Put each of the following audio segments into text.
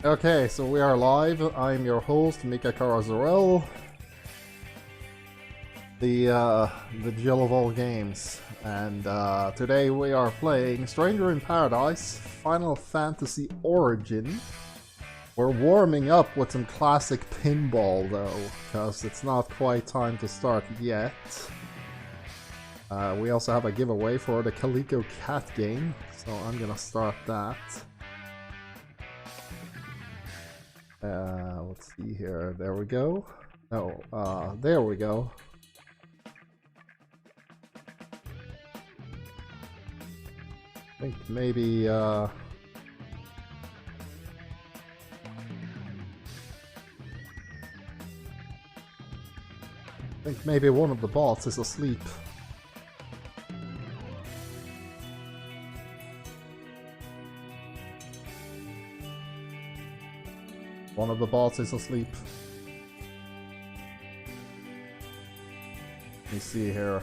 Okay, so we are live. I'm your host, Mika Karazorel, the Jill of all games, and today we are playing Stranger in Paradise, Final Fantasy Origin. We're warming up with some classic pinball though, because it's not quite time to start yet. We also have a giveaway for the Calico Cat game, so I'm gonna start that. Let's see here. There we go. Oh, there we go. I think maybe, I think maybe one of the bots is asleep. One of the bots is asleep. Let me see here.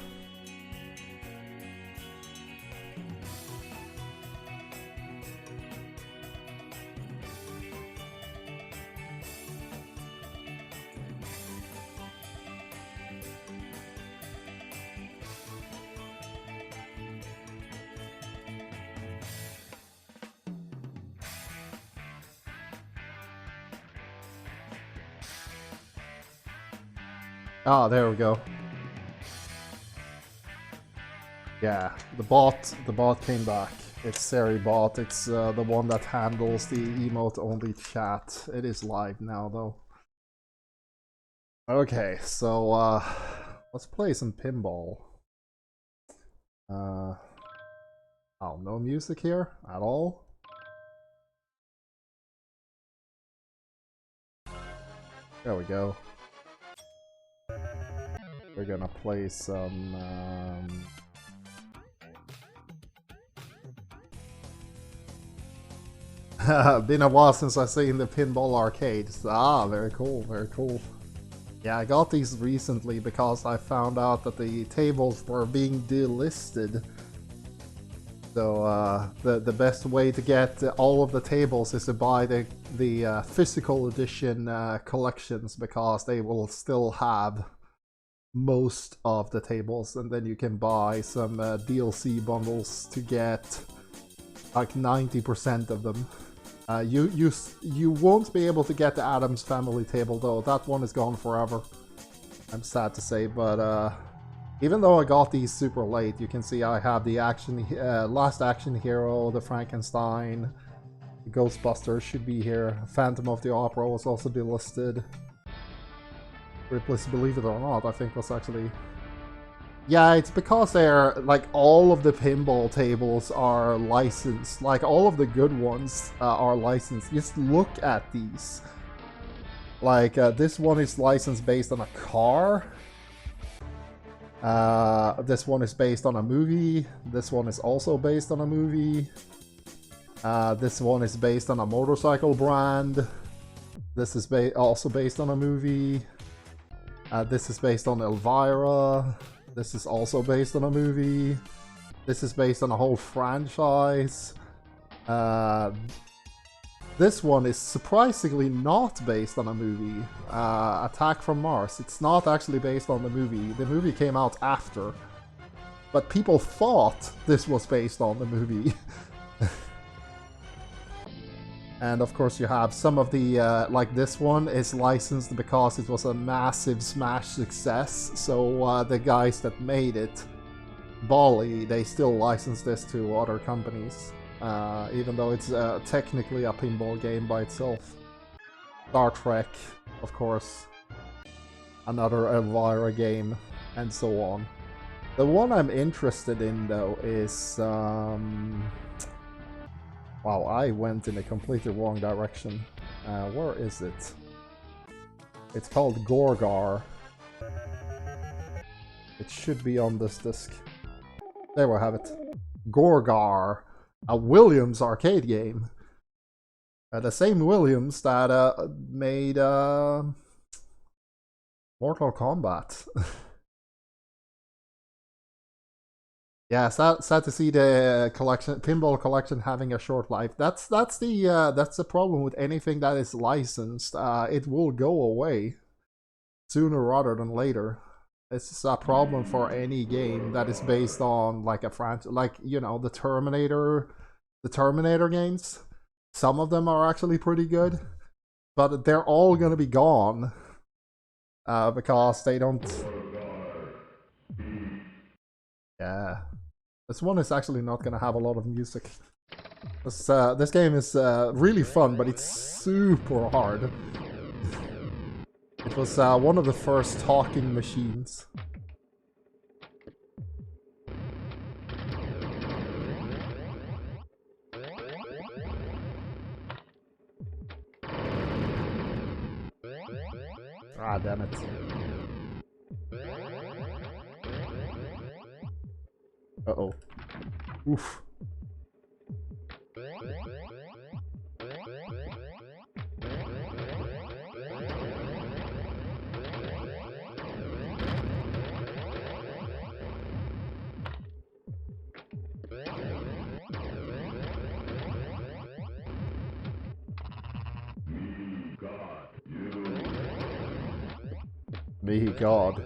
Ah, there we go. Yeah, the bot came back. It's SeriBot. It's the one that handles the emote-only chat. It is live now, though. Okay, so let's play some pinball. Oh, no music here at all. There we go. We're gonna play some been a while since I've seen the pinball arcades. Ah, very cool, very cool. Yeah, I got these recently because I found out that the tables were being delisted. So the best way to get all of the tables is to buy the physical edition collections, because they will still have most of the tables, and then you can buy some DLC bundles to get like 90% of them. You won't be able to get the Addams Family table though. That one is gone forever. I'm sad to say, but even though I got these super late, you can see I have the Last Action Hero, the Frankenstein, the Ghostbusters should be here. Phantom of the Opera was also delisted. Ripley's Believe It or Not, I think, was actually... Yeah, it's because they're, like, all of the pinball tables are licensed. Like, all of the good ones are licensed. Just look at these. Like, this one is licensed based on a car. This one is based on a movie. This one is also based on a movie. This one is based on a motorcycle brand. This is also based on a movie. This is based on Elvira. This is also based on a movie. This is based on a whole franchise. This one is surprisingly not based on a movie. Attack from Mars. It's not actually based on the movie. The movie came out after. But people thought this was based on the movie. And of course you have some of the, like this one is licensed because it was a massive smash success, so the guys that made it, Bali, they still license this to other companies, even though it's technically a pinball game by itself. Star Trek, of course, another Elvira game, and so on. The one I'm interested in though is... Wow, I went in a completely wrong direction. Where is it? It's called Gorgar. It should be on this disc. There we have it. Gorgar, a Williams arcade game. The same Williams that made Mortal Kombat. Yeah, sad to see the collection, pinball collection, having a short life. That's the problem with anything that is licensed. It will go away sooner rather than later. This is a problem for any game that is based on like a franchise, like the Terminator games. Some of them are actually pretty good, but they're all gonna be gone because they don't. Yeah, this one is actually not gonna have a lot of music. This game is really fun, but it's super hard. It was one of the first talking machines. Ah, damn it. Uh-oh. Oof. Me God.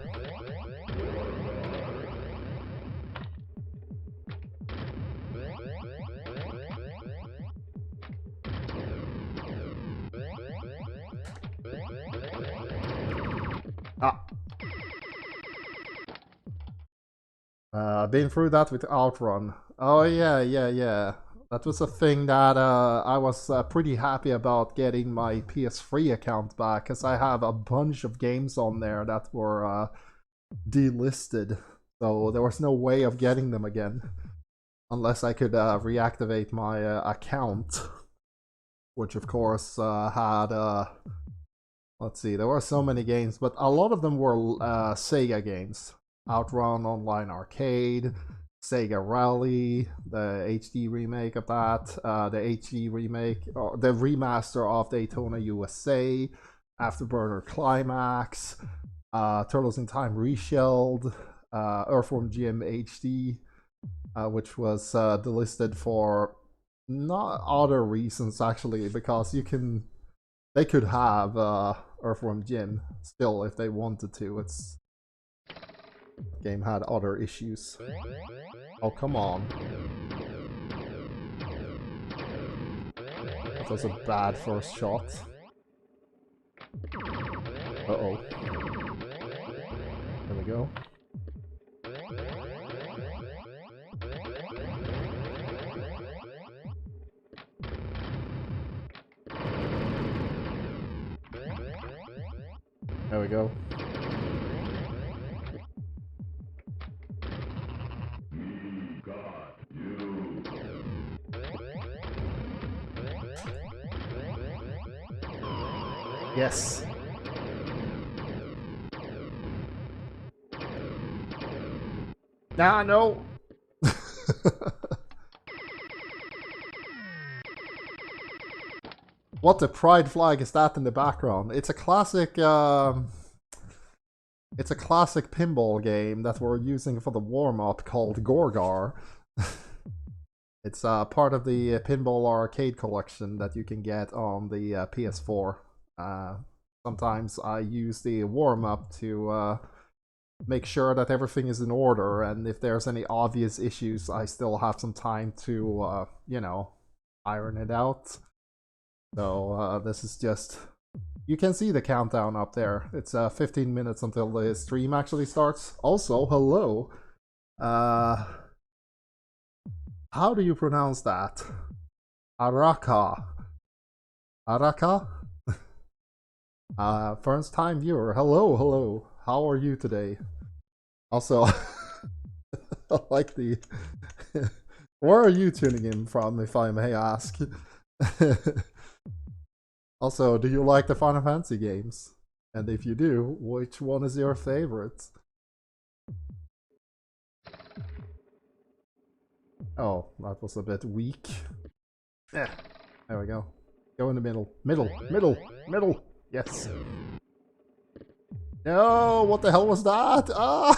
Ah. Been through that with Outrun. Oh yeah. That was a thing that I was pretty happy about getting my PS3 account back, because I have a bunch of games on there that were delisted. So there was no way of getting them again. Unless I could reactivate my account. Which of course had... let's see, there were so many games, but a lot of them were Sega games. Outrun Online Arcade, Sega Rally, the HD remake of that, the HD remake, the remaster of Daytona USA, Afterburner Climax, Turtles in Time Reshelled, Earthworm Jim HD, which was delisted for not other reasons actually, because they could have Earthworm Jim still if they wanted to. The game had other issues. Oh, come on. That was a bad first shot. Uh-oh. There we go. There we go. Yes. Nah, no. What the pride flag is that in the background? It's a classic. It's a classic pinball game that we're using for the warm-up called Gorgar. It's part of the Pinball Arcade collection that you can get on the PS4. Sometimes I use the warm-up to make sure that everything is in order, and if there's any obvious issues, I still have some time to, iron it out. So this is just... You can see the countdown up there. It's 15 minutes until the stream actually starts. Also, hello. How do you pronounce that? Araka. Araka? First time viewer. Hello. How are you today? Also, I like the... Where are you tuning in from, if I may ask? Also, do you like the Final Fantasy games? And if you do, which one is your favorite? Oh, that was a bit weak. Yeah, there we go. Go in the middle. Middle! Yes. No, what the hell was that? Ah!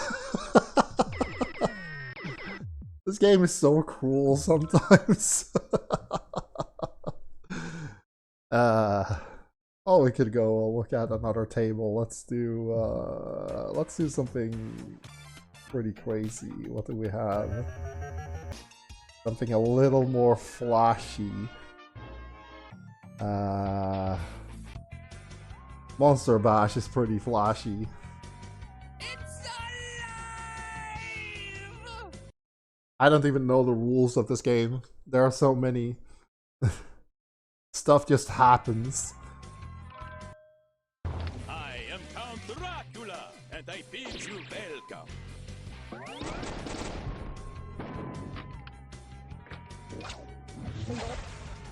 This game is so cruel sometimes. Oh, we could go look at another table. Let's do something pretty crazy. What do we have? Something a little more flashy. Monster Bash is pretty flashy. It's alive! I don't even know the rules of this game. There are so many. Stuff just happens. I am Count Dracula, and I bid you welcome.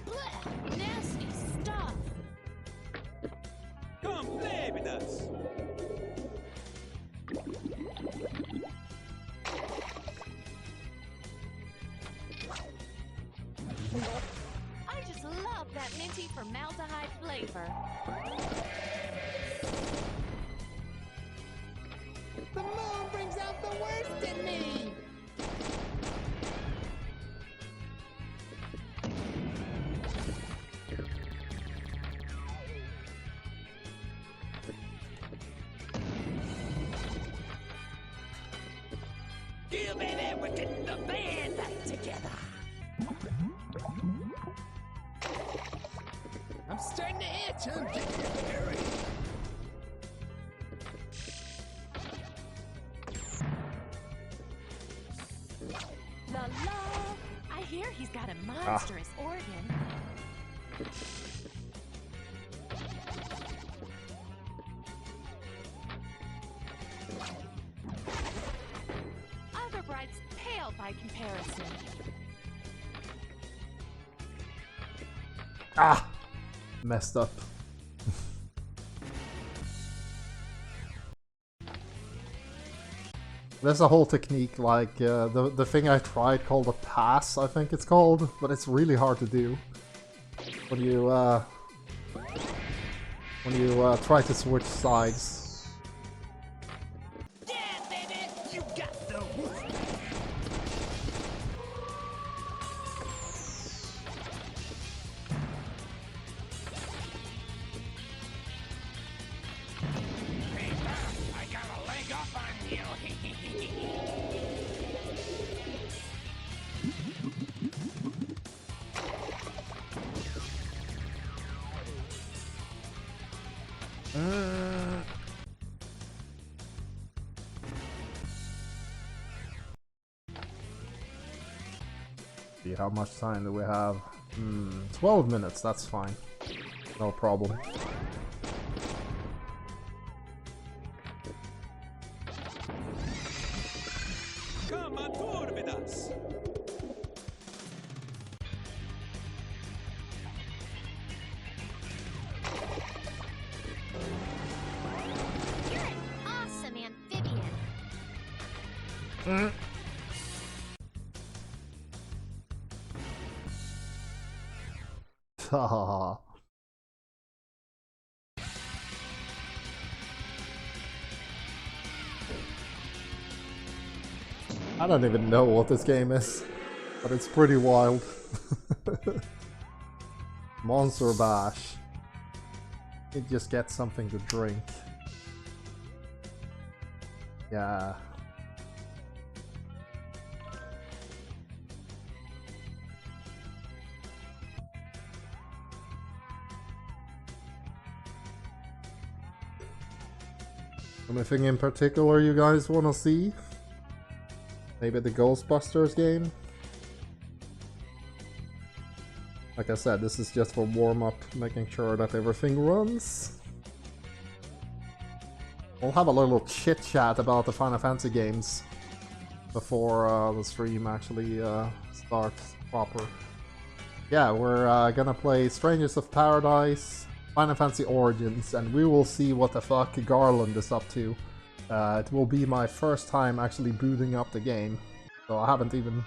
Blech, nasty stuff. Come play with us. I just love that minty formaldehyde flavor. The moon brings out the worst in me. You baby, we're getting the band back together. I'm starting to itch, huh? Hurry. La la! I hear he's got a monstrous organ. Other brides pale by comparison. Ah! Messed up. There's a whole technique, like the thing I tried called a pass, I think it's called, but it's really hard to do. When you try to switch sides. Yeah, baby, you got the wolf. I got a leg up on you. See how much time do we have? 12 minutes, that's fine. No problem. Come on tour with us. You're an awesome amphibian. Haha. I don't even know what this game is, but it's pretty wild. Monster Bash. You just get something to drink. Yeah. Anything in particular you guys want to see? Maybe the Ghostbusters game? Like I said, this is just for warm-up, making sure that everything runs. We'll have a little chit-chat about the Final Fantasy games before the stream actually starts proper. Yeah, we're gonna play Strangers of Paradise, Final Fantasy Origins, and we will see what the fuck Garland is up to. It will be my first time actually booting up the game, so I haven't even...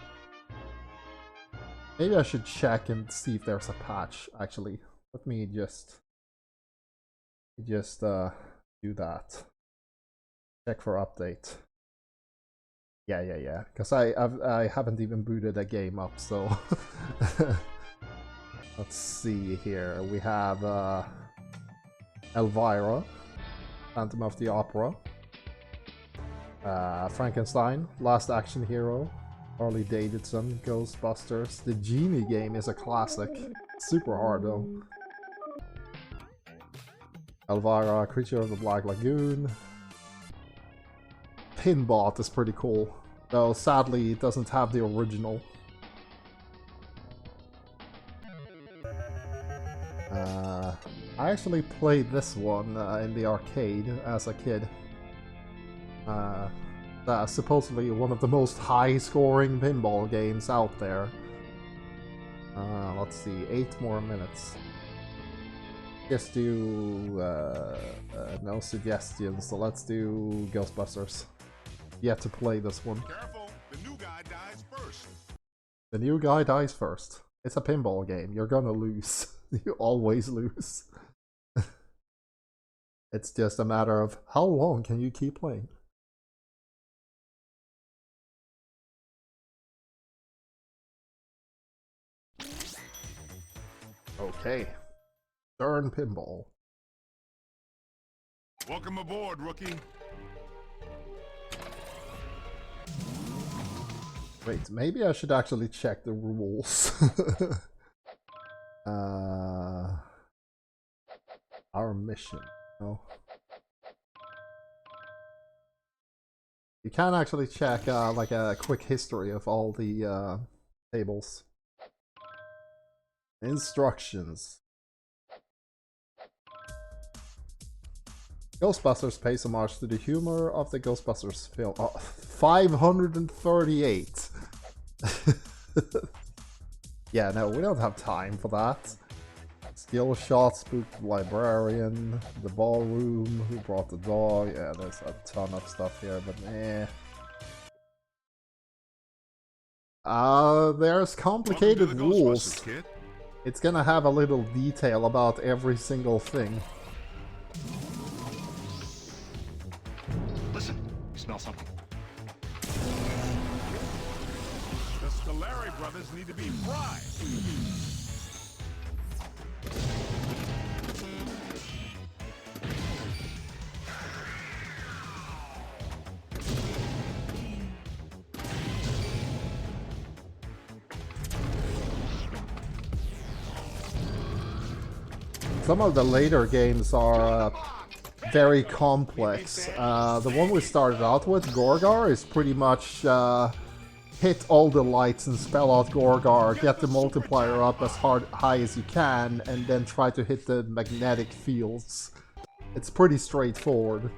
Maybe I should check and see if there's a patch, actually. Let me just do that. Check for update. Yeah. Because I haven't even booted a game up, so let's see here. We have Elvira, Phantom of the Opera, Frankenstein, Last Action Hero, Harley Davidson, Ghostbusters. The Genie game is a classic. Super hard though. Elvira, Creature of the Black Lagoon. Pinbot is pretty cool, though sadly it doesn't have the original. I actually played this one in the arcade as a kid. That's supposedly one of the most high-scoring pinball games out there. Let's see, 8 more minutes. Just do no suggestions, so let's do Ghostbusters. Yet to play this one. Careful, the new guy dies first. The new guy dies first. It's a pinball game. You're gonna lose. You always lose. It's just a matter of how long can you keep playing. Okay. Darn pinball. Welcome aboard, rookie. Wait, maybe I should actually check the rules. Our mission. No. You can actually check like a quick history of all the tables. Instructions. Ghostbusters pays homage to the humor of the Ghostbusters film. Oh, 538. Yeah, no, we don't have time for that. Skill shot, spooked librarian, the ballroom, who brought the dog. Yeah, there's a ton of stuff here, but eh. There's complicated rules. It's gonna have a little detail about every single thing. Listen, you smell something. The Scolari brothers need to be fried. Some of the later games are very complex. The one we started out with, Gorgar, is pretty much hit all the lights and spell out Gorgar, get the multiplier up as high as you can, and then try to hit the magnetic fields. It's pretty straightforward.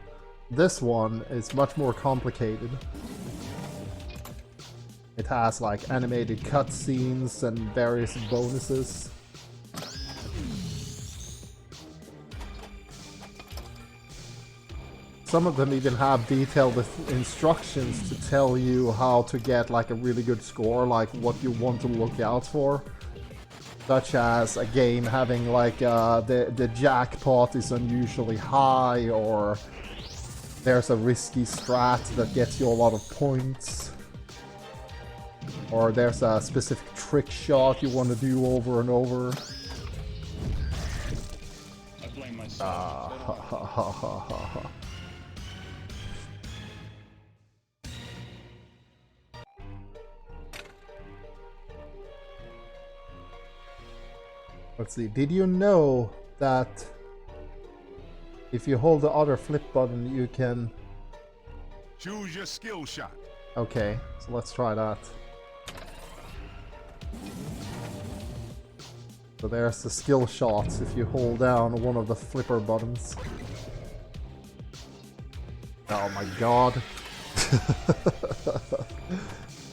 This one is much more complicated. It has like animated cutscenes and various bonuses. Some of them even have detailed instructions to tell you how to get like a really good score, like what you want to look out for. Such as a game having like the jackpot is unusually high, or there's a risky strat that gets you a lot of points. Or there's a specific trick shot you want to do over and over. I blame myself. Let's see, did you know that if you hold the other flip button you can... Choose your skill shot. Okay, so let's try that. So there's the skill shots if you hold down one of the flipper buttons. Oh my god.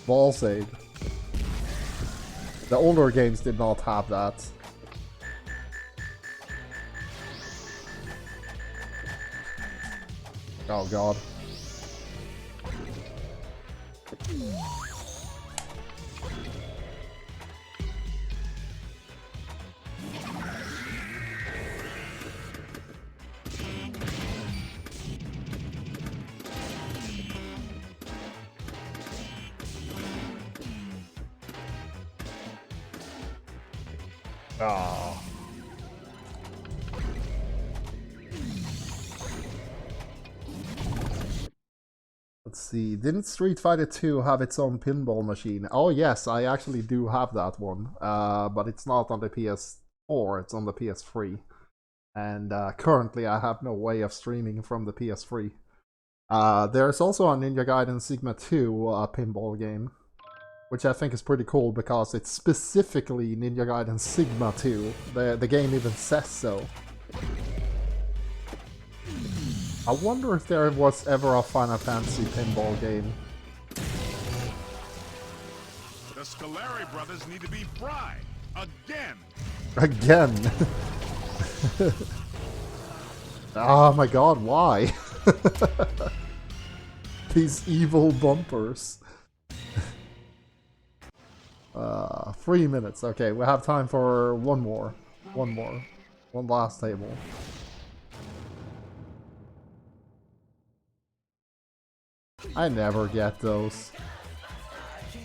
Ball save. The older games did not have that. Oh god. Oh. Let's see, didn't Street Fighter 2 have its own pinball machine? Oh yes, I actually do have that one, but it's not on the PS4, it's on the PS3. And currently I have no way of streaming from the PS3. There's also a Ninja Gaiden Sigma 2 pinball game, which I think is pretty cool because it's specifically Ninja Gaiden Sigma 2. The game even says so. I wonder if there was ever a Final Fantasy pinball game. The Scolari brothers need to be fried. Again. Again. Oh my god, why? These evil bumpers. 3 minutes. Okay, we have time for one more. One last table. I never get those.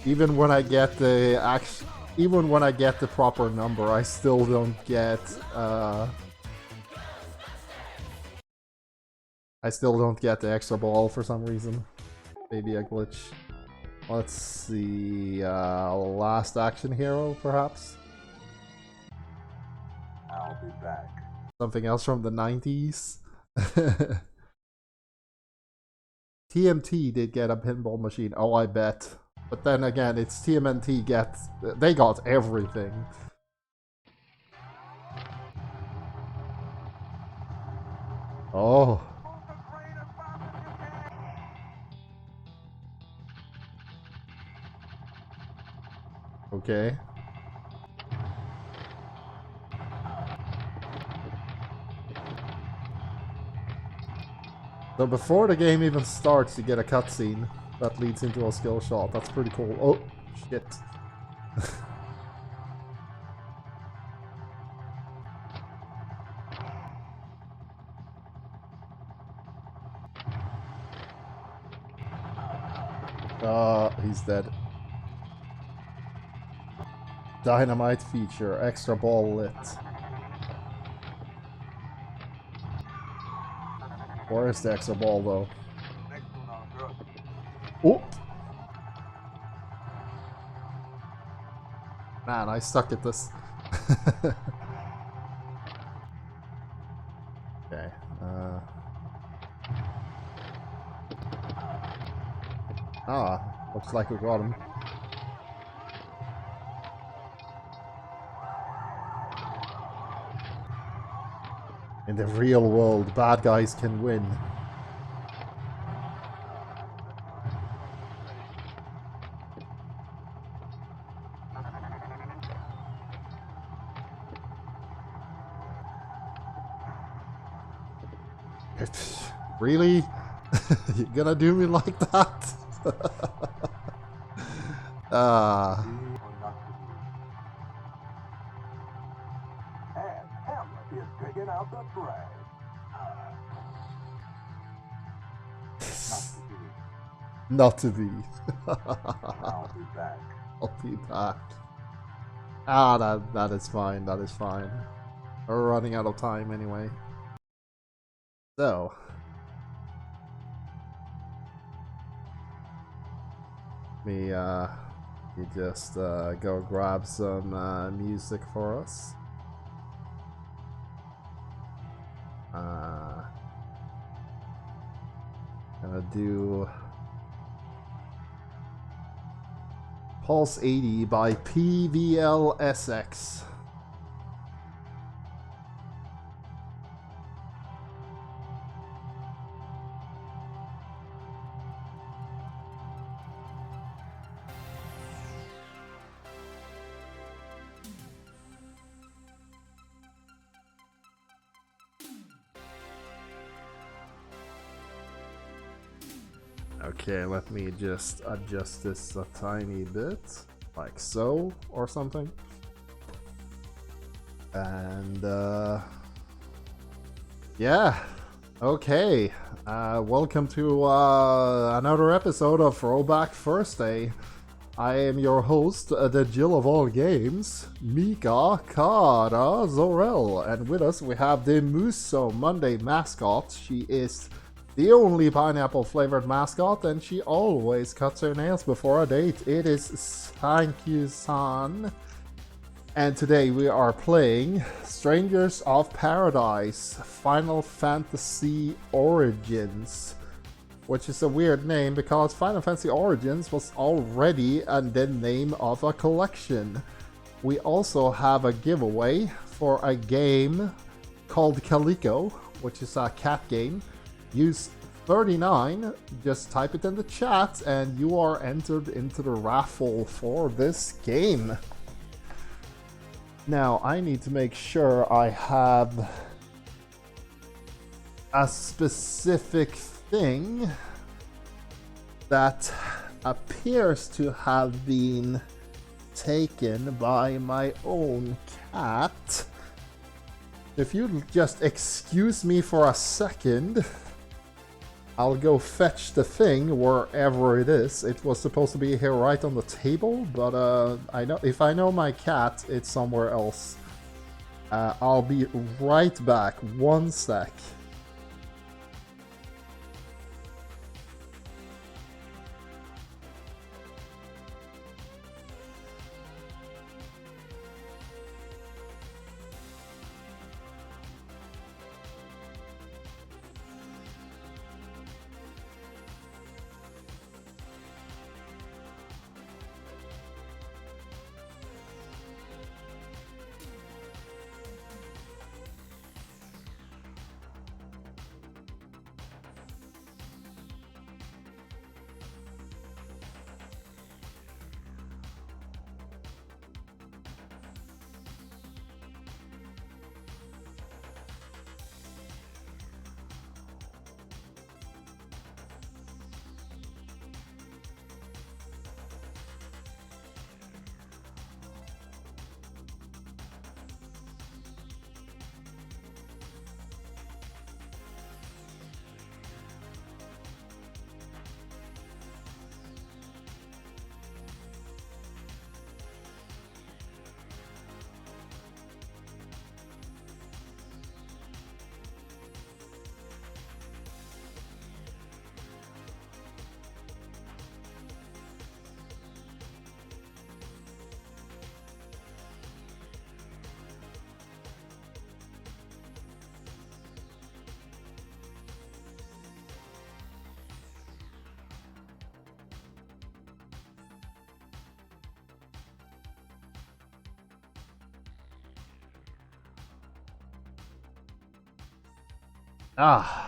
Even when I get the proper number, I still don't get the extra ball for some reason. Maybe a glitch. Let's see, last action hero, perhaps? I'll be back. Something else from the 90s? TMT did get a pinball machine, oh I bet. But then again, it's TMNT they got everything. Oh. Okay. So before the game even starts, you get a cutscene that leads into a skill shot. That's pretty cool. Oh, shit. He's dead. Dynamite feature, extra ball lit. Where is the extra ball though? Oh! Man, I suck at this. Okay. Looks like we got him. In the real world, bad guys can win. Really? You gonna do me like that? Not to be. I'll be back. I'll be back. That is fine. That is fine. We're running out of time anyway. So. You just go grab some music for us. Gonna do Pulse 80 by PVLSX. Okay, let me just adjust this a tiny bit, like so, or something. And, yeah, okay. Welcome to another episode of Throwback Thursday. I am your host, the Jill of all games, Mika Kara Zorel, and with us we have the Muso Monday mascot. She is the only pineapple flavored mascot, and she always cuts her nails before a date. It is Thank You San. And today we are playing Strangers of Paradise Final Fantasy Origins, which is a weird name because Final Fantasy Origins was already the name of a collection. We also have a giveaway for a game called Calico, which is a cat game. Use 39, just type it in the chat and you are entered into the raffle for this game. Now, I need to make sure I have a specific thing that appears to have been taken by my own cat. If you just excuse me for a second, I'll go fetch the thing wherever it is. It was supposed to be here right on the table, but if I know my cat, it's somewhere else. I'll be right back. One sec.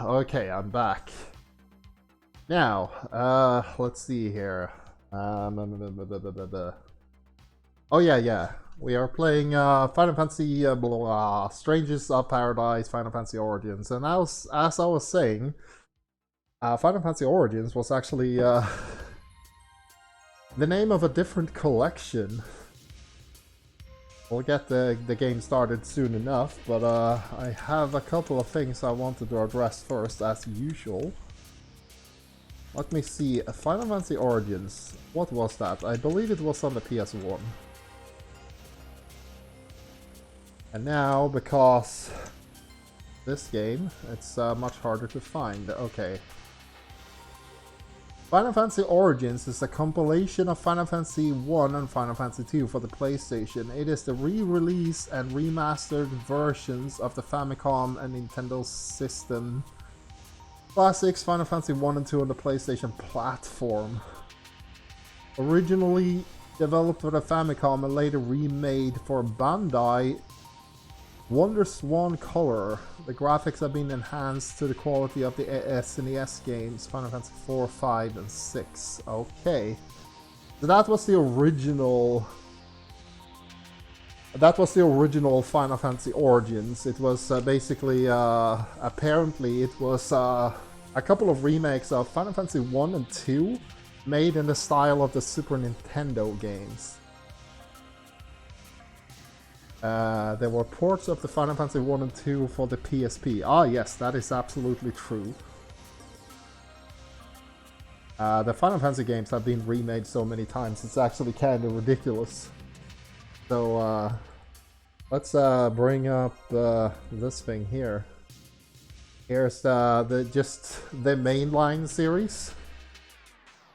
Okay, I'm back. Now, let's see here. Oh yeah. We are playing Final Fantasy Strangers of Paradise, Final Fantasy Origins, and as I was saying, Final Fantasy Origins was actually the name of a different collection. We'll get the game started soon enough, but I have a couple of things I wanted to address first, as usual. Let me see, Final Fantasy Origins, what was that? I believe it was on the PS1. And now, because this game, it's much harder to find. Okay. Final Fantasy Origins is a compilation of Final Fantasy 1 and Final Fantasy 2 for the PlayStation. It is the re-release and remastered versions of the Famicom and Nintendo system classics Final Fantasy 1 and 2 on the PlayStation platform. Originally developed for the Famicom and later remade for Bandai Wonder Swan Color. The graphics have been enhanced to the quality of the SNES games, Final Fantasy 4, 5, and 6. Okay. So that was the original... That was the original Final Fantasy Origins. It was basically, apparently it was a couple of remakes of Final Fantasy 1 and 2 made in the style of the Super Nintendo games. There were ports of the Final Fantasy 1 and 2 for the PSP. Ah yes, that is absolutely true. The Final Fantasy games have been remade so many times, it's actually kind of ridiculous. So, let's bring up this thing here. Here's the mainline series.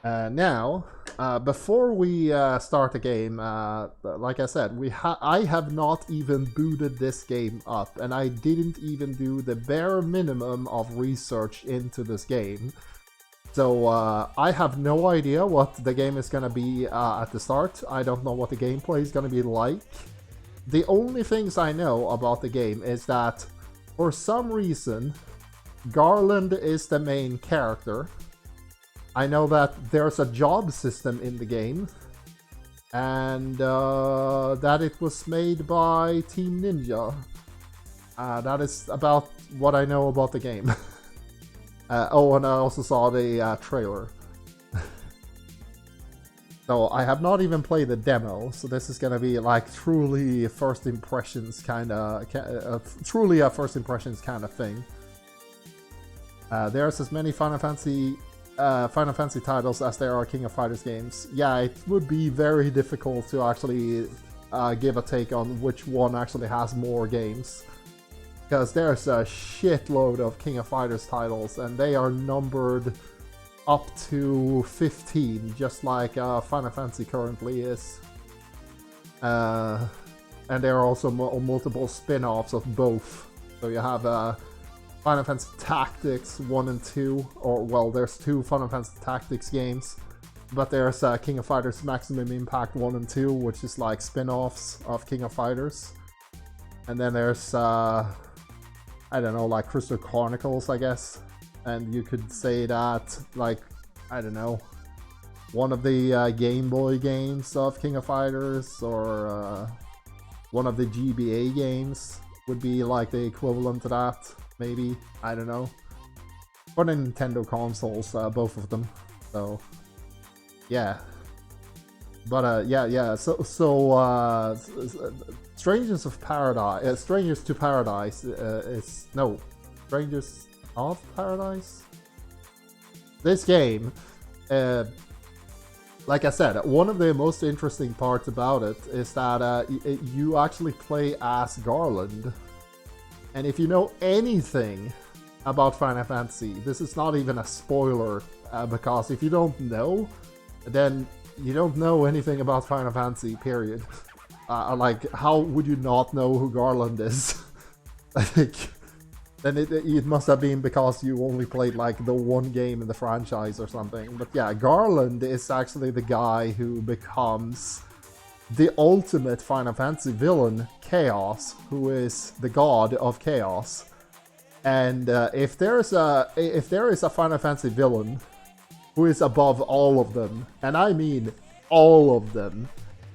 Now, before we start the game, like I said, I have not even booted this game up, and I didn't even do the bare minimum of research into this game. So I have no idea what the game is gonna be at the start. I don't know what the gameplay is gonna be like. The only things I know about the game is that, for some reason, Garland is the main character. I know that there's a job system in the game, and that it was made by Team Ninja. That is about what I know about the game. Oh, and I also saw the trailer. So I have not even played the demo, so this is gonna be like truly first impressions kind of, truly a first impressions kind of thing. There's as many Final Fantasy titles as there are King of Fighters games. Yeah, it would be very difficult to actually give a take on which one actually has more games. Because there's a shitload of King of Fighters titles, and they are numbered up to 15, just like Final Fantasy currently is. And there are also multiple spin-offs of both. So you have Final Fantasy Tactics 1 and 2, or well, there's 2 Final Fantasy Tactics games, but there's King of Fighters Maximum Impact 1 and 2, which is like spin-offs of King of Fighters. And then there's, I don't know, like Crystal Chronicles, I guess. And you could say that, like, I don't know, one of the Game Boy games of King of Fighters, or one of the GBA games would be like the equivalent to that. Maybe, I don't know. For the Nintendo consoles, both of them. So, yeah. But yeah. So Strangers to Paradise is no, Strangers of Paradise. This game, like I said, one of the most interesting parts about it is that you actually play as Garland. And if you know anything about Final Fantasy, this is not even a spoiler, because if you don't know, then you don't know anything about Final Fantasy, period. Like, how would you not know who Garland is? Like, then it must have been because you only played like the one game in the franchise or something. But yeah, Garland is actually the guy who becomes the ultimate Final Fantasy villain, Chaos, who is the god of chaos. And if there is a Final Fantasy villain who is above all of them, and I mean all of them,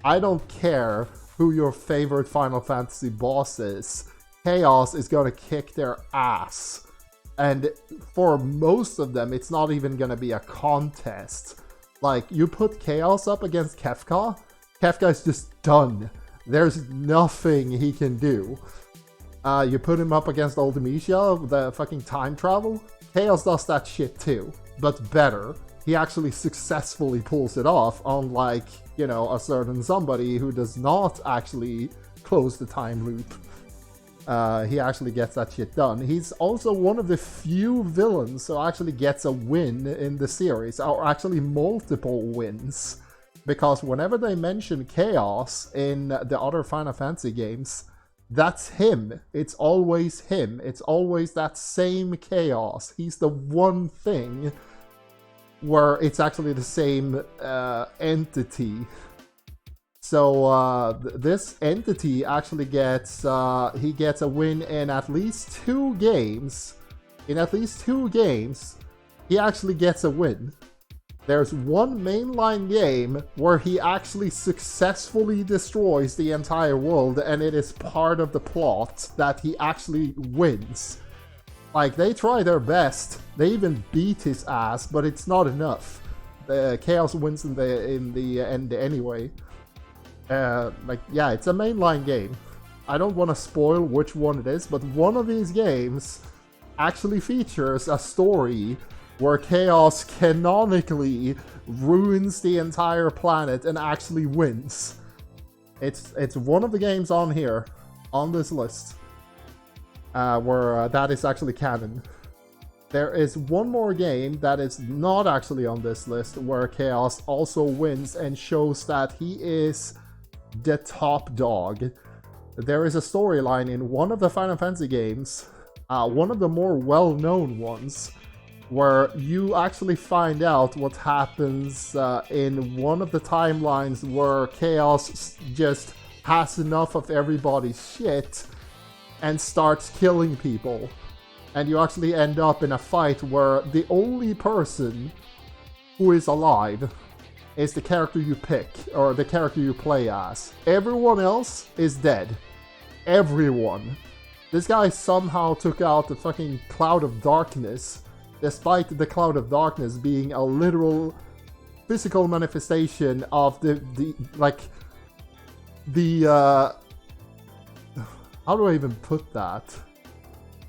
I don't care who your favorite Final Fantasy boss is, Chaos is gonna kick their ass. And for most of them, it's not even gonna be a contest. Like, you put Chaos up against Kefka, Kefka's just done. There's nothing he can do. You put him up against Ultimecia, the fucking time travel, Chaos does that shit too, but better. He actually successfully pulls it off, unlike, you know, a certain somebody who does not actually close the time loop. He actually gets that shit done. He's also one of the few villains who actually gets a win in the series, or actually multiple wins. Because whenever they mention Chaos in the other Final Fantasy games, that's him. It's always him. It's always that same Chaos. He's the one thing where it's actually the same entity. So this entity actually gets he gets a win in at least 2 games. In at least 2 games, he actually gets a win. There's one mainline game where he actually successfully destroys the entire world, and it is part of the plot that he actually wins. Like, they try their best, they even beat his ass, but it's not enough. The Chaos wins in the end anyway. Like, yeah, it's a mainline game. I don't want to spoil which one it is, but one of these games actually features a story where Chaos canonically ruins the entire planet and actually wins. It's one of the games on here, on this list, where that is actually canon. There is one more game that is not actually on this list, where Chaos also wins and shows that he is the top dog. There is a storyline in one of the Final Fantasy games, one of the more well-known ones, where you actually find out what happens in one of the timelines where Chaos just has enough of everybody's shit and starts killing people. And you actually end up in a fight where the only person who is alive is the character you pick, or the character you play as. Everyone else is dead. Everyone. This guy somehow took out the fucking Cloud of Darkness, despite the Cloud of Darkness being a literal physical manifestation of how do I even put that?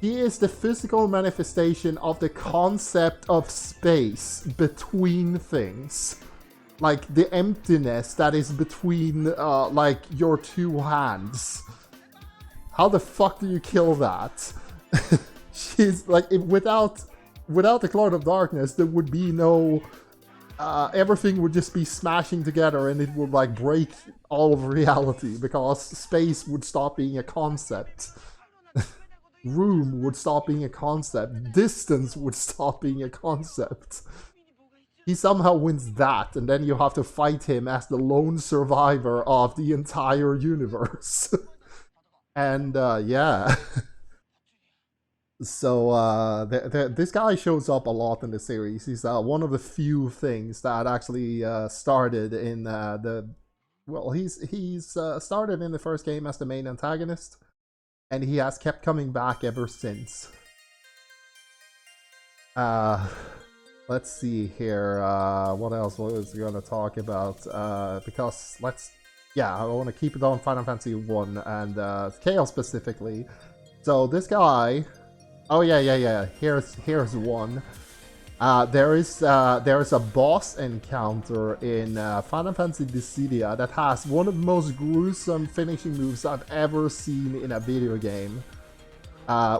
He is the physical manifestation of the concept of space between things. Like the emptiness that is between like your two hands. How the fuck do you kill that? She's like, without the Cloud of Darkness, there would be no... everything would just be smashing together and it would like break all of reality because space would stop being a concept. Room would stop being a concept. Distance would stop being a concept. He somehow wins that, and then you have to fight him as the lone survivor of the entire universe. And yeah. So this guy shows up a lot in the series. He's one of the few things that actually started in he's started in the first game as the main antagonist, and he has kept coming back ever since. Let's see here. What else was we gonna talk about? Because I want to keep it on Final Fantasy 1 and Chaos specifically. So this guy. Oh yeah. Here's one. There is a boss encounter in Final Fantasy Dissidia that has one of the most gruesome finishing moves I've ever seen in a video game.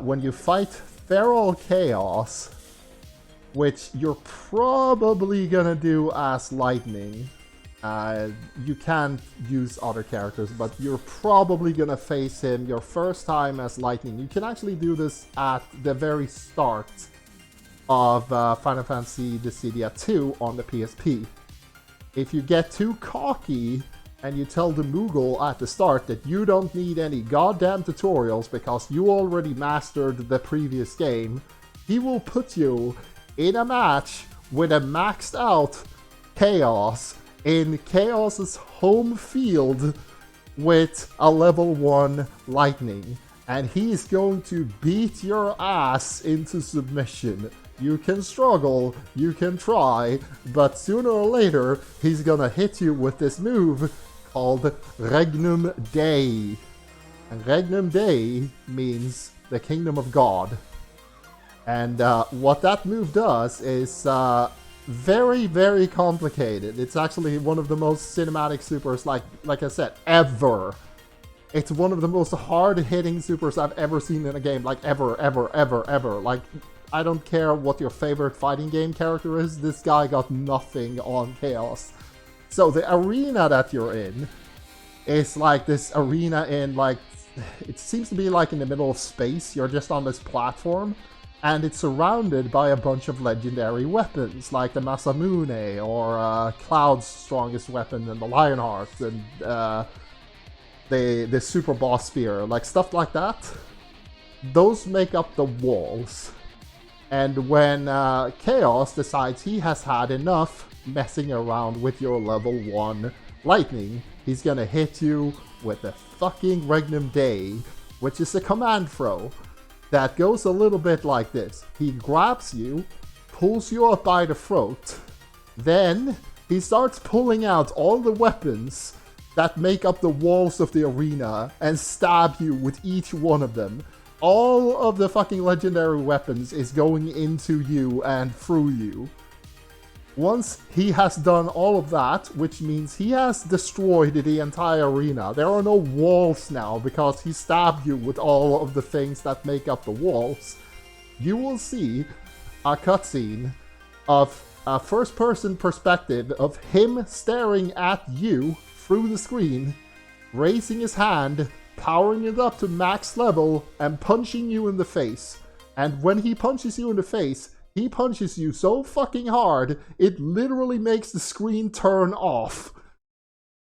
When you fight Feral Chaos, which you're probably gonna do as Lightning. You can't use other characters, but you're probably gonna face him your first time as Lightning. You can actually do this at the very start of Final Fantasy Dissidia 2 on the PSP. If you get too cocky and you tell the Moogle at the start that you don't need any goddamn tutorials because you already mastered the previous game, he will put you in a match with a maxed out Chaos in Chaos's home field with a level 1 Lightning. And he's going to beat your ass into submission. You can struggle, you can try, but sooner or later he's gonna hit you with this move called Regnum Dei. And Regnum Dei means the Kingdom of God. And what that move does is very, very complicated. It's actually one of the most cinematic supers, like I said, ever. It's one of the most hard-hitting supers I've ever seen in a game, like ever. Like, I don't care what your favorite fighting game character is, this guy got nothing on Chaos. So the arena that you're in is like this arena in like, it seems to be like in the middle of space. You're just on this platform, and it's surrounded by a bunch of legendary weapons, like the Masamune, or Cloud's strongest weapon, and the Lionheart, and the Super Boss Spear, like stuff like that. Those make up the walls. And when Chaos decides he has had enough messing around with your level 1 Lightning, he's gonna hit you with the fucking Regnum Dei, which is a command throw that goes a little bit like this. He grabs you, pulls you up by the throat, then he starts pulling out all the weapons that make up the walls of the arena and stab you with each one of them. all of the fucking legendary weapons is going into you and through you. Once he has done all of that, which means he has destroyed the entire arena, there are no walls now because he stabbed you with all of the things that make up the walls. You will see a cutscene of a first-person perspective of him staring at you through the screen, raising his hand, powering it up to max level, and punching you in the face. And when he punches you in the face, he punches you so fucking hard, it literally makes the screen turn off.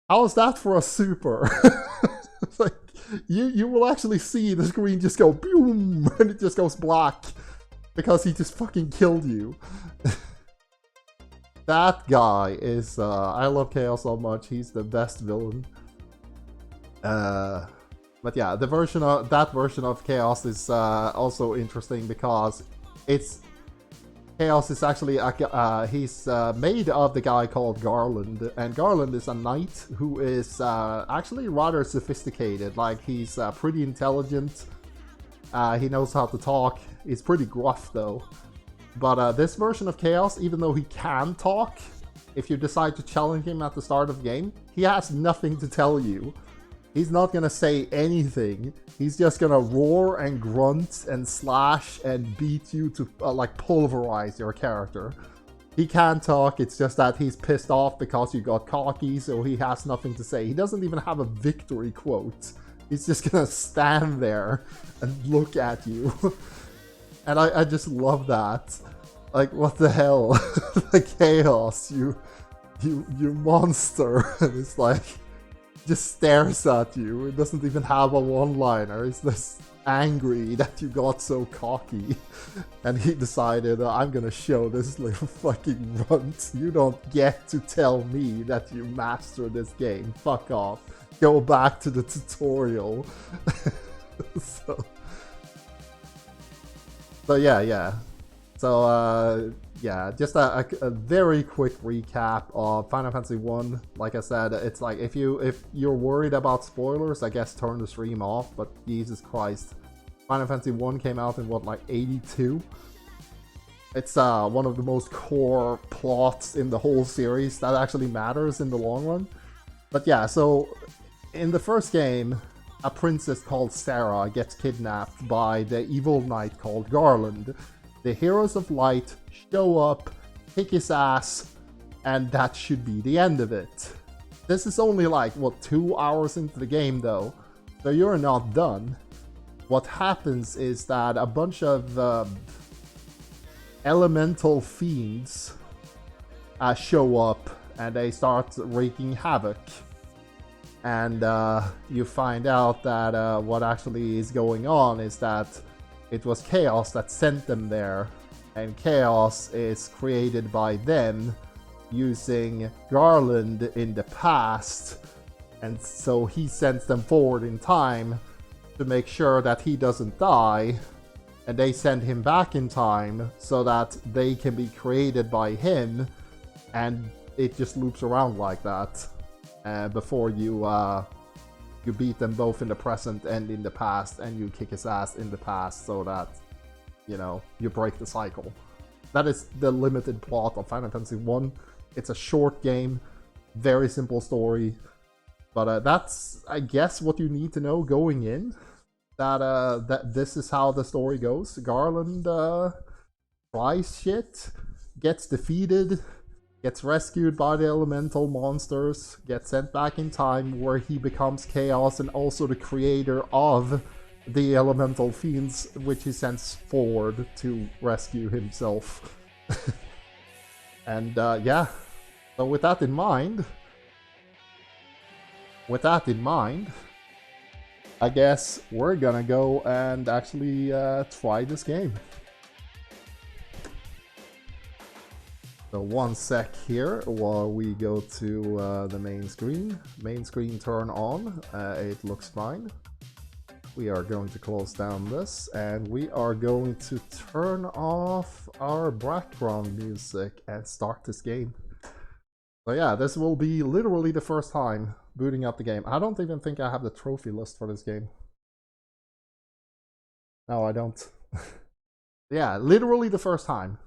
How's that for a super? Like, you will actually see the screen just go boom, and it just goes black. Because he just fucking killed you. That guy is, I love Chaos so much, he's the best villain. But yeah, that version of Chaos is also interesting because Chaos is actually he's made of the guy called Garland, and Garland is a knight who is actually rather sophisticated. Like, he's pretty intelligent. He knows how to talk. He's pretty gruff though. But this version of Chaos, even though he can talk, if you decide to challenge him at the start of the game, he has nothing to tell you. He's not gonna say anything. He's just gonna roar and grunt and slash and beat you to like pulverize your character. He can talk, it's just that he's pissed off because you got cocky, so he has nothing to say. He doesn't even have a victory quote. He's just gonna stand there and look at you. And I just love that. Like, what the hell? The Chaos, you monster. And it's like, just stares at you. It doesn't even have a one-liner. It's just angry that you got so cocky. And he decided, I'm gonna show this little fucking runt. You don't get to tell me that you mastered this game. Fuck off. Go back to the tutorial. So yeah. So yeah, just a very quick recap of Final Fantasy 1. Like I said, it's like if you're worried about spoilers, I guess turn the stream off. But Jesus Christ, Final Fantasy 1 came out in what, like 82? It's one of the most core plots in the whole series that actually matters in the long run. But yeah, so in the first game, a princess called Sarah gets kidnapped by the evil knight called Garland. The heroes of light show up, kick his ass, and that should be the end of it. This is only like, what, 2 hours into the game though, so you're not done. What happens is that a bunch of elemental fiends show up and they start wreaking havoc. And you find out that what actually is going on is that it was Chaos that sent them there, and Chaos is created by them using Garland in the past, and so he sends them forward in time to make sure that he doesn't die, and they send him back in time so that they can be created by him, and it just loops around like that. Before you beat them both in the present and in the past, and you kick his ass in the past so that, you know, you break the cycle. That is the limited plot of Final Fantasy 1. It's a short game, very simple story, but that's, I guess, what you need to know going in. That this is how the story goes. Garland tries shit, gets defeated, gets rescued by the elemental monsters, gets sent back in time where he becomes Chaos and also the creator of the elemental fiends, which he sends forward to rescue himself. And yeah, so with that in mind, I guess we're gonna go and actually try this game. So one sec here while we go to the main screen. Main screen turn on, it looks fine. We are going to close down this and we are going to turn off our background music and start this game. So yeah, this will be literally the first time booting up the game. I don't even think I have the trophy list for this game. No, I don't. Yeah, literally the first time.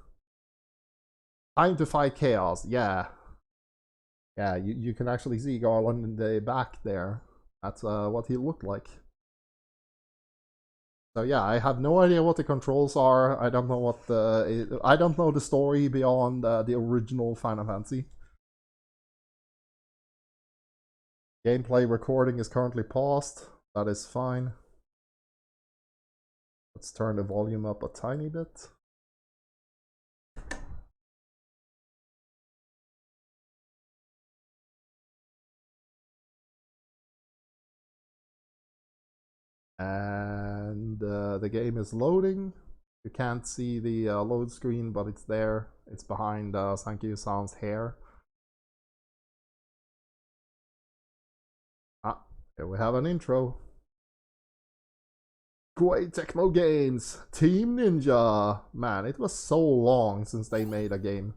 Time to fight chaos. Yeah. Yeah, you can actually see Garland in the back there. That's what he looked like. So yeah, I have no idea what the controls are. I don't know what I don't know the story beyond the original Final Fantasy. Gameplay recording is currently paused. That is fine. Let's turn the volume up a tiny bit. And the game is loading. You can't see the load screen, but it's there. It's behind Sankyu-san's hair. Ah, here we have an intro. Koei Tecmo Games, Team Ninja. Man, it was so long since they made a game.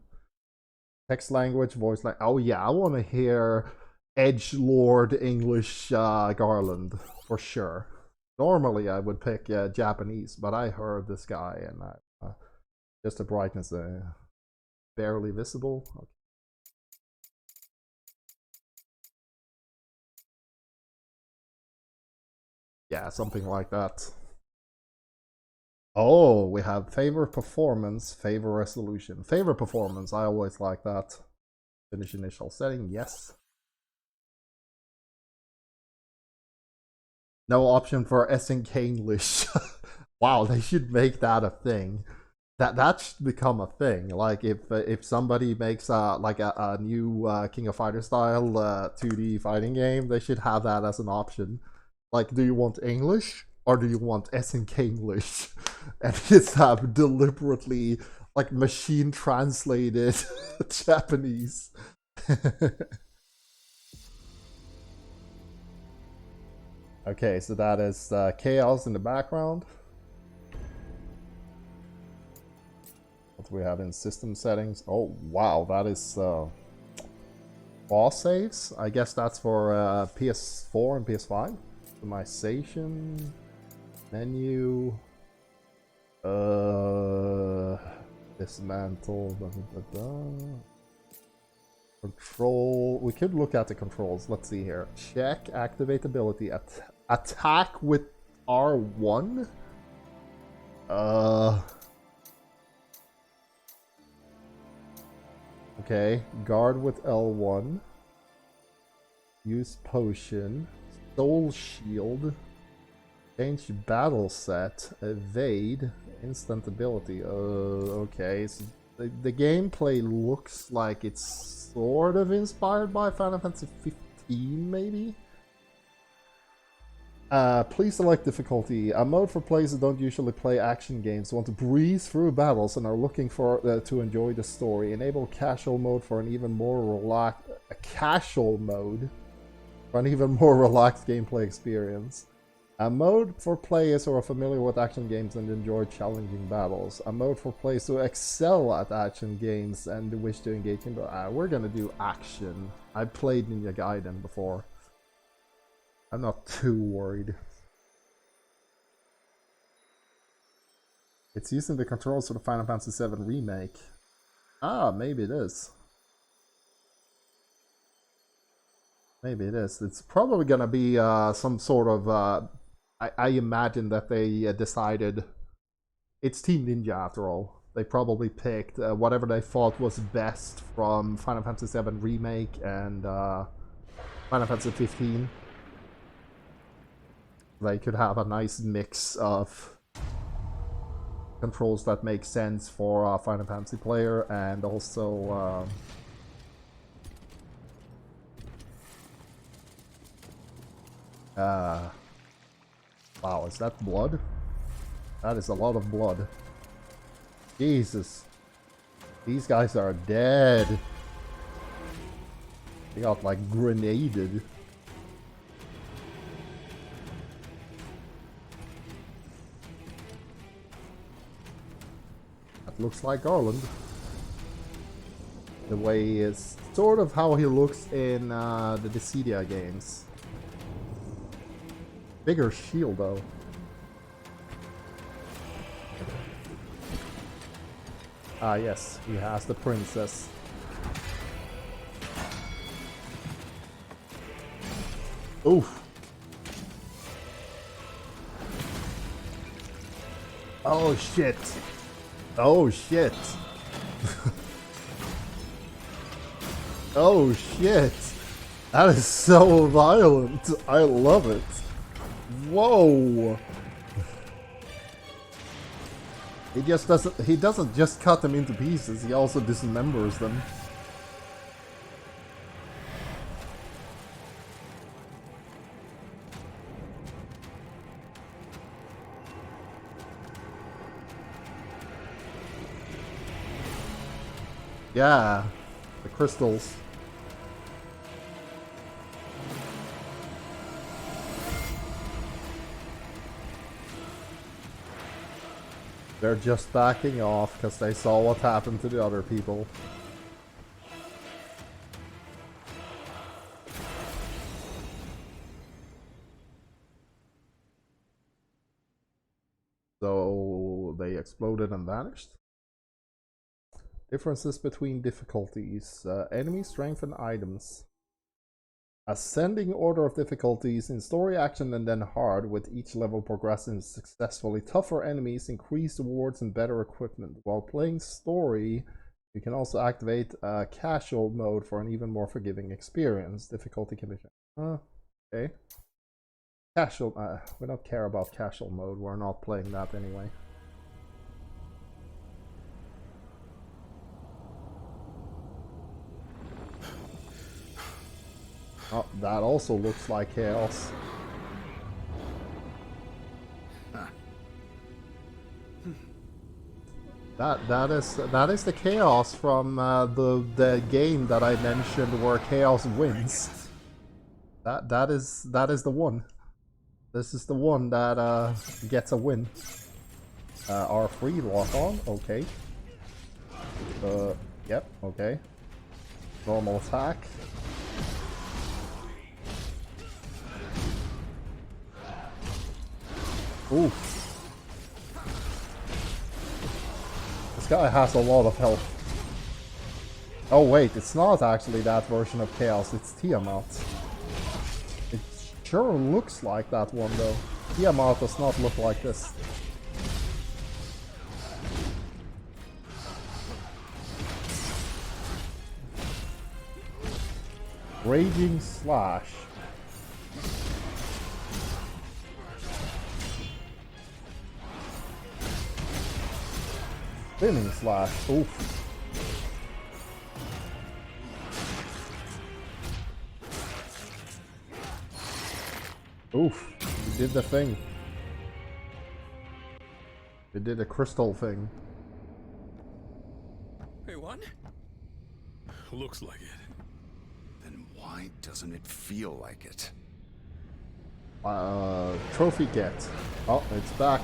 Text language, voice like. Oh yeah, I want to hear edgelord English Garland for sure. Normally I would pick Japanese, but I heard this guy and just the brightness barely visible. Okay. Yeah, something like that. Oh, we have favor performance, favor resolution. Favor performance, I always like that. Finish initial setting, yes. No option for SNK English. Wow, they should make that a thing. That should become a thing. Like if somebody makes like a new King of Fighters style 2D fighting game, they should have that as an option. Like, do you want English or do you want SNK English? And just have deliberately like machine translated Japanese. Okay, so that is chaos in the background. What do we have in system settings? Oh wow, that is boss saves. I guess that's for PS4 and PS5. Optimization, menu, dismantle, control. We could look at the controls. Let's see here. Check, activate ability, attack with R1. Okay, guard with L1. Use potion. Soul shield. Change battle set. Evade. Instant ability. Okay. So the gameplay looks like it's sort of inspired by Final Fantasy 15, maybe? Please select difficulty. A mode for players who don't usually play action games, want to breeze through battles, and are looking for to enjoy the story. Enable casual mode for an even more relaxed gameplay experience. A mode for players who are familiar with action games and enjoy challenging battles. A mode for players who excel at action games and wish to engage in. We're gonna do action. I've played Ninja Gaiden before. I'm not too worried. It's using the controls for the Final Fantasy VII Remake. Ah, maybe it is. Maybe it is. It's probably gonna be some sort of... I imagine that they decided... It's Team Ninja after all. They probably picked whatever they thought was best from Final Fantasy VII Remake and Final Fantasy 15. They could have a nice mix of controls that make sense for a Final Fantasy player and also wow, is that blood? That is a lot of blood. Jesus. These guys are dead. They got like grenaded. That looks like Garland. The way is sort of how he looks in the Dissidia games. Bigger shield though. Ah, yes, he has the princess. Oof. Oh shit. Oh shit. Oh shit. That is so violent. I love it. Whoa. He doesn't just cut them into pieces, he also dismembers them. Yeah, the crystals. They're just backing off because they saw what happened to the other people. So they exploded and vanished. Differences between difficulties. Enemy strength and items. Ascending order of difficulties in story, action, and then hard, with each level progressing successfully. Tougher enemies, increased rewards, and better equipment. While playing story, you can also activate casual mode for an even more forgiving experience. Difficulty can be changed. Okay. Casual. We don't care about casual mode. We're not playing that anyway. Oh, that also looks like chaos. That is the chaos from the game that I mentioned where chaos wins. That is the one. This is the one that gets a win. R3 lock on, okay. Yep, okay. Normal attack. Ooh. This guy has a lot of health. Oh wait, it's not actually that version of Chaos, it's Tiamat. It sure looks like that one though. Tiamat does not look like this. Raging Slash. Spinning Slash. Oof. Oof. It did the thing. It did a crystal thing. Hey, what? Looks like it. Then why doesn't it feel like it? Trophy get. Oh, it's back.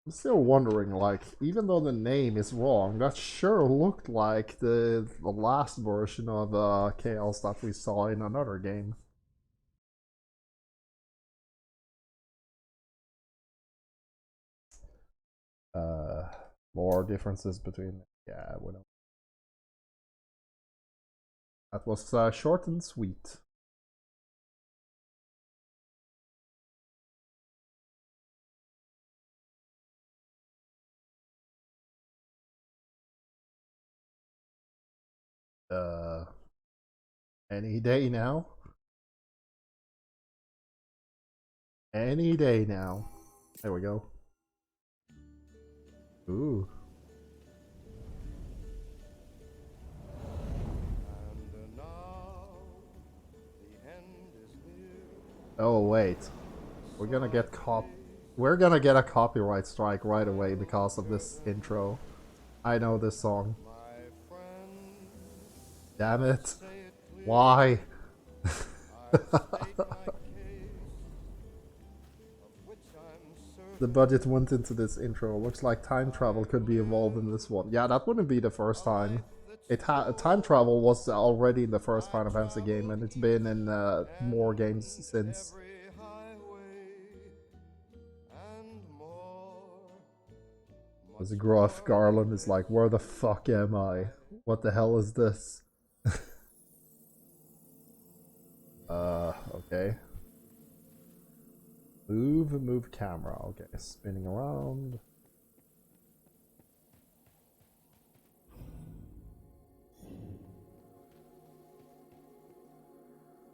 I'm still wondering, like, even though the name is wrong, that sure looked like the last version of Chaos that we saw in another game. More differences between... Yeah, we don't... That was short and sweet. Any day now. Any day now. There we go. Ooh. Oh wait. We're gonna get a copyright strike right away because of this intro. I know this song. Damn it. Why? The budget went into this intro. Looks like time travel could be involved in this one. Yeah, that wouldn't be the first time. Time travel was already in the first Final Fantasy game, and it's been in more games since. As Gruff Garland is like, where the fuck am I? What the hell is this? Okay. Move camera. Okay, spinning around.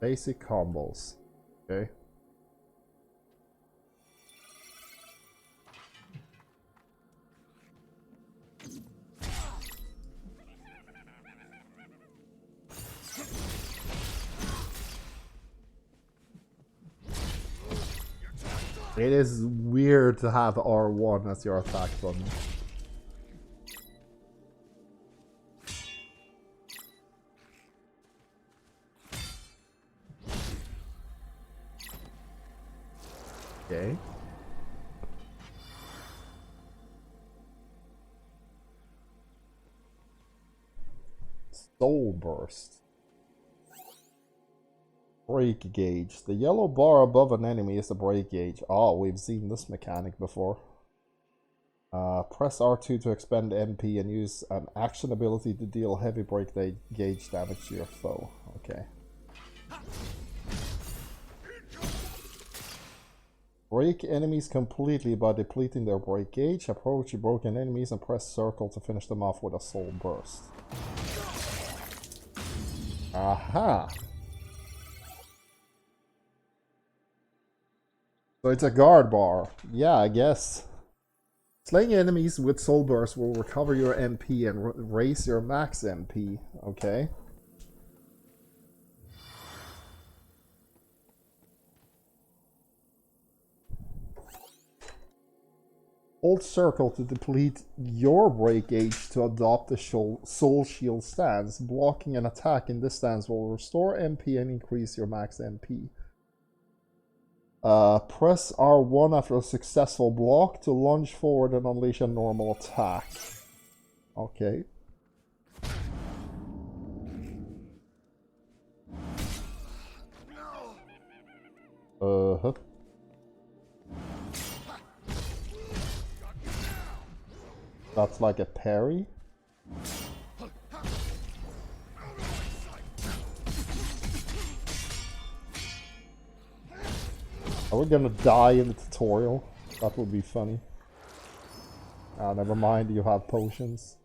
Basic combos. Okay. It is weird to have R1 as your attack button. Okay. Soul Burst. Break gauge. The yellow bar above an enemy is the break gauge. Oh, we've seen this mechanic before. Press R2 to expend MP and use an action ability to deal heavy break gauge damage to your foe. Okay. Break enemies completely by depleting their break gauge. Approach your broken enemies and press circle to finish them off with a soul burst. Aha! So it's a guard bar. Yeah, I guess. Slaying enemies with soul burst will recover your MP and raise your max MP. Okay. Hold circle to deplete your break gauge to adopt the soul shield stance. Blocking an attack in this stance will restore MP and increase your max MP. Press R1 after a successful block to lunge forward and unleash a normal attack. Okay. Uh-huh. That's like a parry. Are we gonna die in the tutorial? That would be funny. Never mind, you have potions.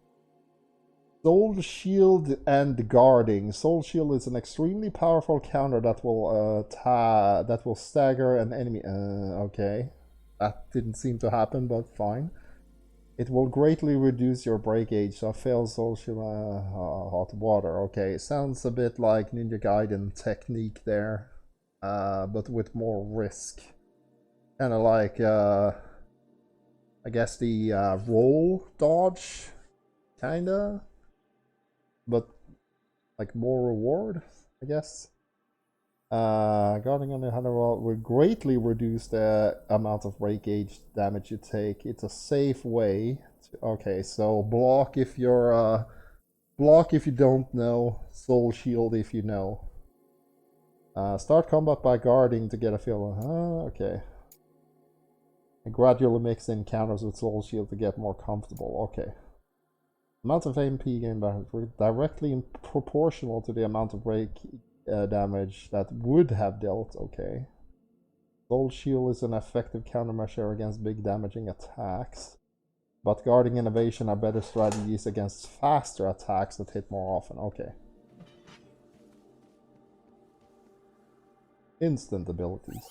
Soul Shield and Guarding. Soul Shield is an extremely powerful counter that will stagger an enemy. Okay. That didn't seem to happen, but fine. It will greatly reduce your break gauge, so fail Soul Shield, hot water. Okay, sounds a bit like Ninja Gaiden technique there. But with more risk. Kind of like, I guess the roll dodge, kinda. But like more reward, I guess. Guarding on the hunter will greatly reduce the amount of break gauge damage you take. It's a safe way. Okay, so block if you're block if you don't know. Soul shield if you know. Start combat by guarding to get a feel. Okay. And gradually mix in counters with soul shield to get more comfortable. Okay. Amount of MP gain back directly proportional to the amount of break damage that would have dealt. Okay. Soul shield is an effective countermeasure against big damaging attacks. But guarding innovation are better strategies against faster attacks that hit more often. Okay. Instant abilities.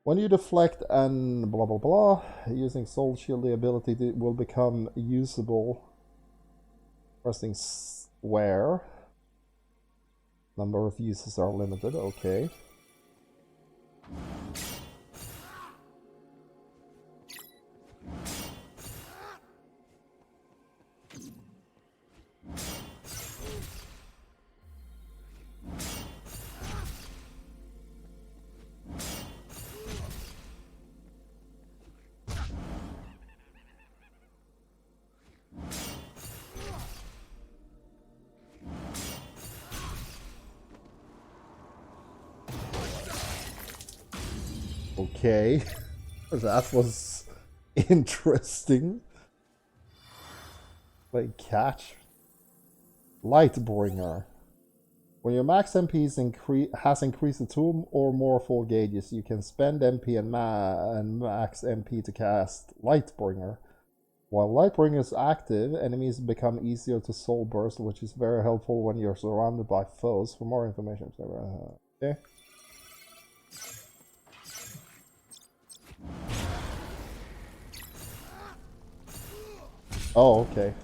When you deflect and blah blah blah, using Soul Shield, the ability will become usable. Pressing square. Number of uses are limited. Okay. Okay, that was interesting. Like catch. Lightbringer. When your max MP has increased to 2 or more full gauges, you can spend MP and max MP to cast Lightbringer. While Lightbringer is active, enemies become easier to soul burst, which is very helpful when you're surrounded by foes. For more information, okay. Oh, okay.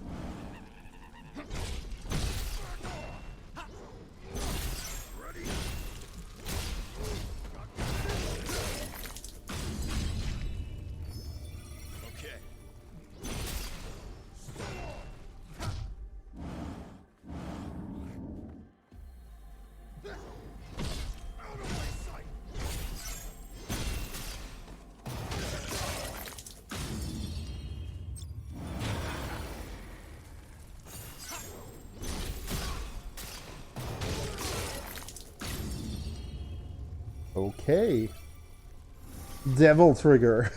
Okay. Devil trigger.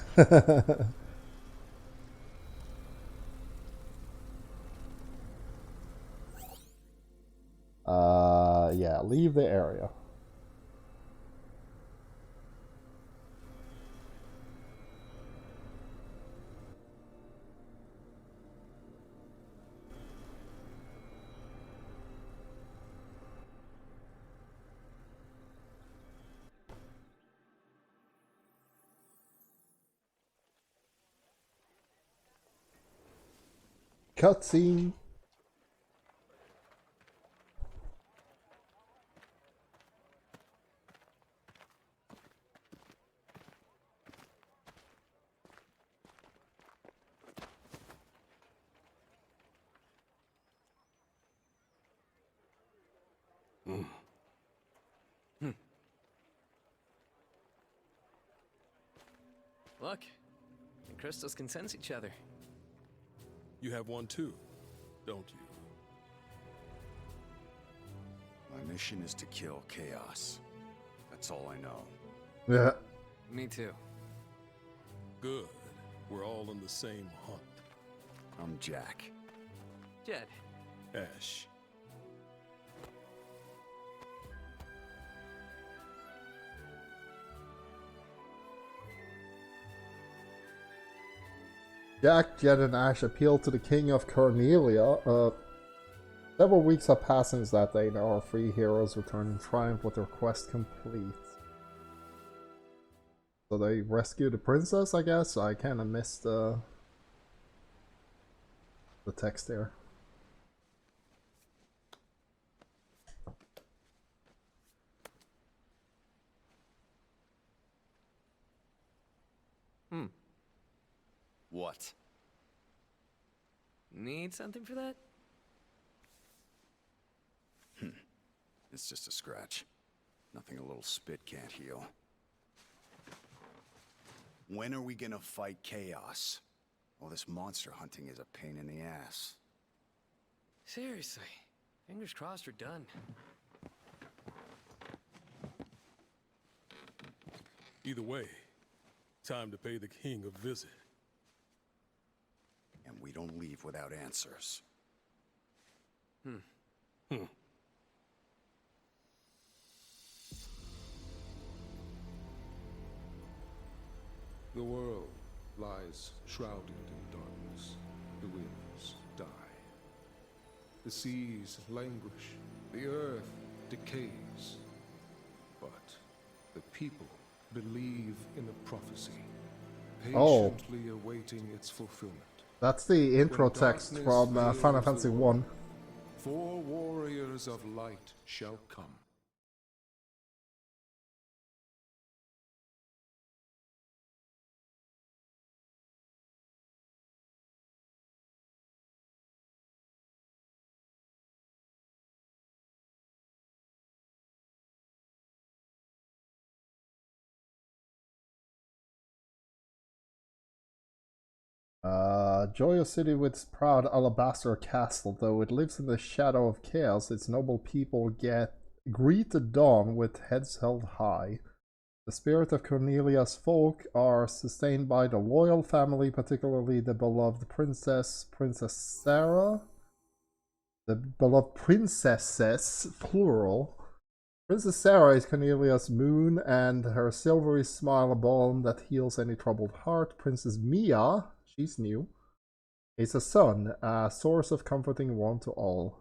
Yeah, leave the area. Cutscene. Look, the crystals can sense each other. You have one too, don't you? My mission is to kill Chaos. That's all I know. Yeah. Me too. Good. We're all on the same hunt. I'm Jack. Jed. Ash. Jack, Jed, and Ash appeal to the King of Cornelia. Several weeks have passed since that day. Now our three heroes return in triumph with their quest complete. So they rescue the princess, I guess. I kind of missed the text there. What? Need something for that? It's just a scratch. Nothing a little spit can't heal. When are we gonna fight Chaos? All this monster hunting is a pain in the ass. Seriously. Fingers crossed we're done. Either way, time to pay the king a visit. And we don't leave without answers. The world lies shrouded in darkness. The winds die. The seas languish. The earth decays. But the people believe in a prophecy, patiently awaiting its fulfillment. That's the intro text from Final Fantasy 1. 4 warriors of light shall come. Joyous city with its proud alabaster castle, though it lives in the shadow of chaos, its noble people greet the dawn with heads held high. The spirit of Cornelia's folk are sustained by the loyal family, particularly the beloved Princess Sarah. The beloved princesses, plural. Princess Sarah is Cornelia's moon, and her silvery smile a balm that heals any troubled heart. Princess Mia, she's new, is a sun, a source of comforting warmth to all.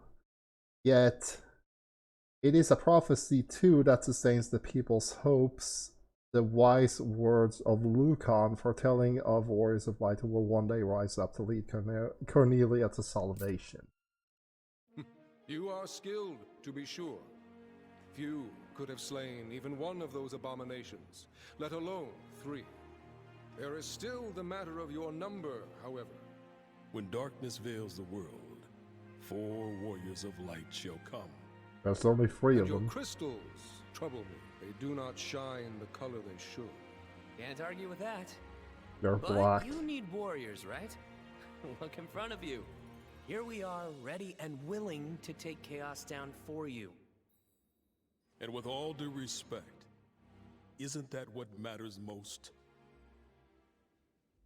Yet, it is a prophecy too that sustains the people's hopes. The wise words of Lucan, foretelling of warriors of light who will one day rise up to lead Cornelia to salvation. You are skilled, to be sure. Few could have slain even one of those abominations, let alone 3. There is still the matter of your number, however. When darkness veils the world, 4 warriors of light shall come. There's only 3 And of your them. crystals trouble me. They do not shine the color they should. Can't argue with that. They're But black. you need warriors, right? Look in front of you. Here we are, ready and willing to take chaos down for you. And with all due respect, isn't that what matters most?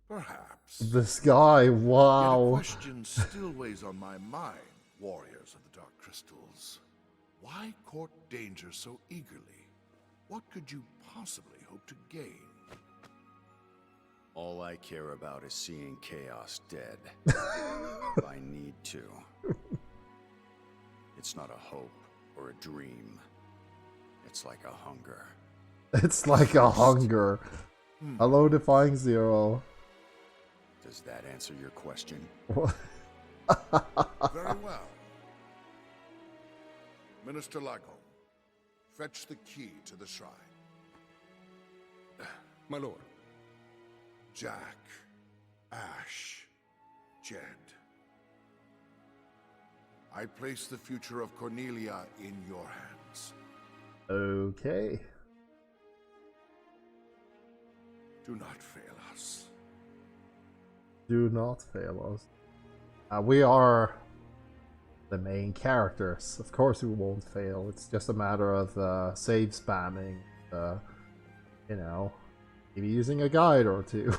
Perhaps. This guy, Yet a wow. question still weighs on my mind, warriors of the Dark Crystals. Why court danger so eagerly? What could you possibly hope to gain? All I care about is seeing chaos dead. If I need to. It's not a hope or a dream. It's like a hunger. It's like a hunger. Hello, Defying Zero. Does that answer your question? Very well. Minister Lago, fetch the key to the shrine. My lord. Jack, Ash, Jed. I place the future of Cornelia in your hands. Okay. Do not fail us. Do not fail us. We are the main characters. Of course we won't fail. It's just a matter of save spamming. You know, maybe using a guide or 2.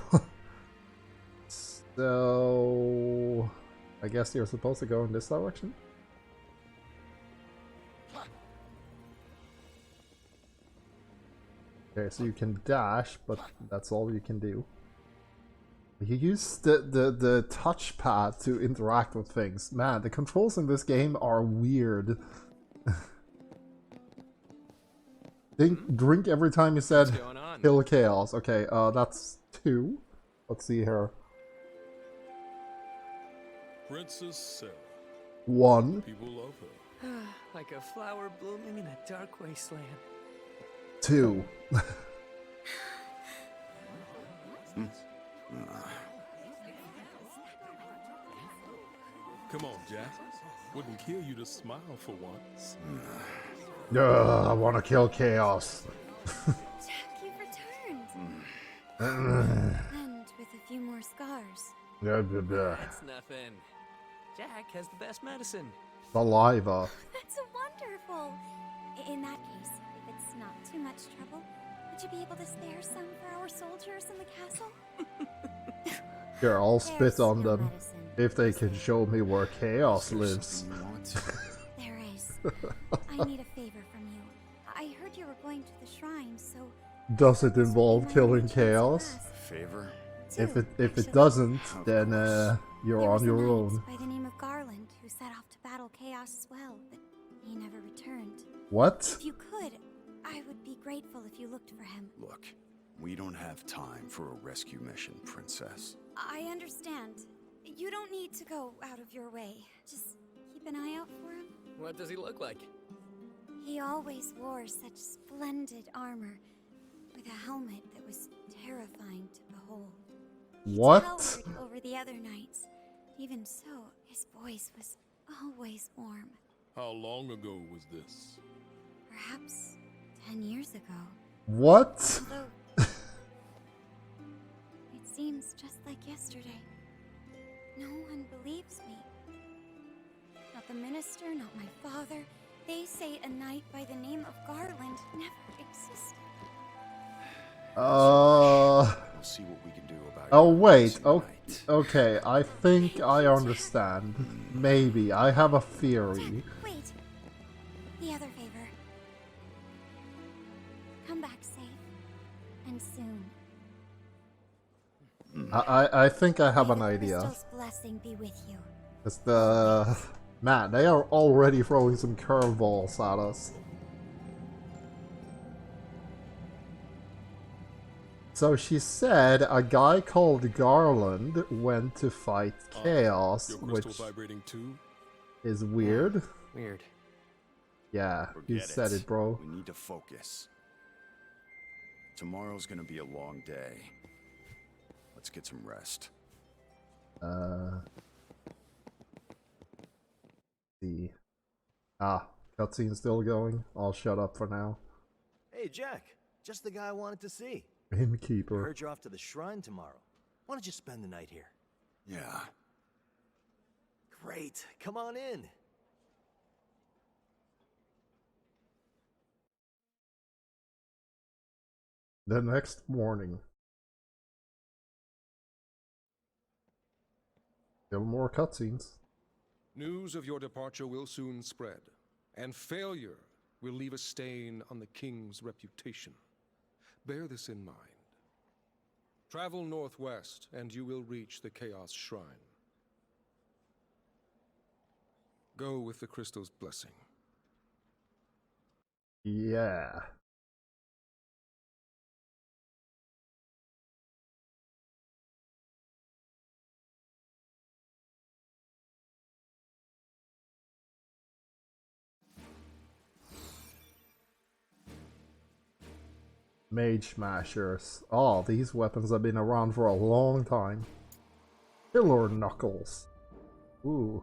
So I guess you're supposed to go in this direction? Okay, so you can dash, but that's all you can do. You use the touchpad to interact with things. Man, the controls in this game are weird. Drink every time you said What's going on? kill chaos. Okay, that's 2. Let's see here. Princess Sarah. 1. People love her. Like a flower blooming in a dark wasteland. 2. Come on, Jack. Wouldn't kill you to smile for once. I want to kill chaos. Jack, you've returned. And with a few more scars. That's nothing. Jack has the best medicine. Saliva. That's wonderful. In that case, if it's not too much trouble, would you be able to spare some for our soldiers in the castle? Here, I'll spit There's on no them medicine. if they can show me where chaos lives. Something you want to? There is. I need a favor from you. I heard you were going to the shrine, so... Does it this would be involve my killing only chance to chaos? ask. Favor? If Two, it actually. doesn't, Of then course. you're There was on a your knight own. by the name of Garland who set off to battle chaos as well, but he never returned. What? If you could, I would be grateful if you looked for him. Look, we don't have time for a rescue mission, Princess. I understand. You don't need to go out of your way. Just keep an eye out for him. What does he look like? He always wore such splendid armor, with a helmet that was terrifying to behold. He What? towered over the other knights. Even so, his voice was always warm. How long ago was this? Perhaps 10 years ago. What? Although, it seems just like yesterday. No one believes me. Not the minister, not my father. They say a knight by the name of Garland never existed. We'll see what we can do about Oh your wait. missing Oh, night. okay. I think I understand. Maybe I have a theory. Wait. The other favor. Come back safe. And soon. I think I have May an the idea. crystal's blessing be with you. It's the man. They are already throwing some curveballs at us. So she said a guy called Garland went to fight Chaos, Your which crystal vibrating too? is weird. Weird. Yeah, you Forget said it, bro. We need to focus. Tomorrow's gonna be a long day. Let's get some rest. See. Cutscene still going. I'll shut up for now. Hey, Jack. Just the guy I wanted to see. Innkeeper. Heard you're off to the shrine tomorrow. Why don't you spend the night here? Yeah. Great. Come on in. The next morning. Still more cutscenes. News of your departure will soon spread, and failure will leave a stain on the king's reputation. Bear this in mind. Travel northwest, and you will reach the Chaos Shrine. Go with the crystal's blessing. Yeah. Mage Smashers. Oh, these weapons have been around for a long time. Killer Knuckles. Ooh.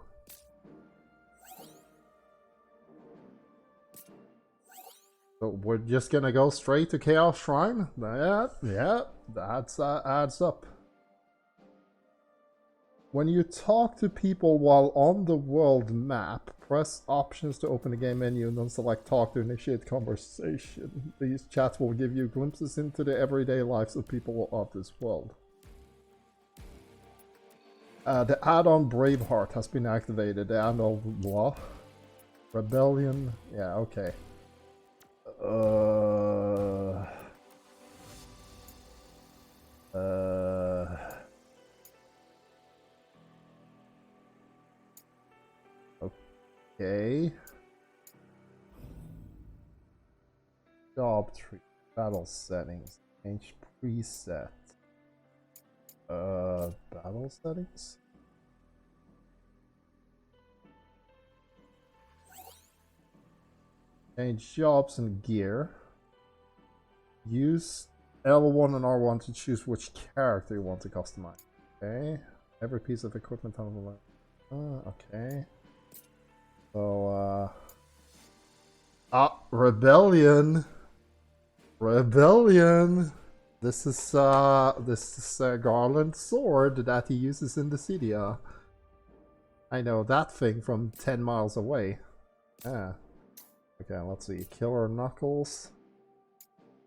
So we're just gonna go straight to Chaos Shrine? Yeah, that adds up. When you talk to people while on the world map, press options to open the game menu and then select talk to initiate conversation. These chats will give you glimpses into the everyday lives of people of this world. The add-on Braveheart has been activated. The add-on what? Rebellion? Yeah, okay. Okay. Job tree. Battle settings. Change preset. Battle settings? Change jobs and gear. Use L1 and R1 to choose which character you want to customize. Okay. Every piece of equipment on the left. Okay. So, Rebellion! Rebellion! This is Garland's sword that he uses in the city. I know that thing from 10 miles away. Yeah. Okay, let's see. Killer Knuckles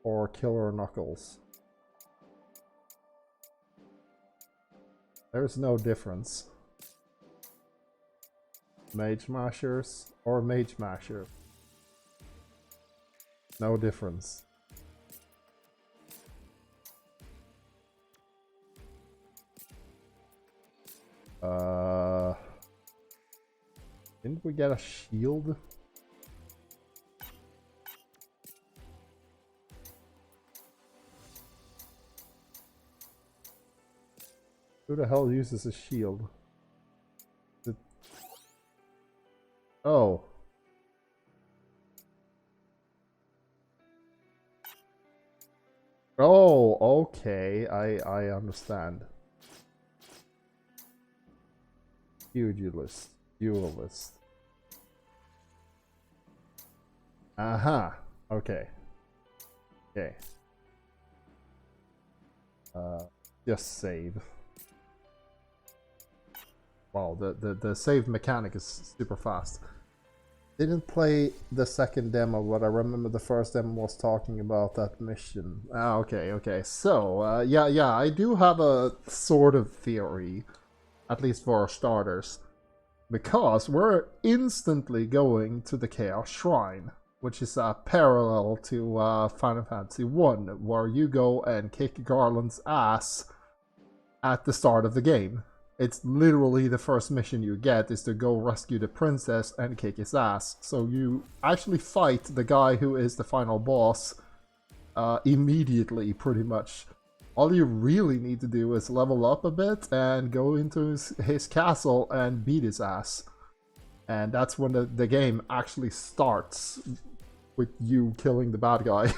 or Killer Knuckles. There's no difference. Mage Mashers or Mage Masher. No difference. Didn't we get a shield? Who the hell uses a shield? Oh. Oh, okay. I understand. Pugilist. Duelist. Aha. Okay. Okay. Just save. Wow, the save mechanic is super fast. Didn't play the second demo, but I remember the first demo was talking about that mission. Ah, okay. So, yeah, I do have a sort of theory, at least for our starters, because we're instantly going to the Chaos Shrine, which is a parallel to Final Fantasy 1, where you go and kick Garland's ass at the start of the game. It's literally the first mission you get is to go rescue the princess and kick his ass. So you actually fight the guy who is the final boss immediately, pretty much. All you really need to do is level up a bit and go into his castle and beat his ass. And that's when the game actually starts, with you killing the bad guy.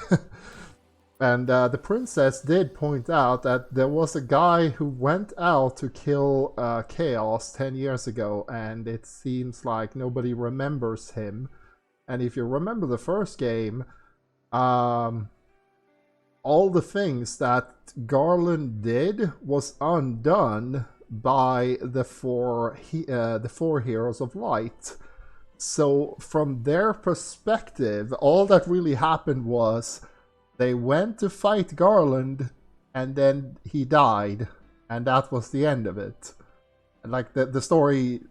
And the princess did point out that there was a guy who went out to kill Chaos 10 years ago, and it seems like nobody remembers him. And if you remember the first game, all the things that Garland did was undone by the four Heroes of Light. So from their perspective, all that really happened was they went to fight Garland, and then he died, and that was the end of it. And like the story,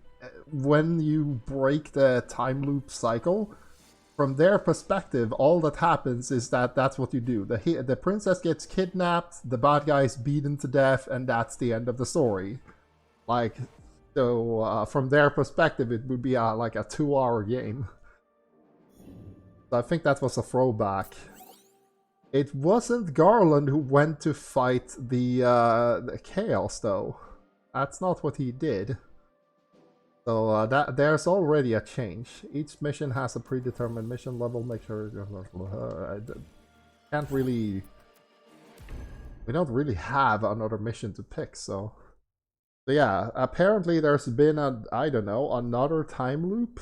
when you break the time loop cycle, from their perspective, all that happens is that that's what you do. The princess gets kidnapped, the bad guy is beaten to death, and that's the end of the story. Like, so from their perspective, it would be like a 2-hour game. So I think that was a throwback. It wasn't Garland who went to fight the Chaos, though. That's not what he did. So there's already a change. Each mission has a predetermined mission level. Make sure can't really. We don't really have another mission to pick, so yeah. Apparently, there's been I don't know, another time loop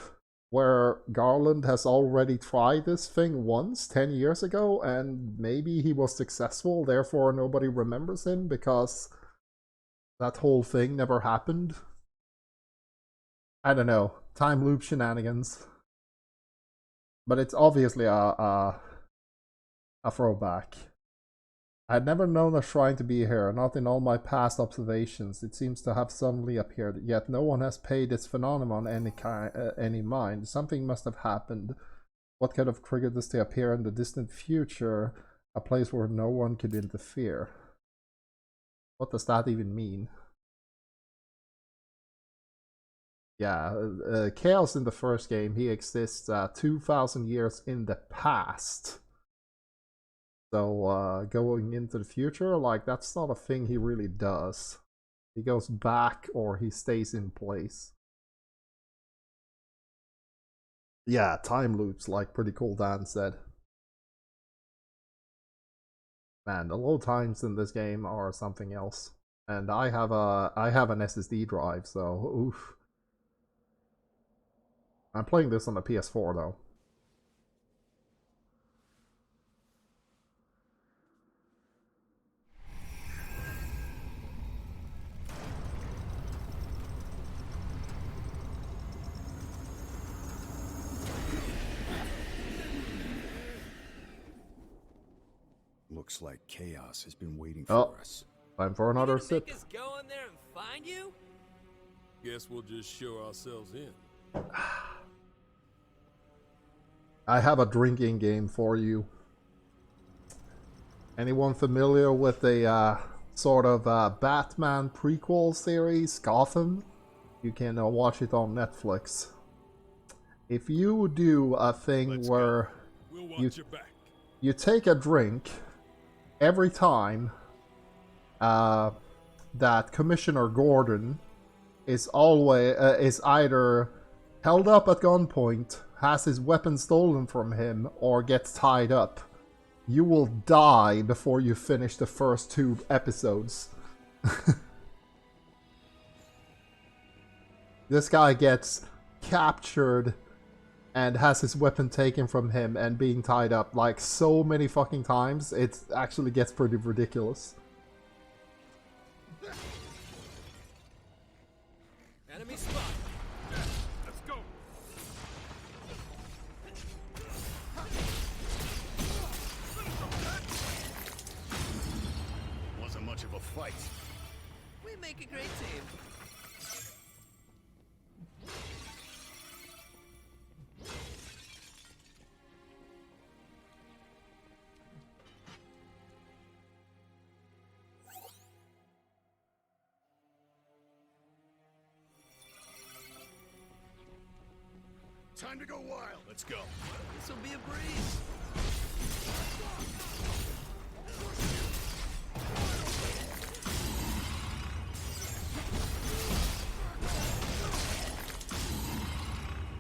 where Garland has already tried this thing once 10 years ago, and maybe he was successful, therefore nobody remembers him because that whole thing never happened. I don't know, time loop shenanigans. But it's obviously a throwback. I'd never known a shrine to be here, not in all my past observations. It seems to have suddenly appeared, yet no one has paid its phenomenon any mind. Something must have happened. What could have triggered this to appear in the distant future? A place where no one could interfere. What does that even mean? Yeah, Chaos in the first game, he exists 2,000 years in the past. So, going into the future, like, that's not a thing he really does. He goes back or he stays in place. Yeah, time loops, like pretty cool, Dan said. Man, the load times in this game are something else. And I have an SSD drive, so oof. I'm playing this on the PS4 though. Looks like Chaos has been waiting for us. Time for another sip. Make us go in there and find you? Guess we'll just show ourselves in. I have a drinking game for you. Anyone familiar with the sort of Batman prequel series, Gotham? You can watch it on Netflix. If you do a thing where you take a drink every time that Commissioner Gordon is either held up at gunpoint, has his weapon stolen from him, or gets tied up, you will die before you finish the first 2 episodes. This guy gets captured and has his weapon taken from him and being tied up like so many fucking times, it actually gets pretty ridiculous. Enemy spot. Let's go. Time to go wild. Let's go. This'll be a breeze.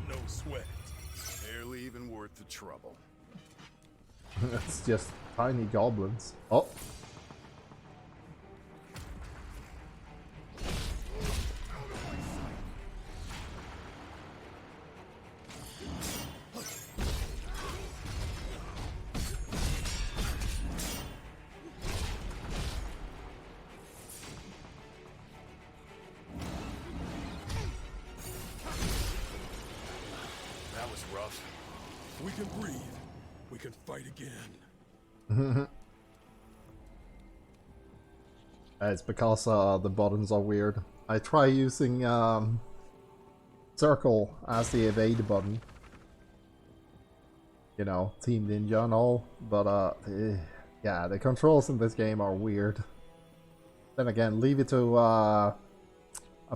No sweat. Barely even worth the trouble. It's just tiny goblins. Oh. That was rough. We can breathe. We can fight again. It's because the buttons are weird. I try using circle as the evade button. You know, Team Ninja and all, but yeah, the controls in this game are weird. Then again, leave it to a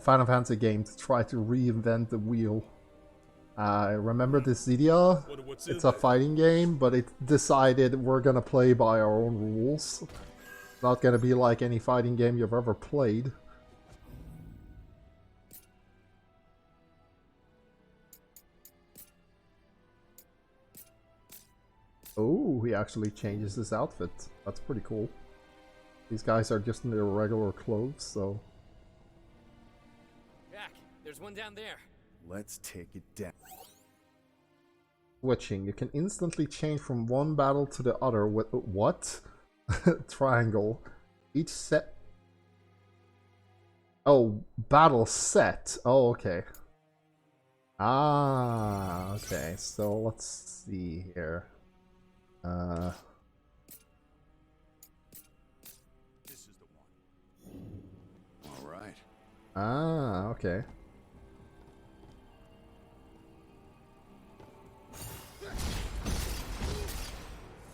Final Fantasy game to try to reinvent the wheel. Remember Dissidia? It's a fighting game, but it decided we're gonna play by our own rules. It's not gonna be like any fighting game you've ever played. Oh, he actually changes his outfit. That's pretty cool. These guys are just in their regular clothes, so... Jack, there's one down there. Let's take it down. Switching. You can instantly change from one battle to the other with... What? Triangle. Each set... Oh, battle set. Oh, okay. Ah, okay. So let's see here. This is the one. All right. Ah, okay.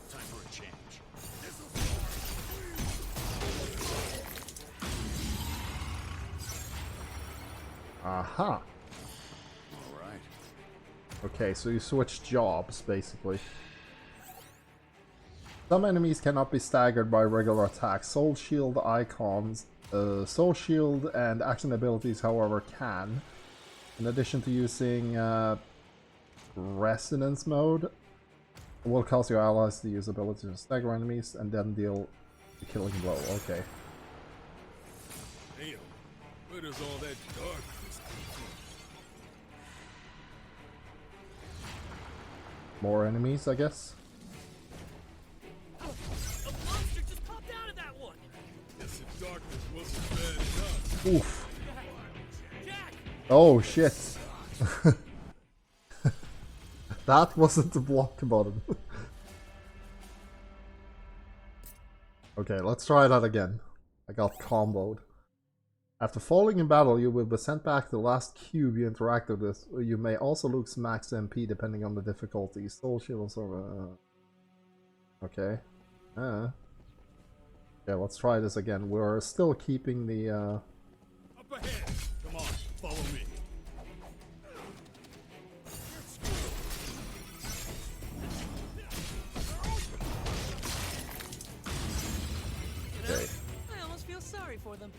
Time for a change. Aha. All right. Okay, so you switch jobs, basically. Some enemies cannot be staggered by regular attacks. Soul Shield icons, Soul Shield and action abilities, however, can. In addition to using Resonance mode, it will cause your allies to use abilities to stagger enemies and then deal a killing blow. Okay. Damn, where does all that darkness come from? More enemies, I guess. A monster just popped out of that one. Guess the darkness wasn't bad enough. Oof. Jack! Oh shit. That wasn't the block button. Okay, let's try that again. I got comboed. After falling in battle, you will be sent back to the last cube you interacted with. You may also lose max MP depending on the difficulty. Soul Shield or okay. Yeah, let's try this again. We're still keeping the Up ahead. Come on, follow me. Okay. I almost feel sorry for them.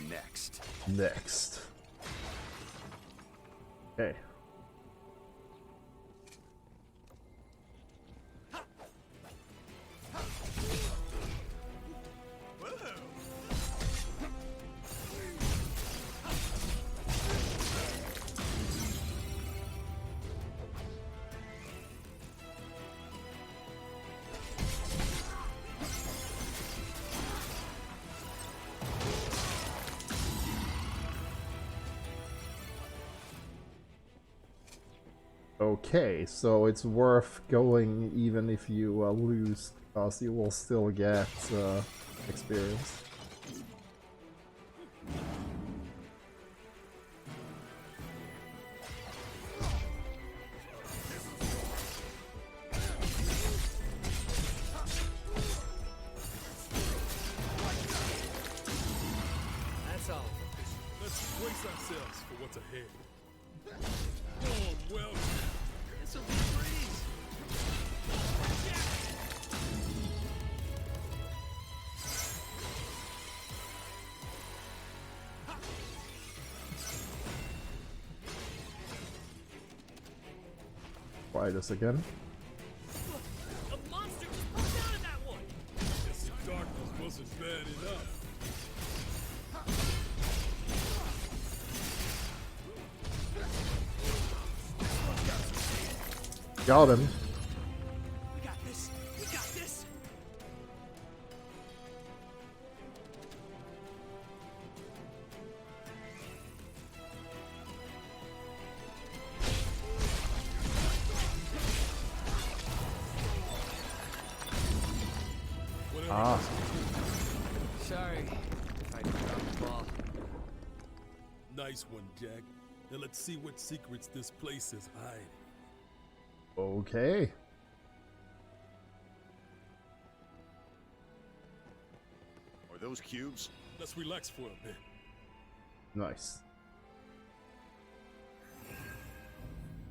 Next. Next. Okay. Okay, so it's worth going even if you lose, because you will still get experience. That's all. Let's brace ourselves for what's ahead. Warm try this again. A monster just broke out of that one! Guess the darkness wasn't bad enough. Got him. We got this! We got this! Ah. Sorry if I dropped the ball. Nice one, Jack. Now let's see what secrets this place is hiding. Okay. Are those cubes? Let's relax for a bit. Nice.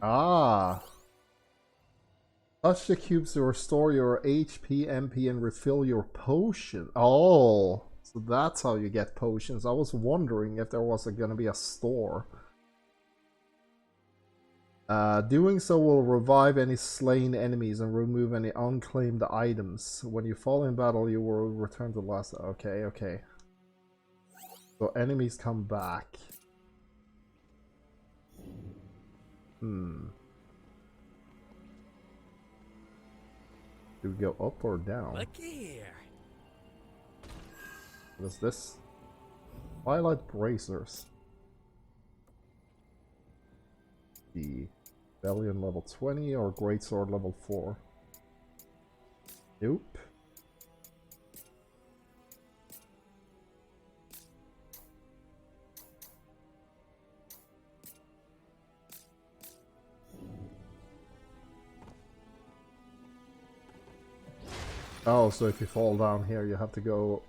Ah. Touch the cubes to restore your HP, MP, and refill your potion. Oh, so that's how you get potions. I was wondering if there was gonna be a store. Doing so will revive any slain enemies and remove any unclaimed items. When you fall in battle, you will return to the last. Okay, okay. So enemies come back. Hmm. Do we go up or down? Look here. What is this? Twilight Bracers. The Rebellion level 20 or Greatsword level 4? Nope. Oh, so if you fall down here, you have to go...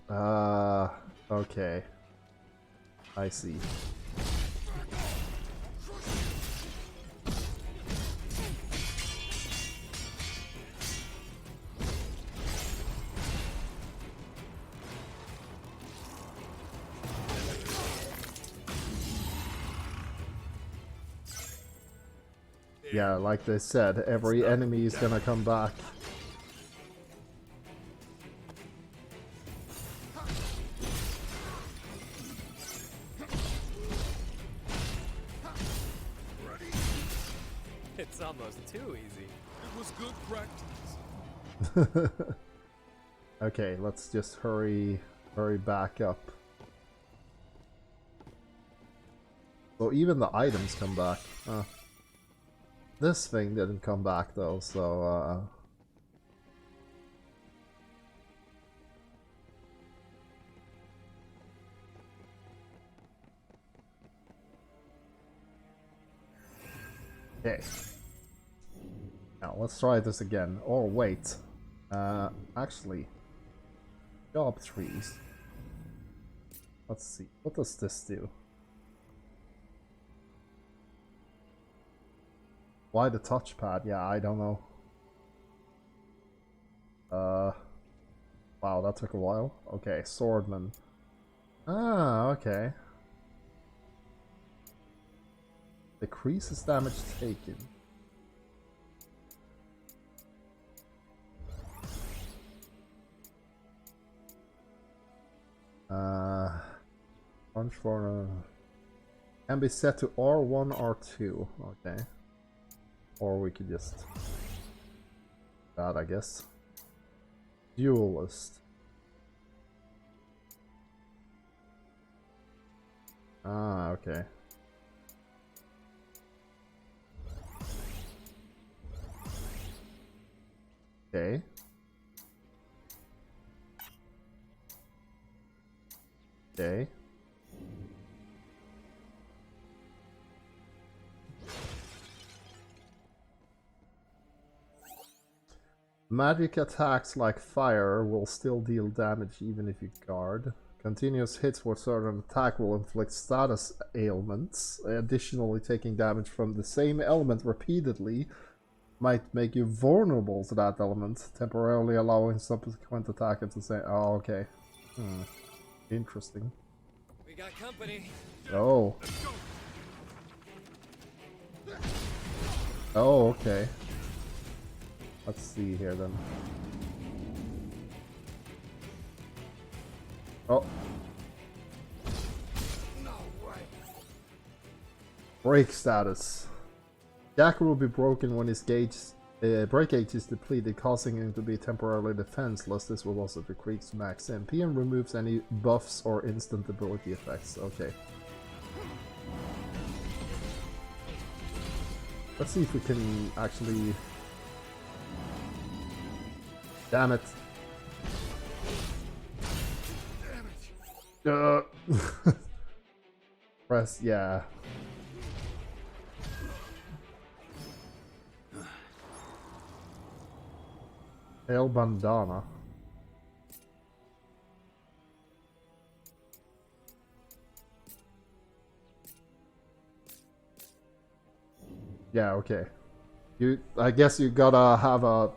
okay. I see. Yeah, like they said, every enemy is gonna come back. It's almost too easy. It was good practice. Okay, let's just hurry back up. So even the items come back. This thing didn't come back though, so okay. Now let's try this again. Oh wait. Actually, job trees. Let's see. What does this do? Why the touchpad? Yeah, I don't know. Wow, that took a while. Okay, swordman. Ah, okay. Decreases damage taken. Punch for can be set to R1, R2. Okay. Or we could just that, I guess. Duelist. Ah, okay. Okay. Okay. Magic attacks like fire will still deal damage even if you guard. Continuous hits with certain attack will inflict status ailments. Additionally, taking damage from the same element repeatedly might make you vulnerable to that element, temporarily allowing subsequent attacker to say, oh, okay. Interesting. We got company. Oh. Oh, okay. Let's see here then. Oh. Break status. Jack will be broken when his break gauge is depleted, causing him to be temporarily defenseless. This will also decrease max MP and removes any buffs or instant ability effects. Okay. Let's see if we can actually... Damn it. Press, yeah. El Bandana. Yeah, okay. I guess you gotta have a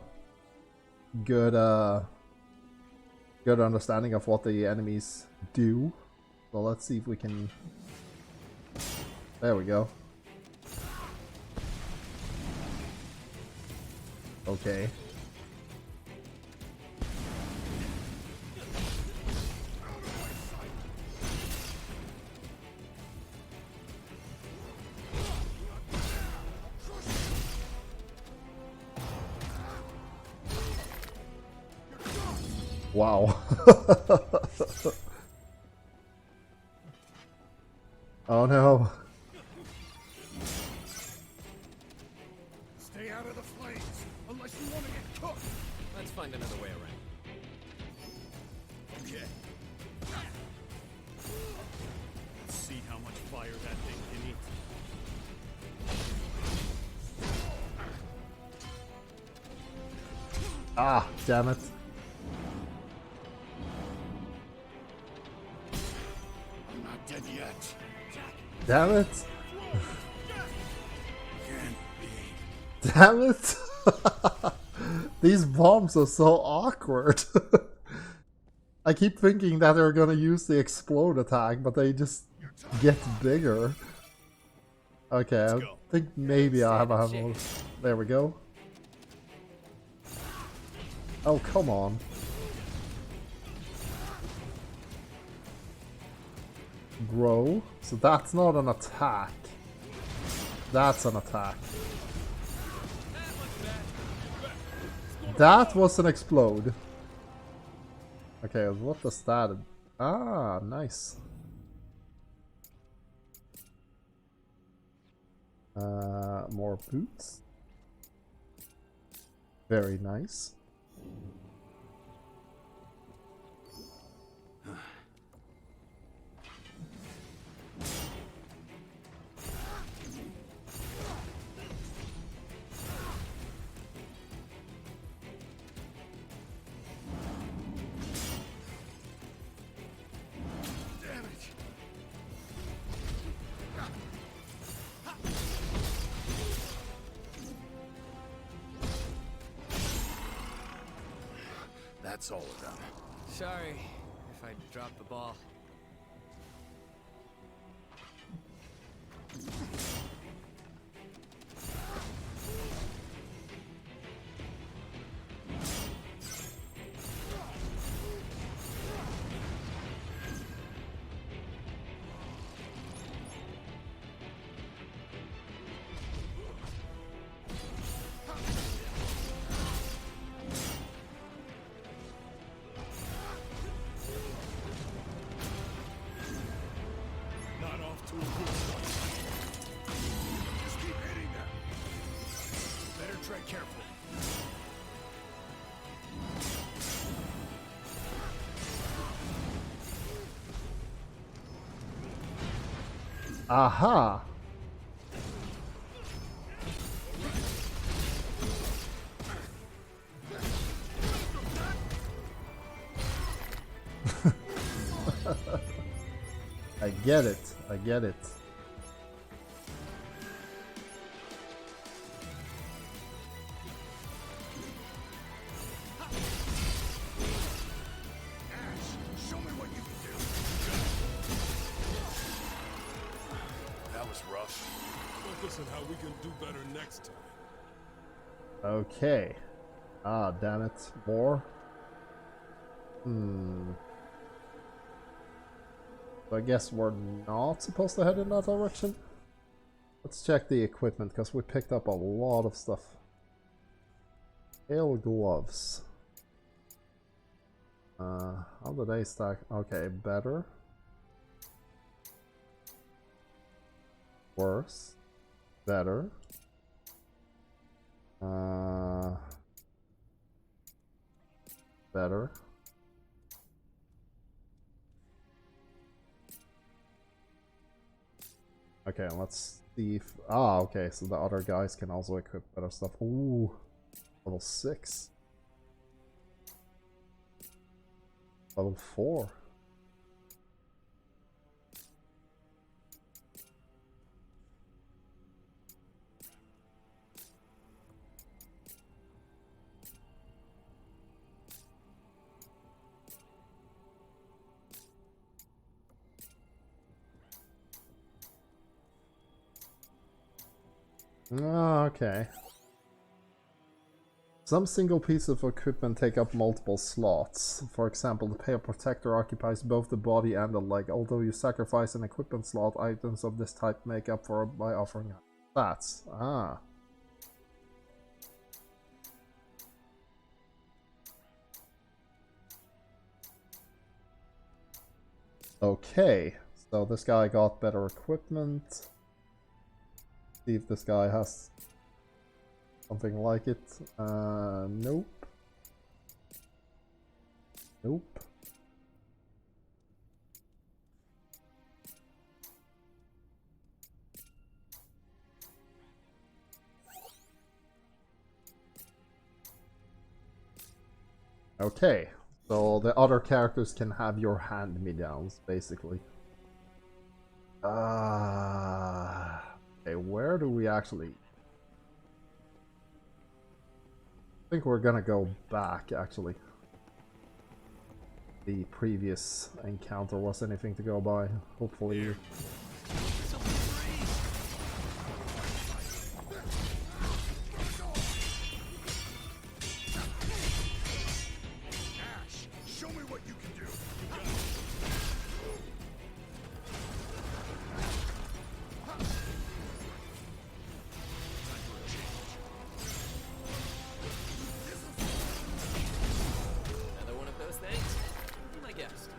good good understanding of what the enemies do. So let's see if we can... There we go. Okay. Wow. Oh no. Stay out of the flames, unless you want to get cooked. Let's find another way around. Okay. Let's see how much fire that thing can eat. Ah, damn it. I'm not dead yet. Damn it. Damn it. These bombs are so awkward. I keep thinking that they're gonna use the explode attack, but they just get bigger. Okay, I think maybe I have a handle. There we go. Oh, come on. Grow. So that's not an attack. That's an attack. That was an explode. Okay, what does that... Ah, nice. More boots. Very nice. That's all of them. Sorry if I dropped the ball. Tread carefully. Aha! I get it. I get it. Focus on how we can do better next time. Okay. Ah, damn it. More? So I guess we're not supposed to head in that direction? Let's check the equipment, because we picked up a lot of stuff. Hail gloves. How do they stack? Okay, better. Worse. Better. Better. Okay, let's see if... Ah, okay, so the other guys can also equip better stuff. Ooh, level 6. Level 4. Ah, okay. Some single pieces of equipment take up multiple slots. For example, the Pale Protector occupies both the body and the leg. Although you sacrifice an equipment slot, items of this type make up for it by offering stats. Ah. Okay, so this guy got better equipment. See if this guy has something like it. Nope. Nope. Okay, so the other characters can have your hand-me-downs, basically. Okay, where do we actually... I think we're gonna go back, actually. The previous encounter was anything to go by, hopefully. Show me what you can do. Another one of those things? I guess.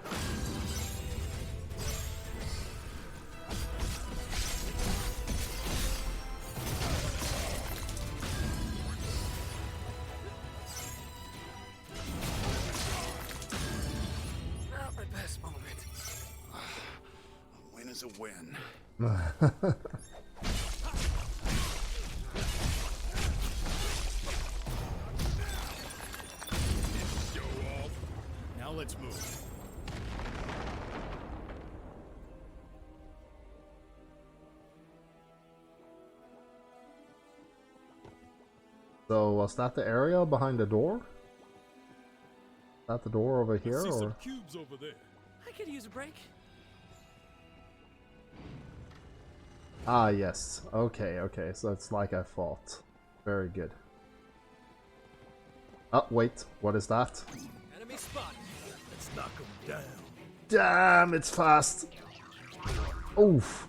Not my best moment. A win is a win. Now let's move. So, was that the area behind the door? Is that the door over here, See or...? some cubes over there. I could use a break. Ah, yes. Okay, okay, so it's like I thought. Very good. Oh, wait, what is that? Enemy spot. Let's knock him down. Damn, it's fast! Oof!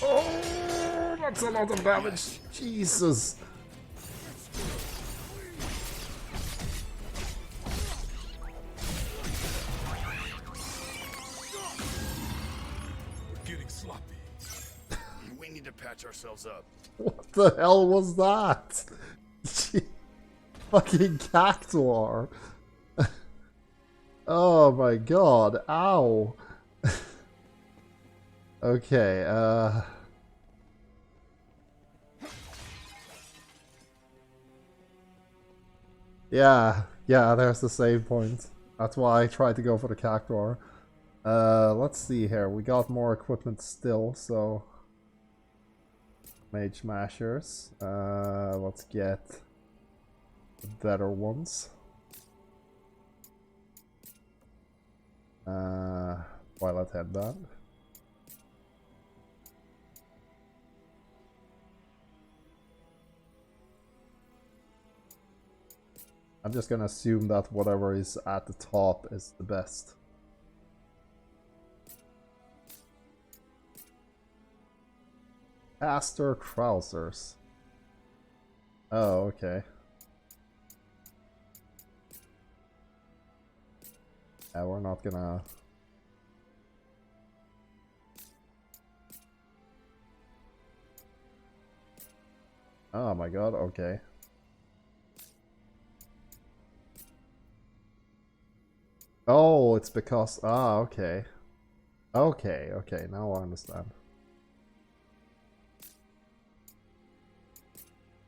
Oh, that's a lot of damage! Jesus! We're getting sloppy. We need to patch ourselves up. What the hell was that? Fucking cactuar! Oh my god, ow! Okay, yeah, there's the save point. That's why I tried to go for the cactuar. Let's see here. We got more equipment still, so... Mage Mashers. Let's get the better ones. Twilight Headband. I'm just gonna assume that whatever is at the top is the best. Caster trousers. Oh, okay. Yeah, we're not gonna... Oh my god, okay. Oh, it's because... Ah, okay. Okay, okay, now I understand.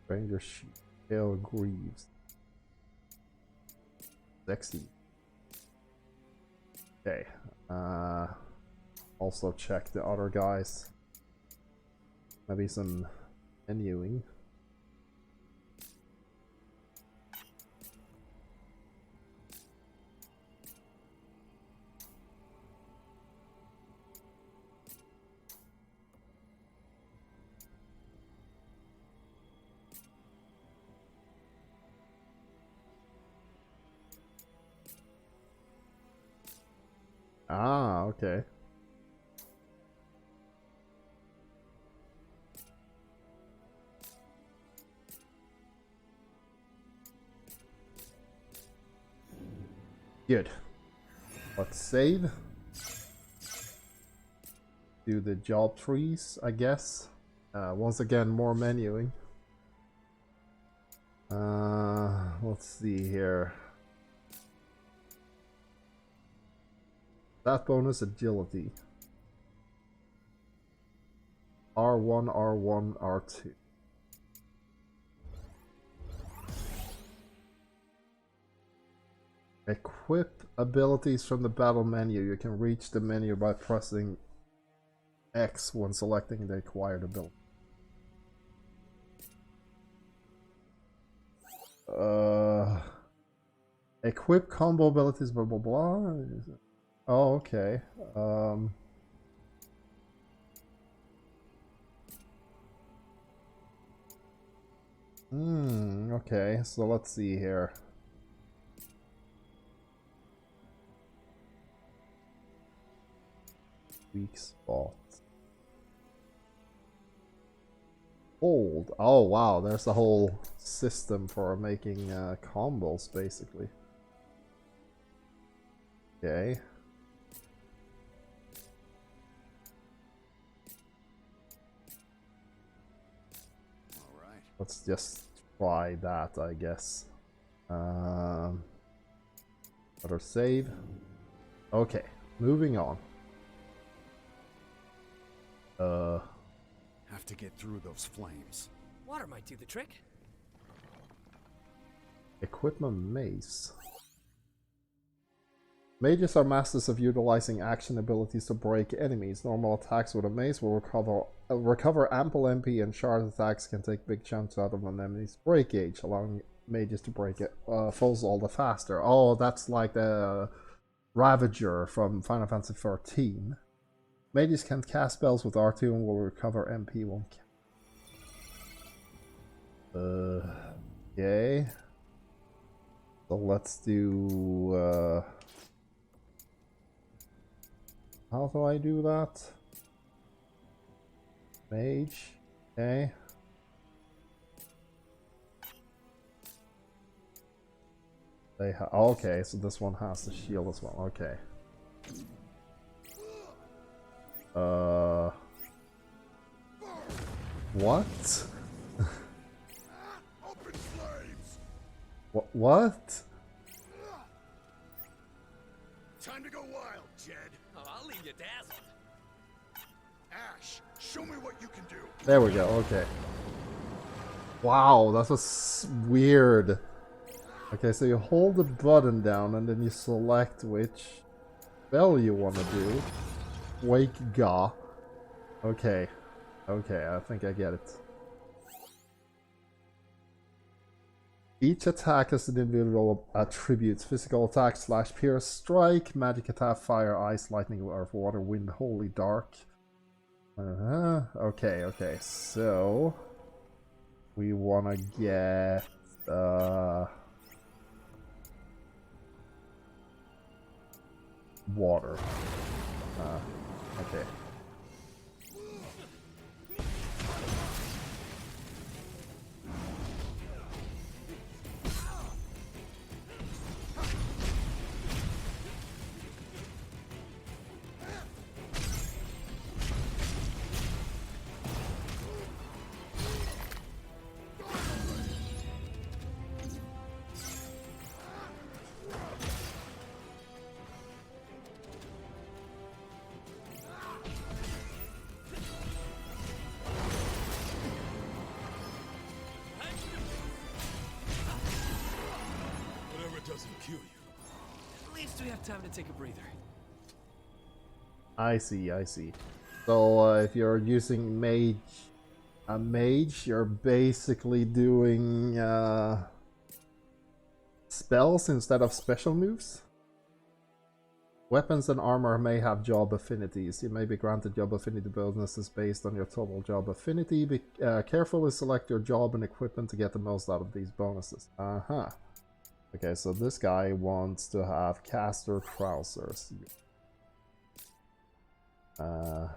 Ranger Shield Greaves. Sexy. Okay. Also check the other guys. Maybe some menuing. Ah, okay. Good. Let's save. Do the job trees, I guess. Once again, more menuing. Let's see here. That bonus agility. R1, R1, R2. Equip abilities from the battle menu. You can reach the menu by pressing X when selecting the acquired ability. Equip combo abilities, blah blah blah. Oh, okay. Okay, so let's see here. Weak spot. Hold. Oh wow, there's a whole system for making combos basically. Okay. Alright. Let's just try that, I guess. Other save. Okay, moving on. Have to get through those flames. Water might do the trick. Equipment mace. Mages are masters of utilizing action abilities to break enemies. Normal attacks with a mace will recover ample MP, and charged attacks can take big chunks out of an enemy's break gauge, allowing mages to break it foes all the faster. Oh, that's like the Ravager from Final Fantasy XIV. Mages can cast spells with R2 and will recover MP one. Okay. So let's do. How do I do that? Mage. Okay. Okay, so this one has the shield as well. Okay. What? What? Time to go wild, Jed. Oh, I'll leave you dazzled. Ash, show me what you can do. There we go, okay. Wow, that was weird. Okay, so you hold the button down and then you select which spell you want to do. Wake Ga. Okay. Okay, I think I get it. Each attack has an individual attributes. Physical attack / pierce, strike, magic attack, fire, ice, lightning, earth, water, wind, holy, dark. Okay, okay, so we wanna get water. Okay. Doesn't kill you. At least we have time to take a breather. I see, I see. So if you're using a mage, you're basically doing spells instead of special moves. Weapons and armor may have job affinities. You may be granted job affinity bonuses based on your total job affinity. Carefully select your job and equipment to get the most out of these bonuses. Okay, so this guy wants to have caster trousers. The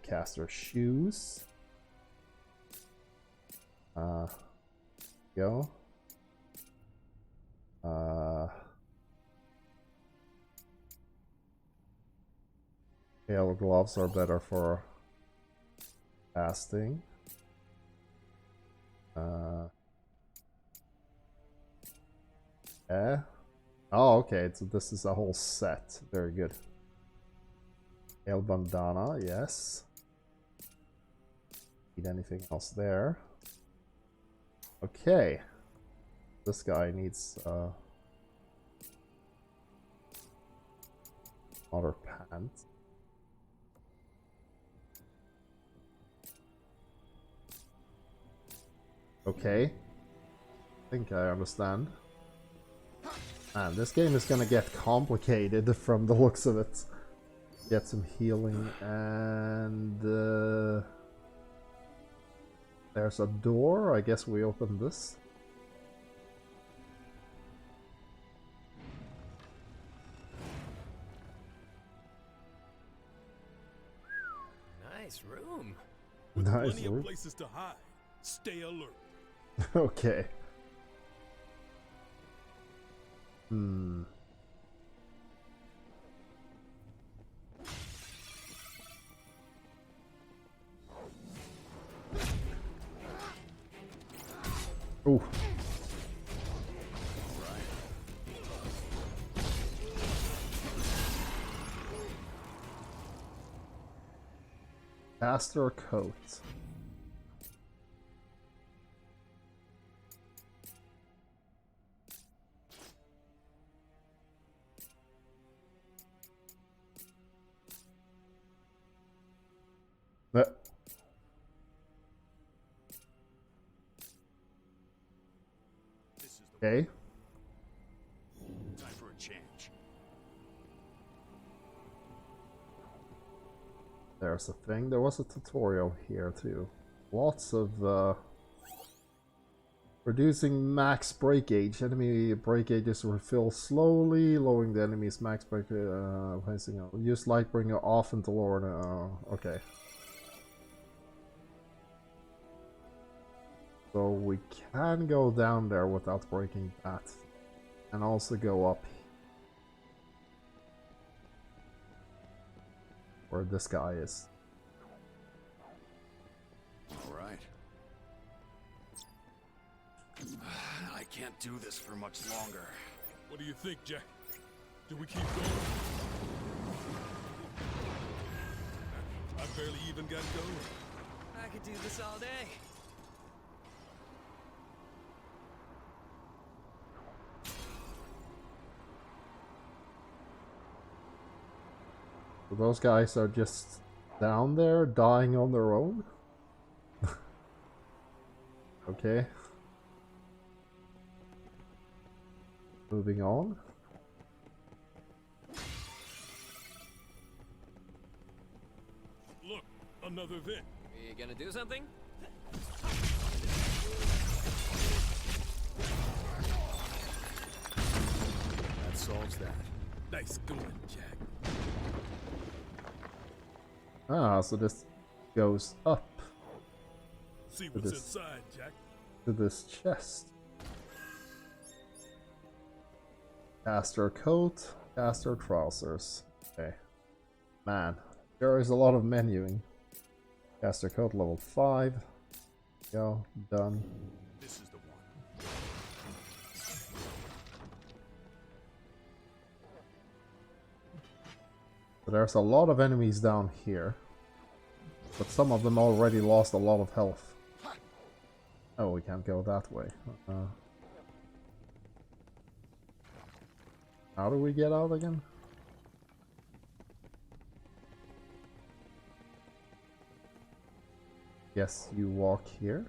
caster shoes. Go. Pale gloves are better for casting. Oh, okay, so this is a whole set. Very good. Pale bandana, yes. Need anything else there? Okay. This guy needs other pants. Okay. I think I understand. Man, this game is gonna get complicated from the looks of it. Get some healing and there's a door. I guess we open this. Nice room. With Nice plenty room. of places to hide. Stay alert. Okay. Ooh. Caster coat. Okay. Time for a change. There's a thing. There was a tutorial here too. Lots of reducing max break gauge. Enemy break gauges refill slowly, lowering the enemy's max break. Use Lightbringer often to lower the. Okay. So we can go down there without breaking that, and also go up where this guy is. All right. I can't do this for much longer. What do you think, Jack? Do we keep going? I barely even got going. I could do this all day. So those guys are just down there dying on their own? Okay. Moving on. Look, another vent. You gonna do something? That solves that. Nice going, Jack. Ah, so this goes up See to what's this, inside, Jack. to this chest. Caster coat, caster trousers. Okay. Man, there is a lot of menuing. Caster coat level 5. Go, done. This is the one. So there's a lot of enemies down here. But some of them already lost a lot of health. Oh, we can't go that way. How do we get out again? Yes, you walk here.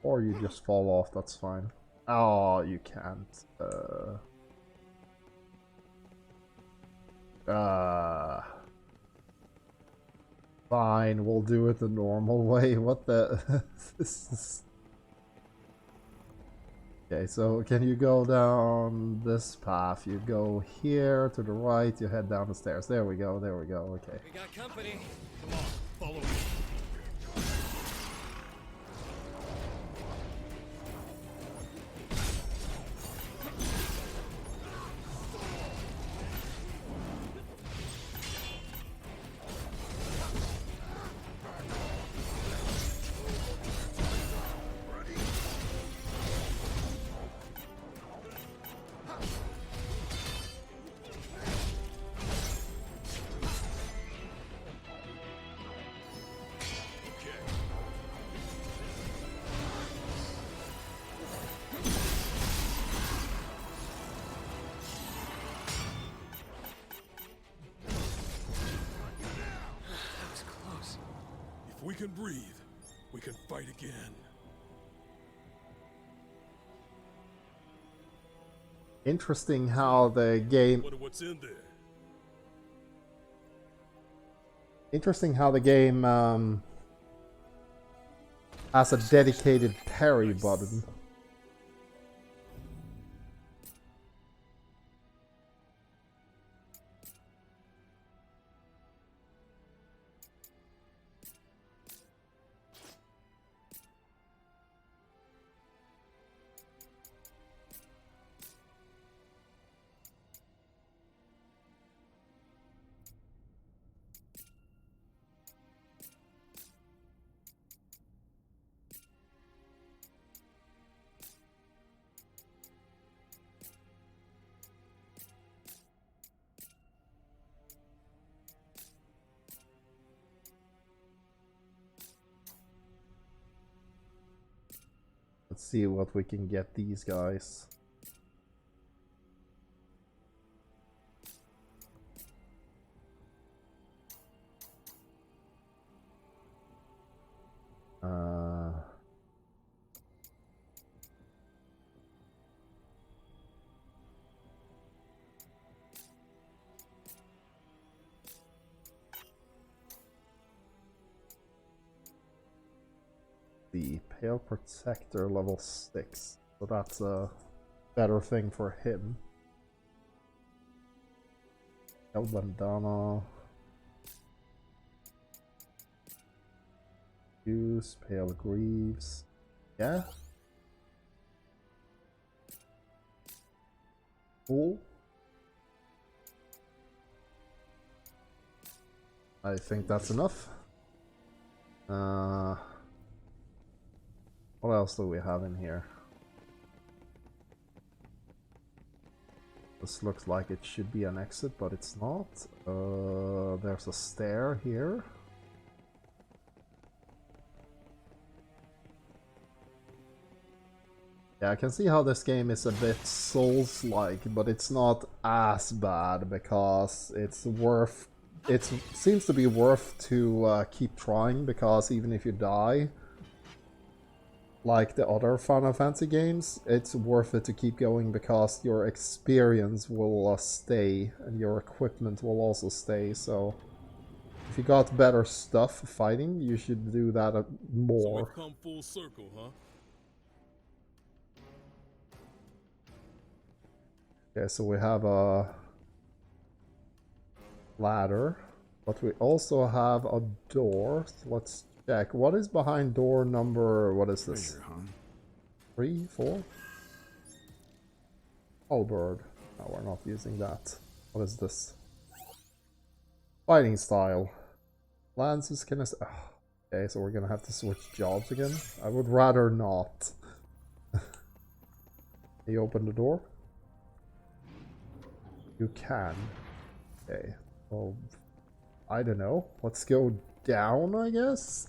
Or you just fall off, that's fine. Oh, you can't. Fine, we'll do it the normal way. What the... This is... Okay, so can you go down this path? You go here to the right, you head down the stairs. There we go, okay. We got company. Come on, follow me. If we can breathe, we can fight again. Interesting how the game... Wonder what's in there. Interesting how the game has a dedicated parry button. Let's see what we can get these guys. The Pale Protector level 6. So that's a better thing for him. El Bandana. Use Pale Greaves. Yeah. Cool. I think that's enough. What else do we have in here? This looks like it should be an exit, but it's not. There's a stair here. Yeah, I can see how this game is a bit Souls-like, but it's not as bad because it's worth... It seems to be worth to keep trying, because even if you die, like the other Final Fantasy games, it's worth it to keep going because your experience will stay and your equipment will also stay. So if you got better stuff fighting, you should do that more. So we've come full circle, huh? Okay, so we have a ladder. But we also have a door. So let's check. What is behind door number... What is this? Treasure, huh? 3, 4? Halberd. No, we're not using that. What is this? Fighting style. Lances can... Okay, so we're gonna have to switch jobs again. I would rather not. You open the door? You can. Okay. Well, I don't know. Let's go down, I guess?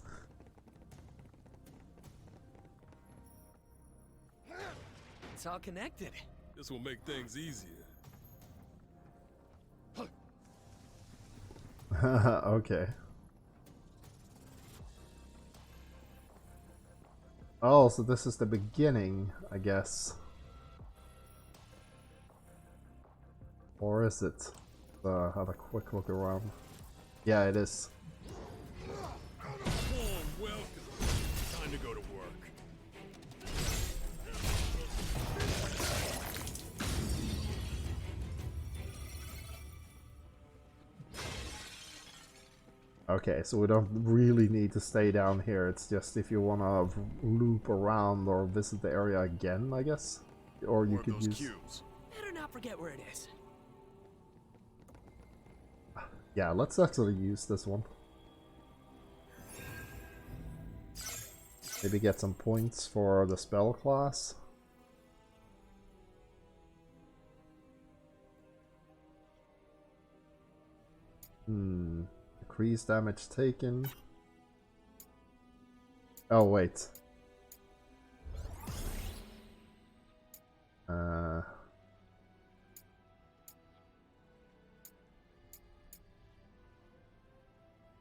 It's all connected. This will make things easier. Okay. Oh, so this is the beginning, I guess. Or is it? Have a quick look around. Yeah, it is. Welcome. Time to go to work. Okay, so we don't really need to stay down here. It's just if you want to loop around or visit the area again, I guess. Or you could use... Cubes. Better not forget where it is. Yeah, let's actually use this one. Maybe get some points for the spell class. Increase damage taken. Oh, wait.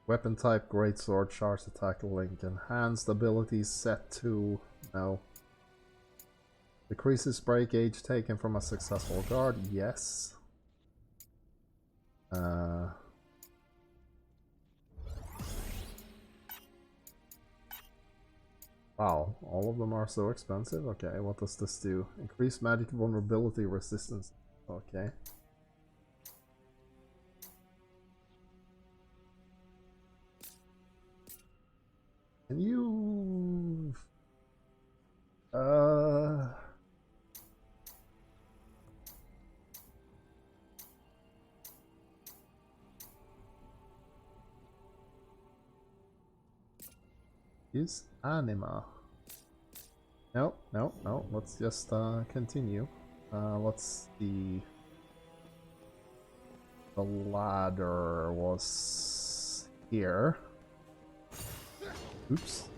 Weapon type, greatsword, charge attack, link. Enhanced abilities set to... No. Decreases break gauge taken from a successful guard, yes. Wow, all of them are so expensive? Okay, what does this do? Increase magic vulnerability resistance. Okay. Can you... Use anima. No, no, no. Let's just continue. Let's see. The ladder was here. Oops.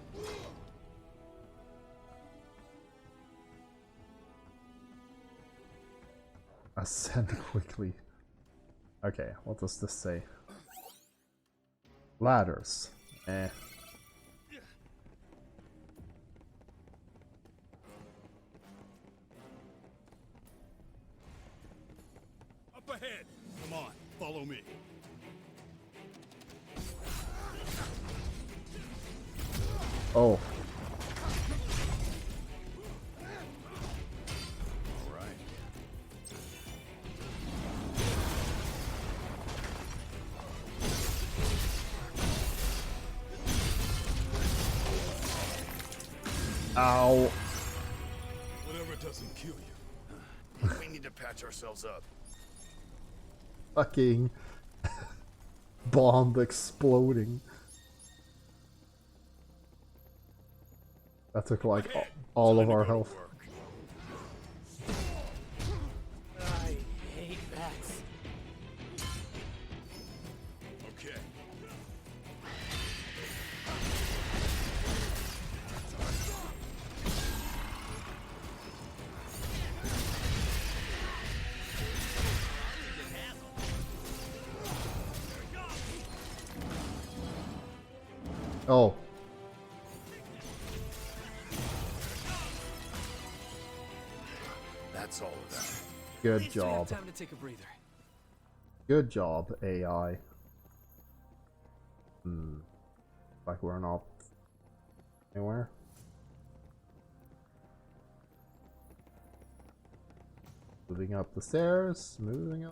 Ascend quickly. Okay, what does this say? Ladders. Eh. Up ahead. Come on, follow me. Oh. Ow. Whatever doesn't kill you. We need to patch ourselves up. Fucking bomb exploding. That took like all of our health. I hate bats. Okay. Oh. That's all of them. Good These two have job. time to take a breather. Good job, AI. Like we're not anywhere. Moving up the stairs, and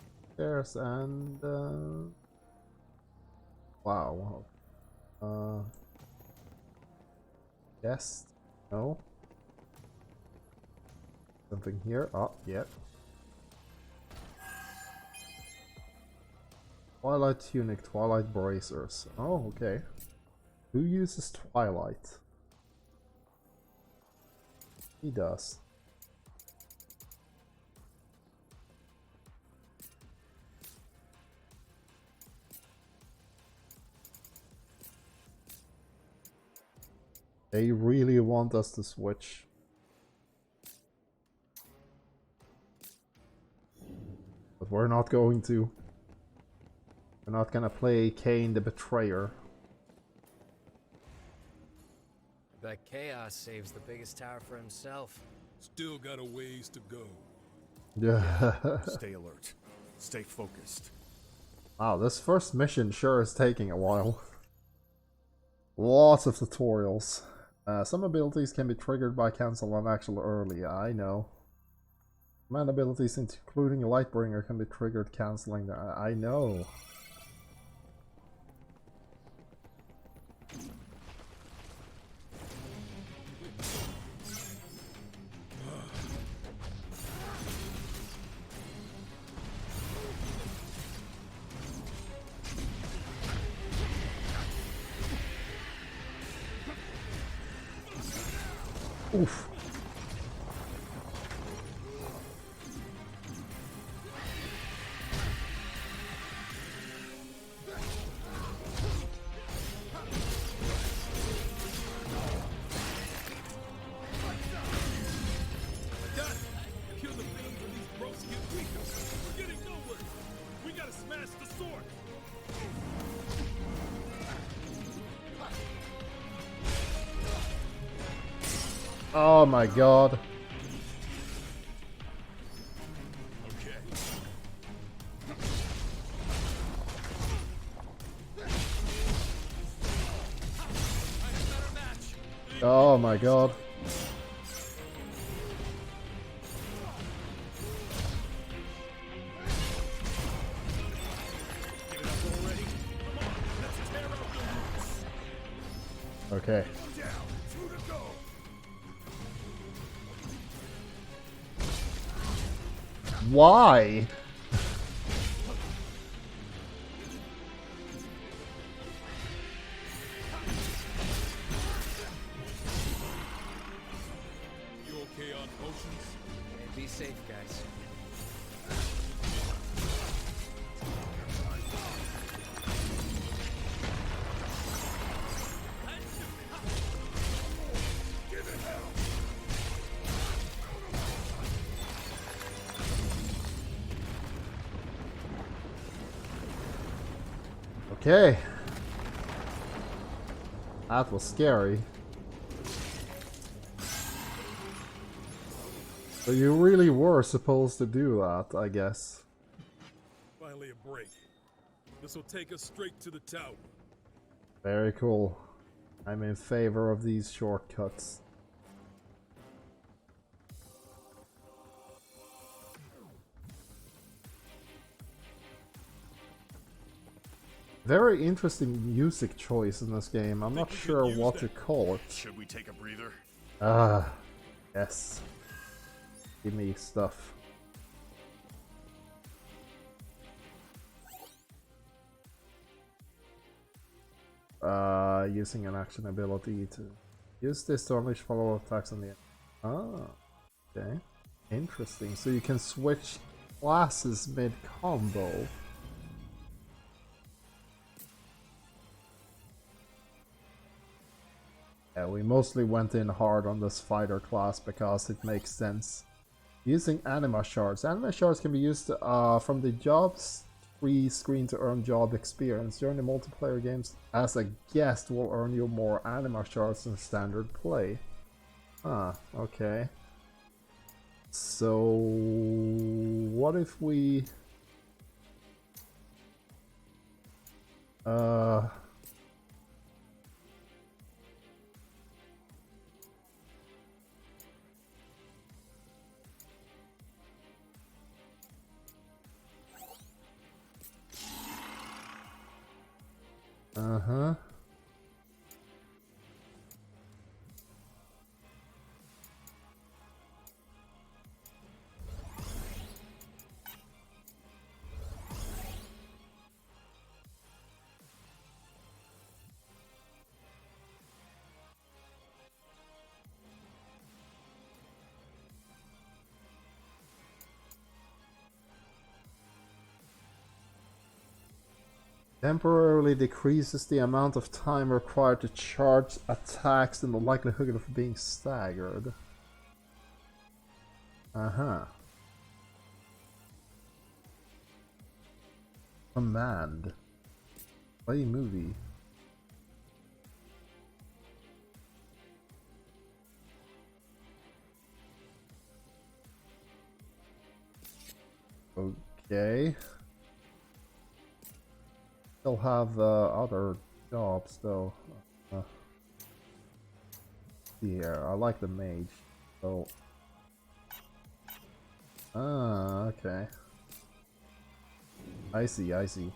Wow. Yes. No. Something here. Oh, yeah. Twilight Tunic, Twilight Bracers. Oh, okay. Who uses Twilight? He does. They really want us to switch. But we're not going to. We're not gonna play Kane the Betrayer. Bet Chaos saves the biggest tower for himself. Still got a ways to go. Yeah. Stay alert. Stay focused. Wow, this first mission sure is taking a while. Lots of tutorials. Some abilities can be triggered by cancel on actual early. I know. Command abilities, including Lightbringer, can be triggered canceling. I know. Oof. Oh my god. Oh my god. Okay. Why? You okay on potions? Be safe, guys. Okay. That was scary. So you really were supposed to do that, I guess. Finally a break. This will take us straight to the tower. Very cool. I'm in favor of these shortcuts. Very interesting music choice in this game. I'm not sure what to call it. Should we take a breather? Ah, yes. Give me stuff. Using an action ability to use this to unleash follow-up attacks on the end. Ah, okay. Interesting. So you can switch classes mid-combo. Yeah, we mostly went in hard on this fighter class because it makes sense. Using anima shards. Anima shards can be used from the jobs free screen to earn job experience. During the multiplayer games as a guest will earn you more anima shards than standard play. Ah, okay. So what if we Uh-huh. Temporarily decreases the amount of time required to charge attacks and the likelihood of being staggered. Uh-huh. Command. Play movie. Okay. Still have other jobs though. Here, I like the mage. So. Ah, okay. I see, I see.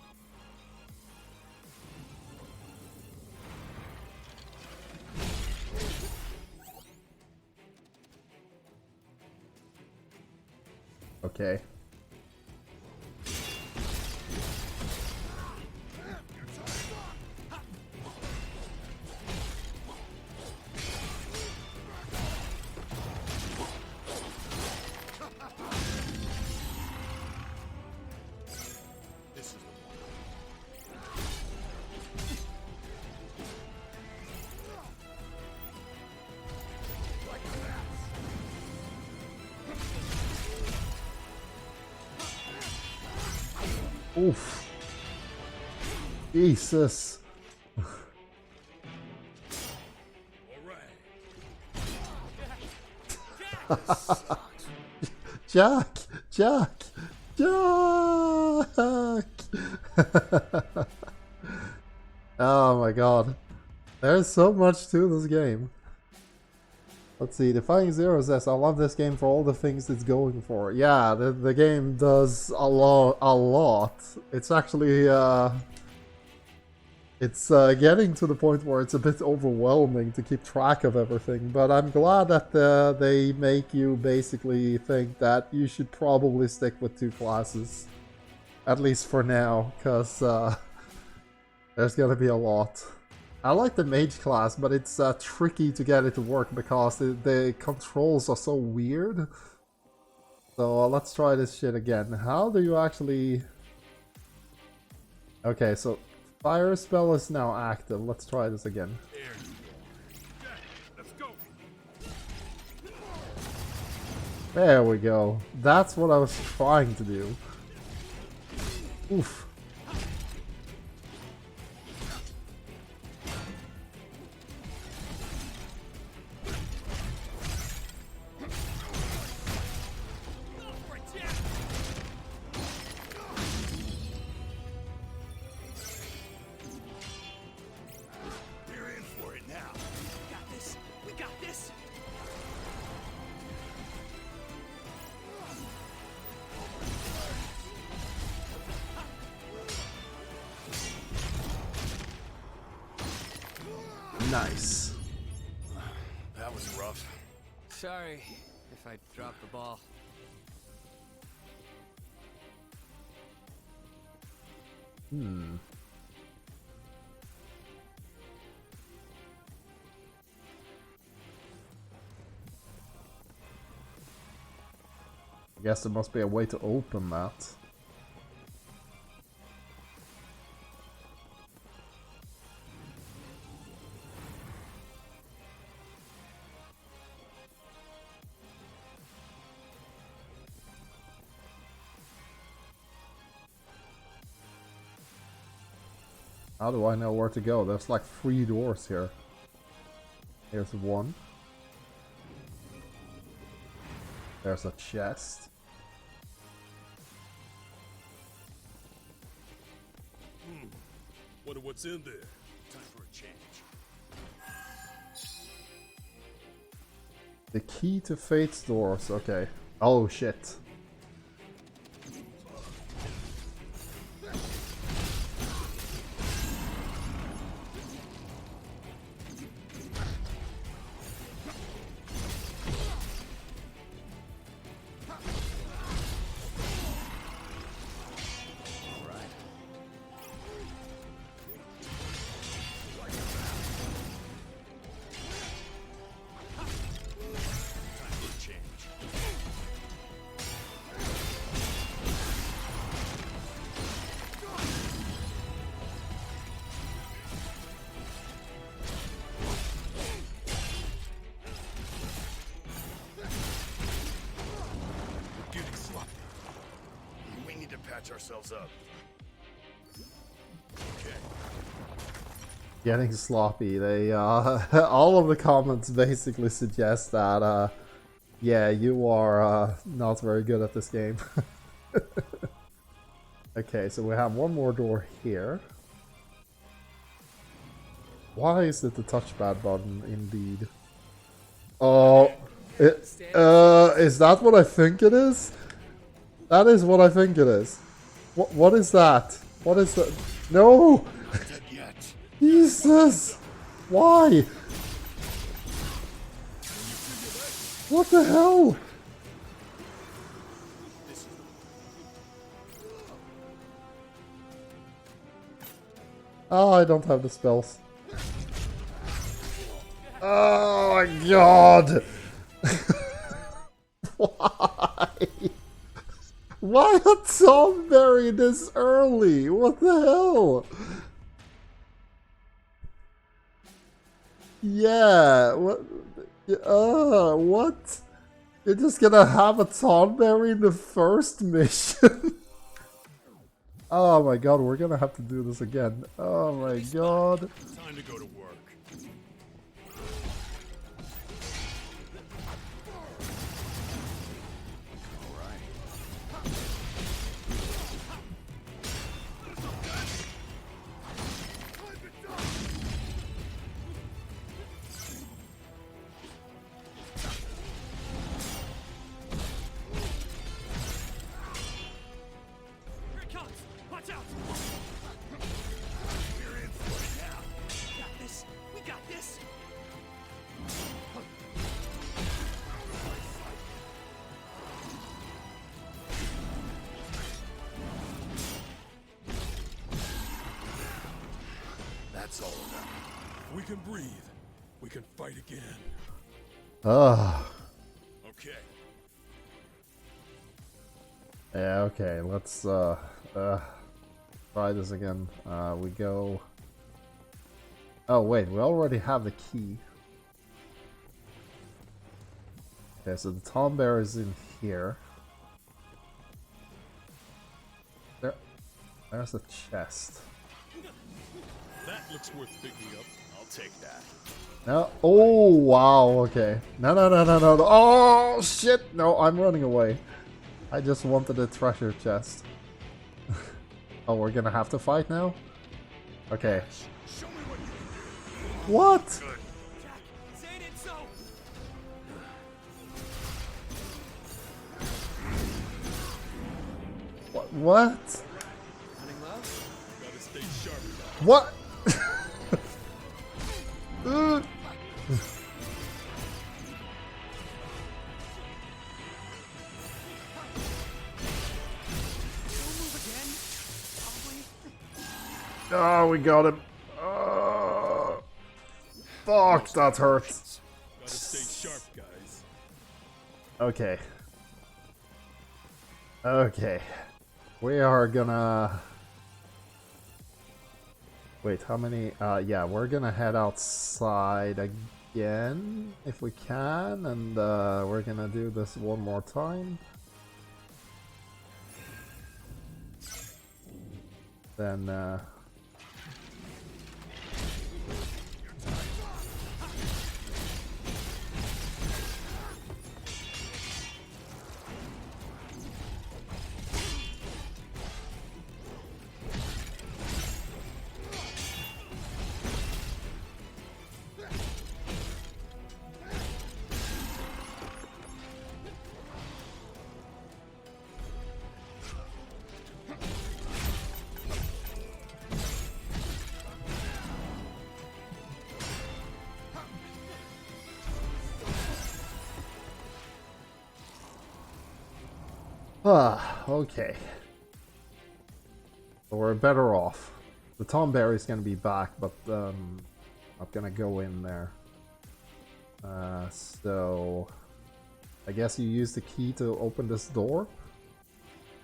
Okay. Oof. Jesus. Jack! Jack! Jack! Oh my god. There's so much to this game. Let's see, Defying Zero says, I love this game for all the things it's going for. Yeah, the game does a lot. It's actually, it's getting to the point where it's a bit overwhelming to keep track of everything, but I'm glad that they make you basically think that you should probably stick with 2 classes. At least for now, because there's gonna be a lot. I like the mage class, but it's tricky to get it to work because the controls are so weird. So let's try this shit again. How do you actually... Okay, so fire spell is now active. Let's try this again. There we go. That's what I was trying to do. Oof. Nice. That was rough. Sorry if I dropped the ball. I guess there must be a way to open that. How do I know where to go? There's like 3 doors here. Here's one. There's a chest. Wonder what's in there. Time for a change. The key to Fate's doors. Okay. Oh shit. ourselves up. Getting sloppy. They all of the comments basically suggest that yeah, you are not very good at this game. Okay, so we have one more door here. Why is it the touchpad button indeed? Oh, is that what I think it is? That is what I think it is. What is that? What is that? No! Jesus! Why? What the hell? Oh, I don't have the spells. Oh my god! Why? Why a Tomberry this early? What the hell? Yeah, what? What? You're just gonna have a Tomberry in the first mission? Oh my god, we're gonna have to do this again. Oh my god. Time to go to work. That's all of them. If we can breathe, we can fight again. Ugh. Okay. Yeah, okay, let's try this again. We go... Oh wait, we already have the key. Okay, so the Tomberry is in here. There's a chest. That looks worth picking up. I'll take that. No. Oh wow. Okay. No. Oh shit! No, I'm running away. I just wanted a treasure chest. Oh, we're gonna have to fight now. Okay. Show me what you can do. What? Good. Jack, say it so. What? Running low? Gotta stay sharp. What? Oh, we got him. Fuck, that hurts. Gotta stay sharp, guys. Okay. Okay. We are gonna... Wait, how many? Yeah, we're gonna head outside again, if we can, and we're gonna do this one more time. Then, okay. So we're better off. The Tomberry's gonna be back, but not gonna go in there. So I guess you use the key to open this door.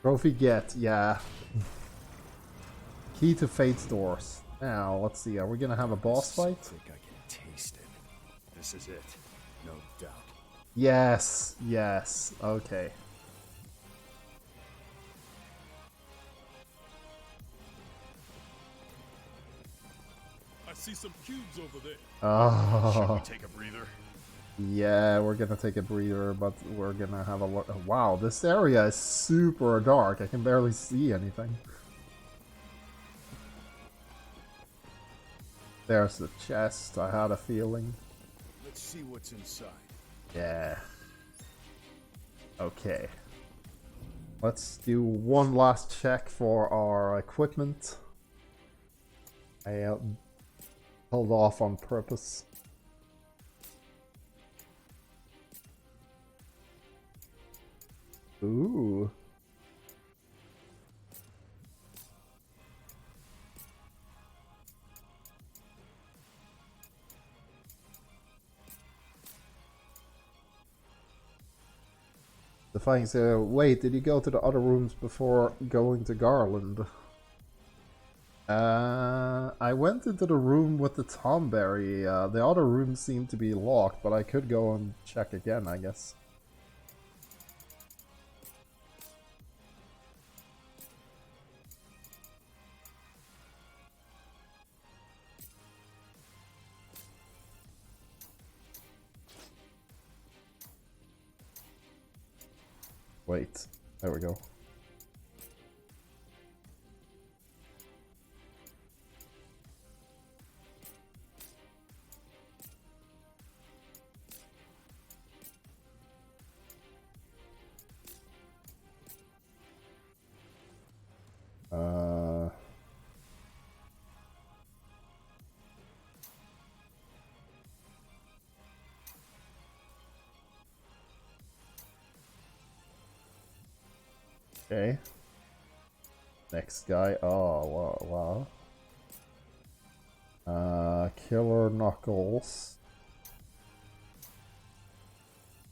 Trophy get, yeah. Key to Fate's doors. Now let's see. Are we gonna have a boss fight? I think I can taste it. This is it, no doubt. Yes. Yes. Okay. see some cubes over there. Oh. Should we take a breather? Yeah, we're gonna take a breather, but we're gonna have a look. Wow, this area is super dark. I can barely see anything. There's the chest. I had a feeling. Let's see what's inside. Yeah. Okay. Let's do one last check for our equipment. I held off on purpose. Ooh. The thing is, wait, did you go to the other rooms before going to Garland? I went into the room with the Tomberry. The other rooms seem to be locked, but I could go and check again, I guess. Wait, there we go. Okay. Next guy. Oh, wow. Killer Knuckles.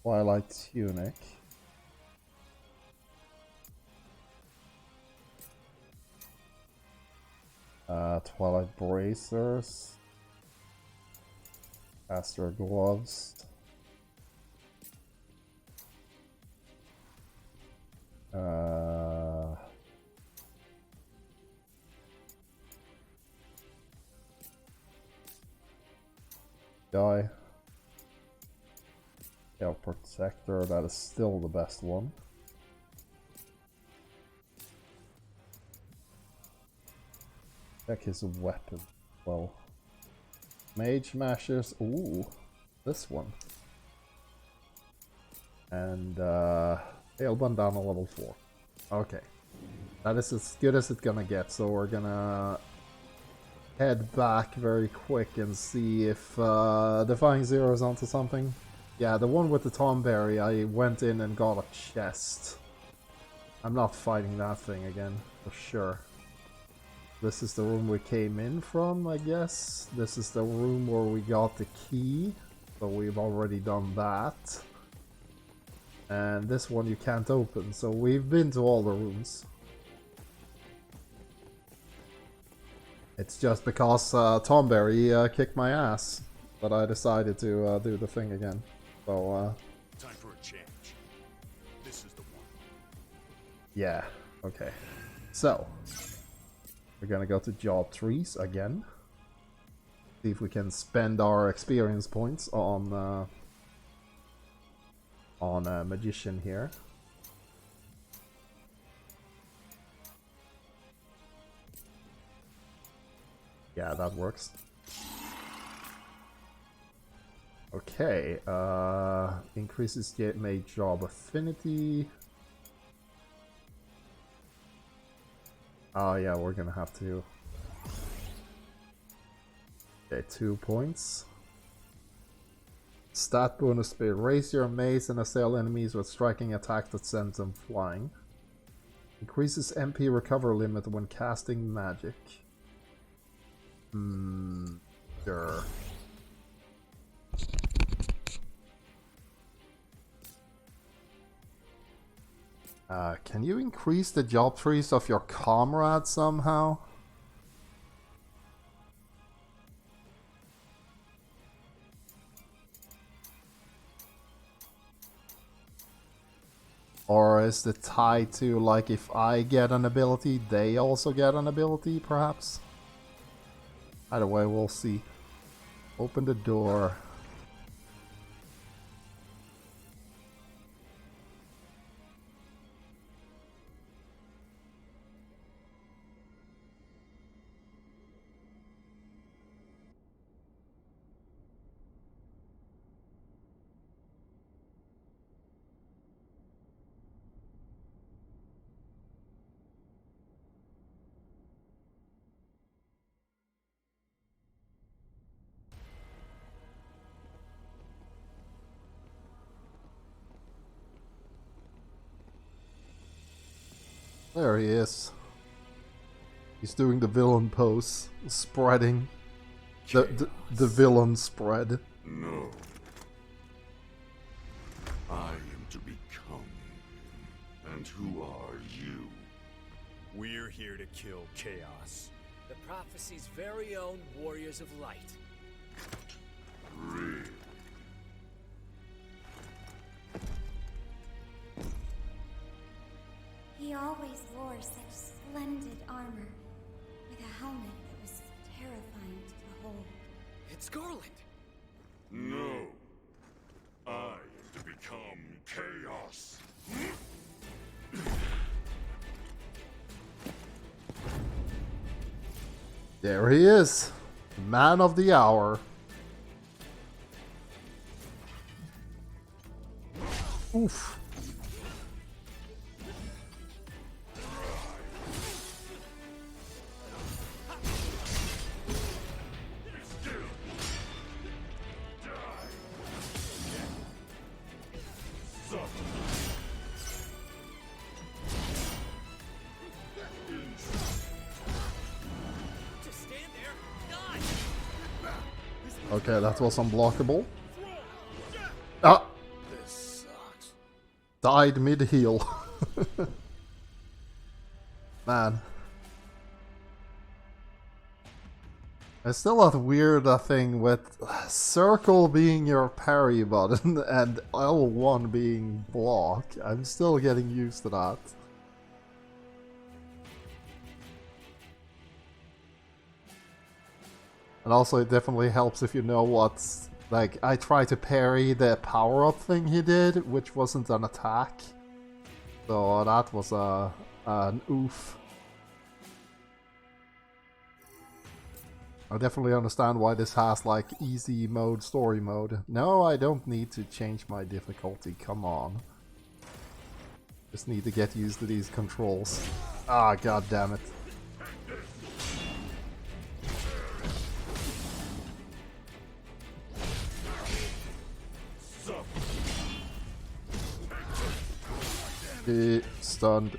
Twilight Tunic. Twilight Bracers. Caster Gloves. Die. Yeah, Protector, that is still the best one. Check his weapon. Well, Mage Mashers. Ooh, this one. And Tail Bandana level 4. Okay, that is as good as it's gonna get. So we're gonna head back very quick and see if Defying Zero is onto something. Yeah, the one with the Tomberry, I went in and got a chest. I'm not fighting that thing again, for sure. This is the room we came in from, I guess. This is the room where we got the key, so we've already done that. And this one you can't open, so we've been to all the rooms. It's just because Tomberry kicked my ass that I decided to do the thing again. So, Time for a change. This is the one. yeah, okay. So, we're gonna go to Job Trees again. See if we can spend our experience points on a Magician here. Yeah, that works. Okay, increases get made job affinity. Oh yeah, we're gonna have to. Okay, 2 points. Stat bonus speed. Raise your mace and assail enemies with striking attack that sends them flying. Increases MP recover limit when casting magic. Sure. Can you increase the job trees of your comrade somehow? Or is it tied to, like, if I get an ability, they also get an ability, perhaps? Either way, we'll see. Open the door. There he is. He's doing the villain pose, spreading the villain spread. No. I am to become. And who are you? We're here to kill chaos. The prophecy's very own warriors of light. Really? He always wore such splendid armor, with a helmet that was terrifying to behold. It's Garland! No. I am to become chaos. There he is. Man of the hour. Oof. Okay, that was unblockable. Ah! This sucks. Died mid-heal. Man. It's still that weird thing with circle being your parry button and L1 being block. I'm still getting used to that. And also it definitely helps if you know what's... Like, I tried to parry the power-up thing he did, which wasn't an attack. So that was an oof. I definitely understand why this has, like, easy mode, story mode. No, I don't need to change my difficulty, come on. Just need to get used to these controls. Ah, god damn it. Stunned.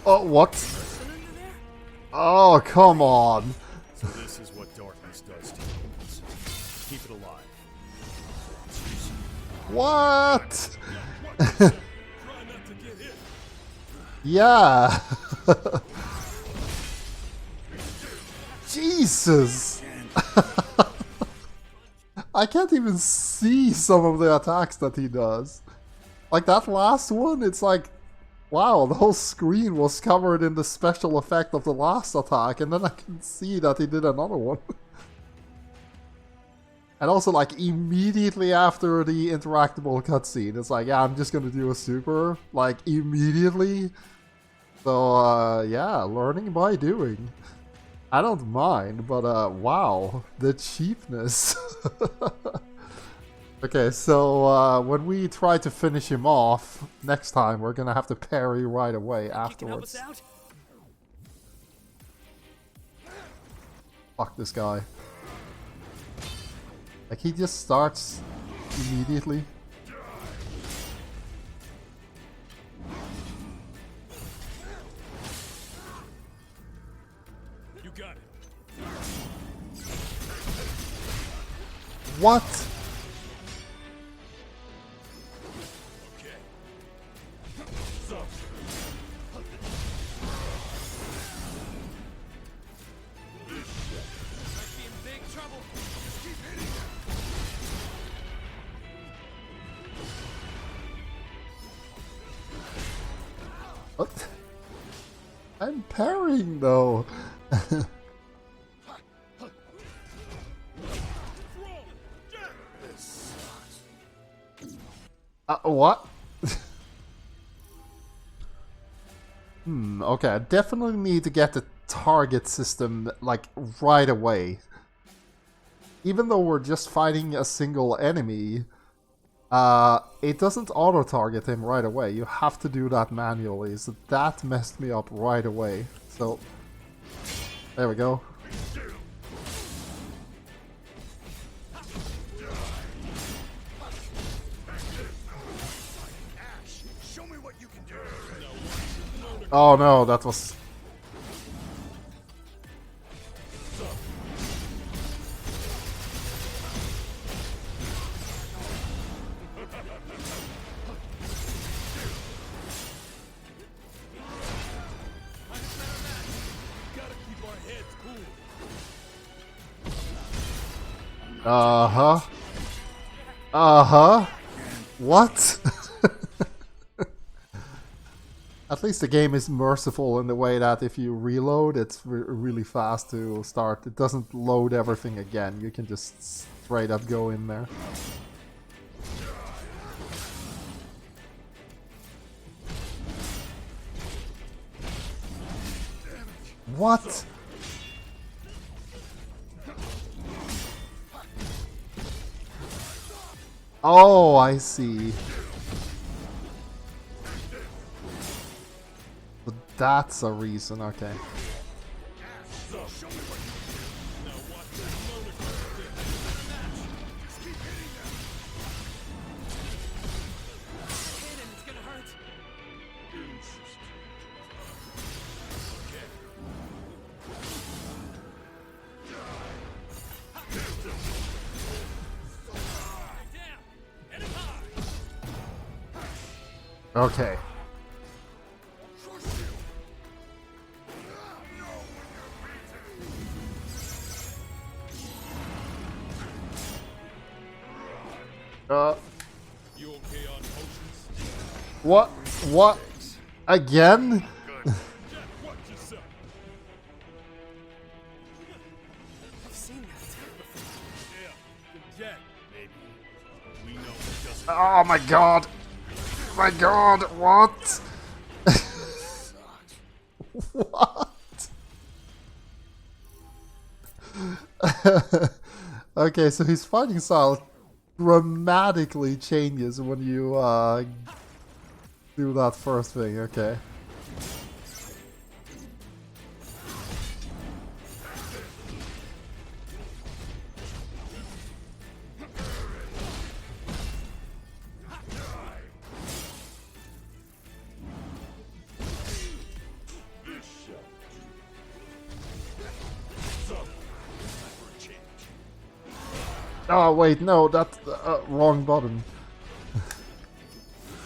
Oh, what? Oh, come on. So this is what darkness does to humans. Keep it alive. What? Yeah. Jesus. I can't even see some of the attacks that he does. Like that last one, it's like, wow, the whole screen was covered in the special effect of the last attack, and then I can see that he did another one. And also, like, immediately after the interactable cutscene, it's like, yeah, I'm just gonna do a super, like, immediately. So, yeah, learning by doing. I don't mind, but, wow, the cheapness. Okay, so, when we try to finish him off, next time, we're gonna have to parry right away afterwards. Fuck this guy. Like, he just starts immediately. You got it. What? Okay. Might be in big trouble. What? I'm parrying though. What? Okay, I definitely need to get the target system, like, right away. Even though we're just fighting a single enemy, it doesn't auto-target him right away. You have to do that manually, so that messed me up right away. So, there we go. Oh no, that was... Uh-huh. Uh-huh. What? At least the game is merciful in the way that if you reload, it's really fast to start. It doesn't load everything again. You can just straight up go in there. What? Oh, I see. But that's a reason, okay. Okay. You okay on potions? What? What? Again? Jack, watch yourself. I've seen that attack before. Yeah, Jack, maybe. We know he doesn't. Oh my god! My god, what? What? Okay, so his fighting style dramatically changes when you do that first thing, okay. Oh wait, no, that's wrong button.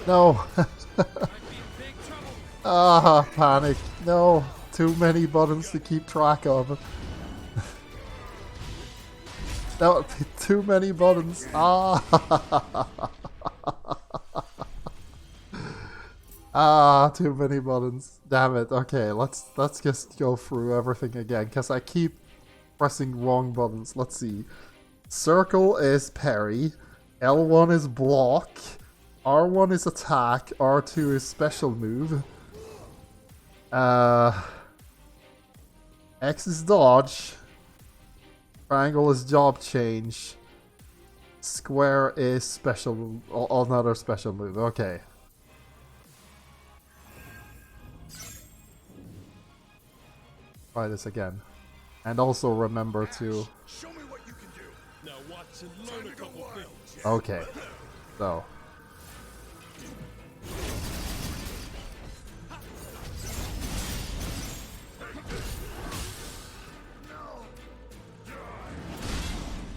No. Ah, panic. No, too many buttons to keep track of. No, too many buttons. Ah. Ah, too many buttons. Damn it. Okay, let's just go through everything again, because I keep pressing wrong buttons. Let's see. Circle is parry, L1 is block, R1 is attack, R2 is special move, X is dodge, triangle is job change, square is special, another special move, okay. Try this again. And also remember to... Show me what you can do. Now watch and learn a couple things. Okay, so...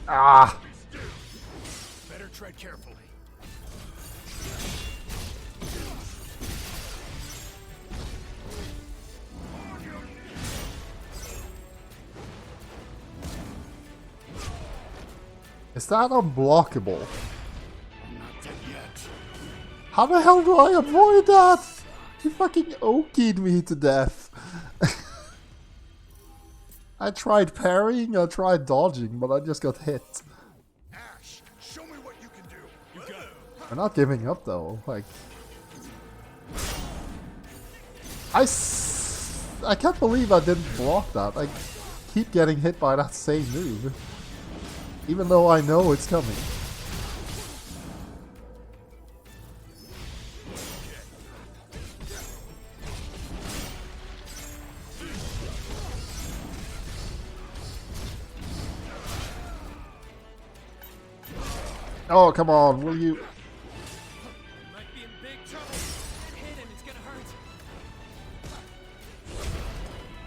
Ah! Better tread carefully. Is that unblockable? I'm not dead yet. How the hell do I avoid that? He fucking okied me to death. I tried parrying, I tried dodging, but I just got hit. Ash, show me what you can do. You got it. I'm not giving up though. Like, I can't believe I didn't block that. I keep getting hit by that same move, even though I know it's coming. Oh, come on, will you? Might be in big trouble. Hit him, it's gonna hurt.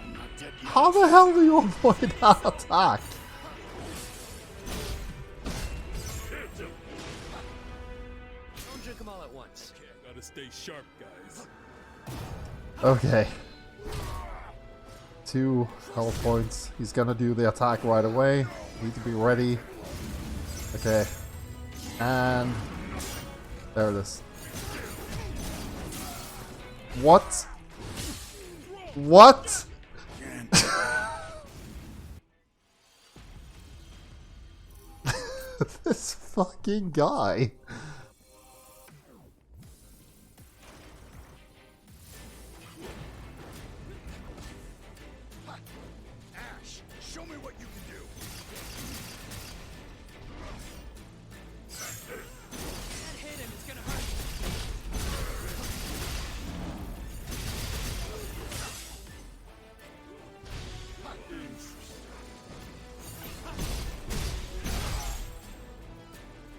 I'm not dead yet. How the hell do you avoid that attack? Don't drink them all at once. Okay, gotta stay sharp, guys. Okay. 2 health points. He's gonna do the attack right away. Need to be ready. Okay. And there it is. What? What? This fucking guy. Ash, show me what you can do. Hit him, it's gonna hurt.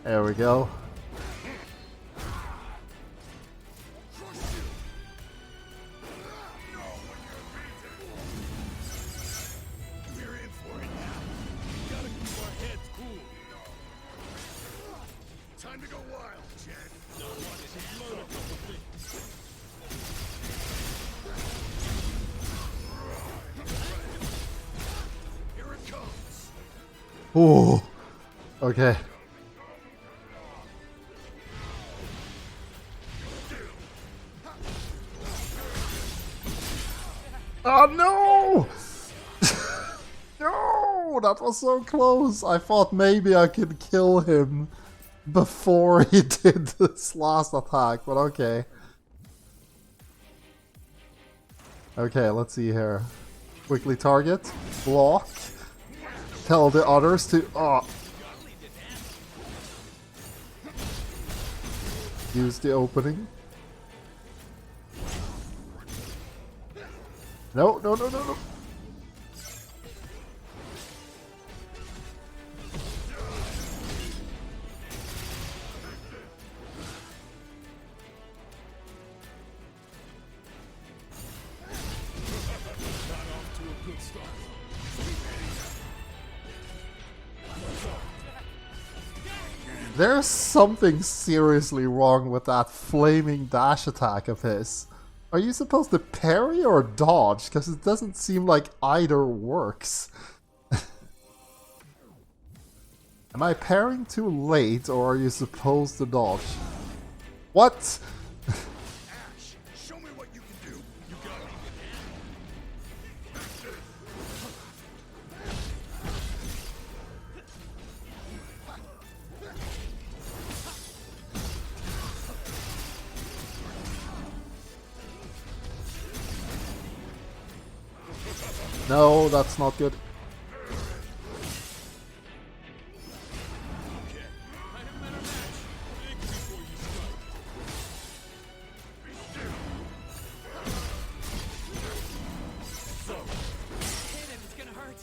There we go. We're in for it now. Gotta keep our heads cool. Time to go wild, Jen. Now watch and learn a couple things. Here it comes. Ooh. Okay. Oh no! No, that was so close. I thought maybe I could kill him before he did this last attack, but okay. Okay, let's see here. Quickly target, block, tell the others to use the opening. No, no, no, no, no. There's something seriously wrong with that flaming dash attack of his. Are you supposed to parry or dodge? Because it doesn't seem like either works. Am I parrying too late or are you supposed to dodge? What? Ash, show me what you can do. You got it. No, that's not good. Hit him, it's gonna hurt.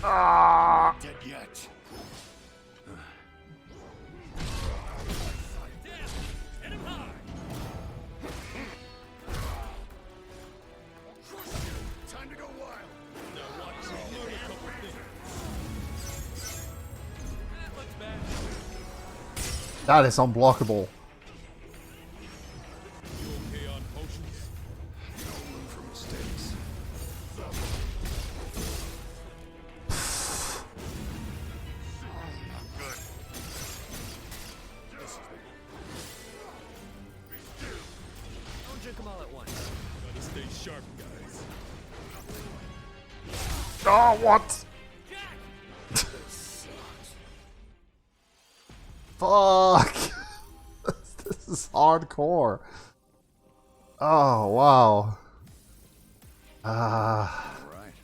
Ah! Dead yet. Time to go wild. Now watch me learn a couple things. That looks bad. That is unblockable. You okay on potions? No room for mistakes. Good. Don't drink them all at once. Gotta stay sharp, guys. Oh, what? Fuck! This is hardcore. Oh, wow. Ah. Right.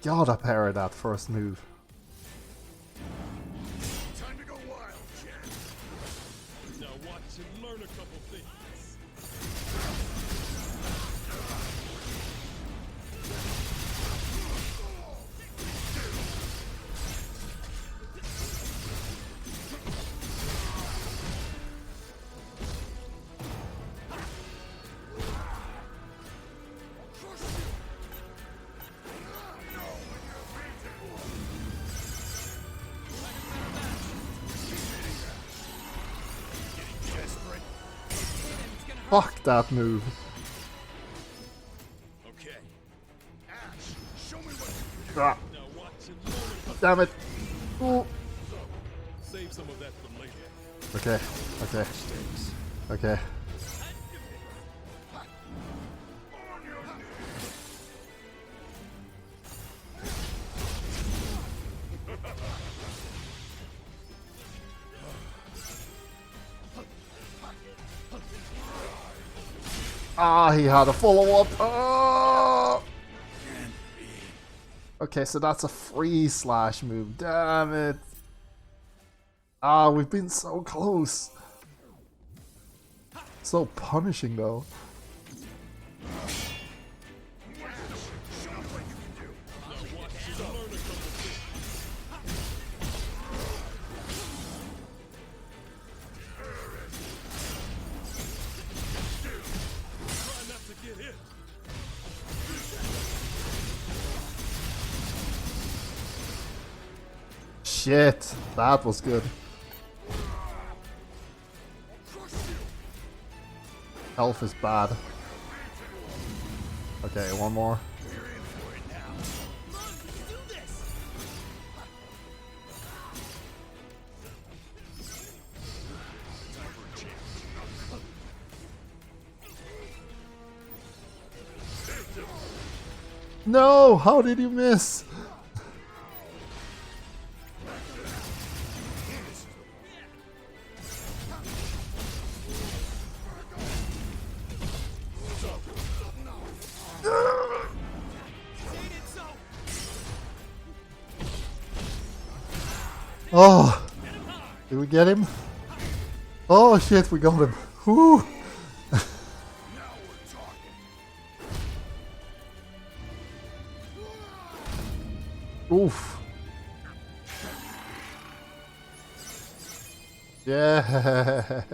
Gotta parry that first move. Time to go wild, Jen. Now watch and learn a couple things. Fuck that move. Okay. Ash, show me what you can do. Ah, Now watch and learn a couple. damn it. Ooh. Save some of that for later. Okay, okay, okay. Ah, he had a follow-up. Ah! Okay, so that's a free slash move. Damn it. Ah, we've been so close. So punishing, though. Shit, that was good. Health is bad. Okay, one more. No, how did you miss? Oh, did we get him? Oh shit, we got him. Whoo. Oof. Yeah.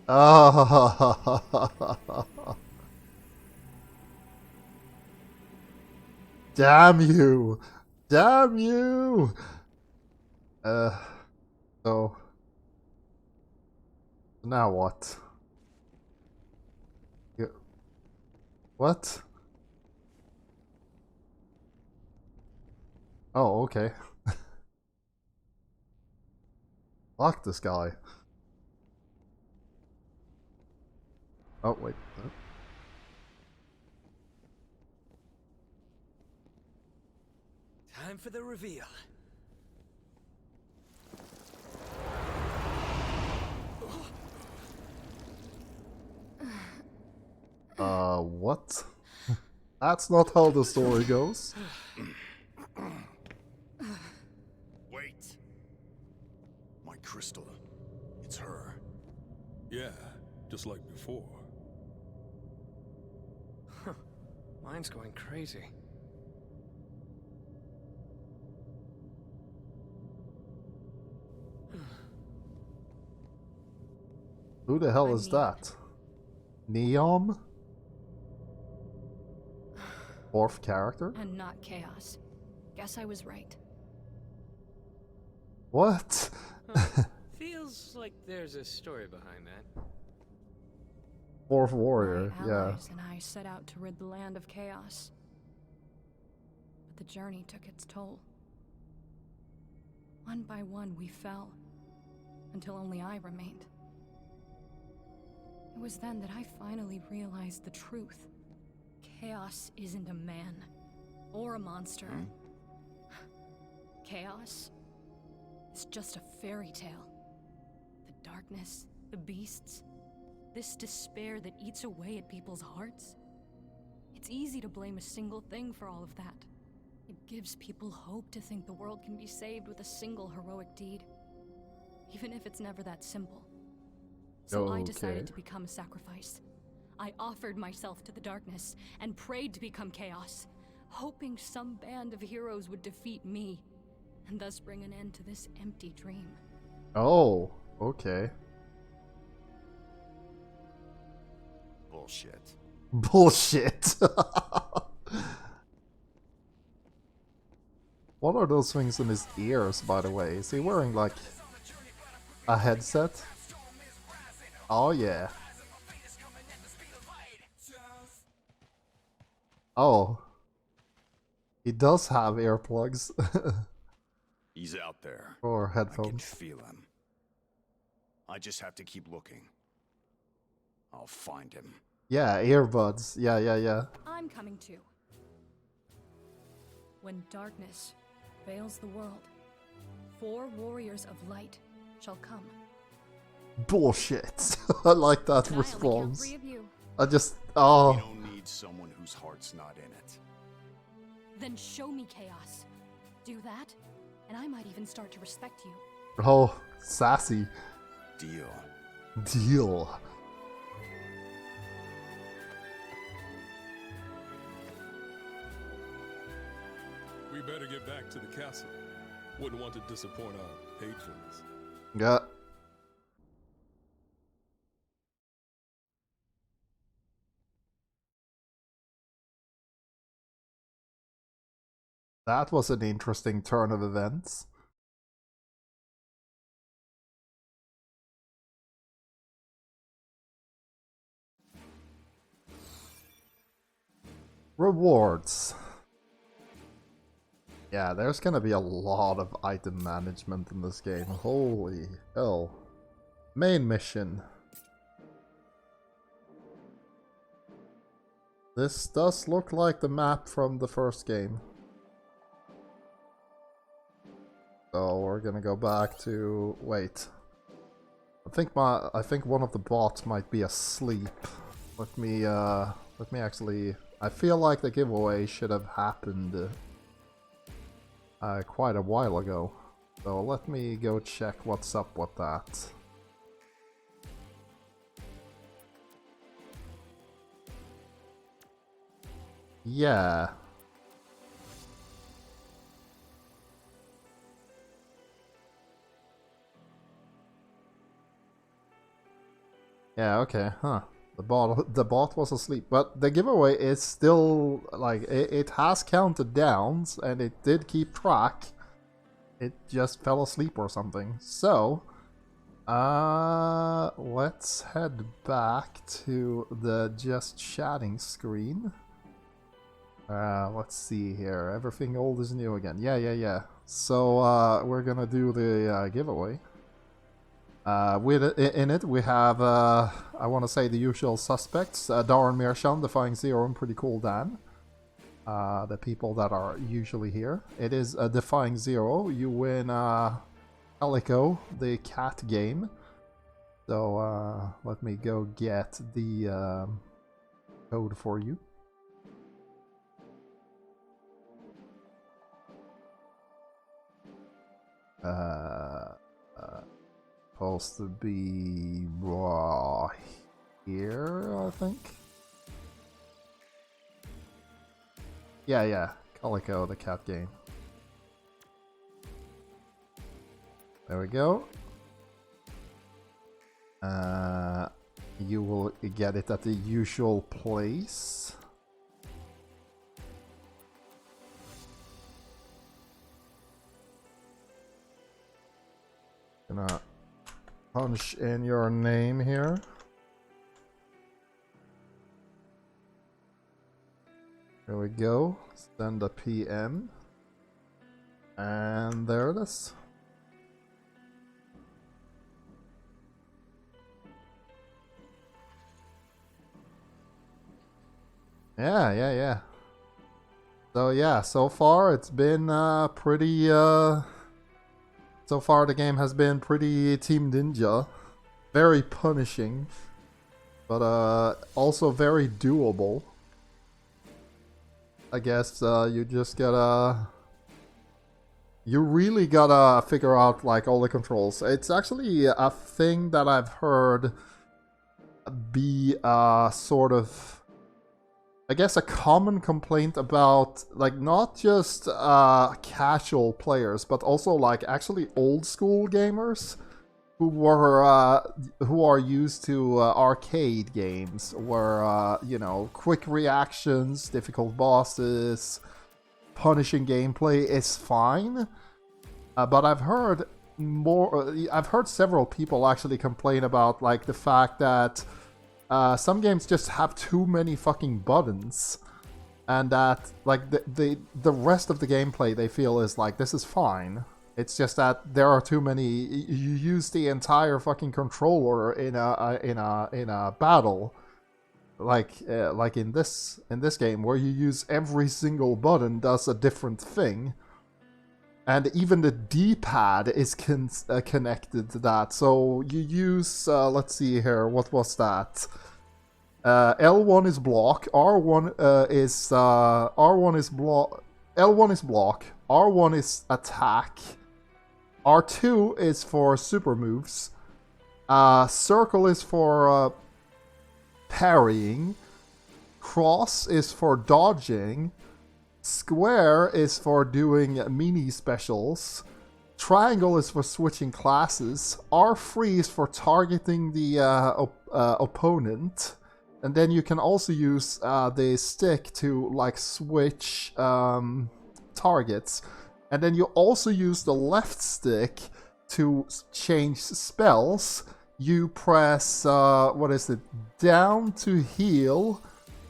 Oh. Damn you. Damn you. So now what? What? Oh, okay. Fuck this guy. Oh, wait. Time for the reveal. What? That's not how the story goes. Wait. My crystal. It's her. Yeah, just like before. Mine's going crazy. Who the hell I'm is Neon. that? Neom? Fourth character? And not Chaos. Guess I was right. What? Feels like there's a story behind that. Fourth warrior, My yeah. allies and I set out to rid the land of chaos. But the journey took its toll. One by one we fell, until only I remained. It was then that I finally realized the truth. Chaos isn't a man, or a monster. Chaos is just a fairy tale. The darkness, the beasts, this despair that eats away at people's hearts. It's easy to blame a single thing for all of that. It gives people hope to think the world can be saved with a single heroic deed, even if it's never that simple. So I decided to become a sacrifice. I offered myself to the darkness and prayed to become chaos, hoping some band of heroes would defeat me and thus bring an end to this empty dream. Oh, okay. Bullshit. Bullshit. What are those things in his ears, by the way? Is he wearing like a headset? Oh yeah. Oh. He does have earplugs. He's out there. Or I can headphones. feel him. I just have to keep looking. I'll find him. Yeah, earbuds. Yeah. I'm coming too. When darkness veils the world, 4 warriors of light shall come. Bullshit. I like that And I only count response. 3 of you. I just... We Oh. don't need someone whose heart's not in it. Then show me chaos. Do that, and I might even start to respect you. Oh, sassy. Deal. Deal. We better get back to the castle. Wouldn't want to disappoint our patrons. Yeah. That was an interesting turn of events. Rewards. Yeah, there's gonna be a lot of item management in this game. Holy hell. Main mission. This does look like the map from the first game. So we're gonna go back to... wait. I think one of the bots might be asleep. Let me actually... I feel like the giveaway should have happened quite a while ago. So let me go check what's up with that. Yeah. Yeah, okay, huh. The bot was asleep, but the giveaway is still, like, it has counted down, and it did keep track. It just fell asleep or something. So, let's head back to the just chatting screen. Let's see here. Everything old is new again. Yeah. So, we're gonna do the giveaway. In it, we have, I want to say the usual suspects. Darren Meerschaum, Defying Zero, and Pretty Cool Dan. The people that are usually here. It is Defying Zero. You win Calico, the cat game. So, let me go get the code for you. Supposed to be here, I think. Yeah. Calico, the cat game. There we go. You will get it at the usual place. Gonna punch in your name here. There we go. Send a PM. And there it is. Yeah. So yeah, so far it's been pretty so far the game has been pretty Team Ninja. Very punishing, but also very doable. I guess you just gotta... You really gotta figure out like all the controls. It's actually a thing that I've heard be sort of... I guess a common complaint about like not just casual players, but also like actually old school gamers who are used to arcade games where you know, quick reactions, difficult bosses, punishing gameplay is fine. But I've heard several people actually complain about like the fact that some games just have too many fucking buttons, and that like the rest of the gameplay they feel is like, this is fine. It's just that there are too many. You use the entire fucking controller in a battle, like in this game where you use every single button does a different thing, and even the D-pad is connected to that. So you use let's see here, what was that? L1 is block, R1 is block, L1 is block, R1 is attack, R2 is for super moves, circle is for parrying, cross is for dodging, square is for doing mini specials, triangle is for switching classes, R3 is for targeting the opponent, and then you can also use the stick to like switch targets. And then you also use the left stick to change spells. You press, what is it, down to heal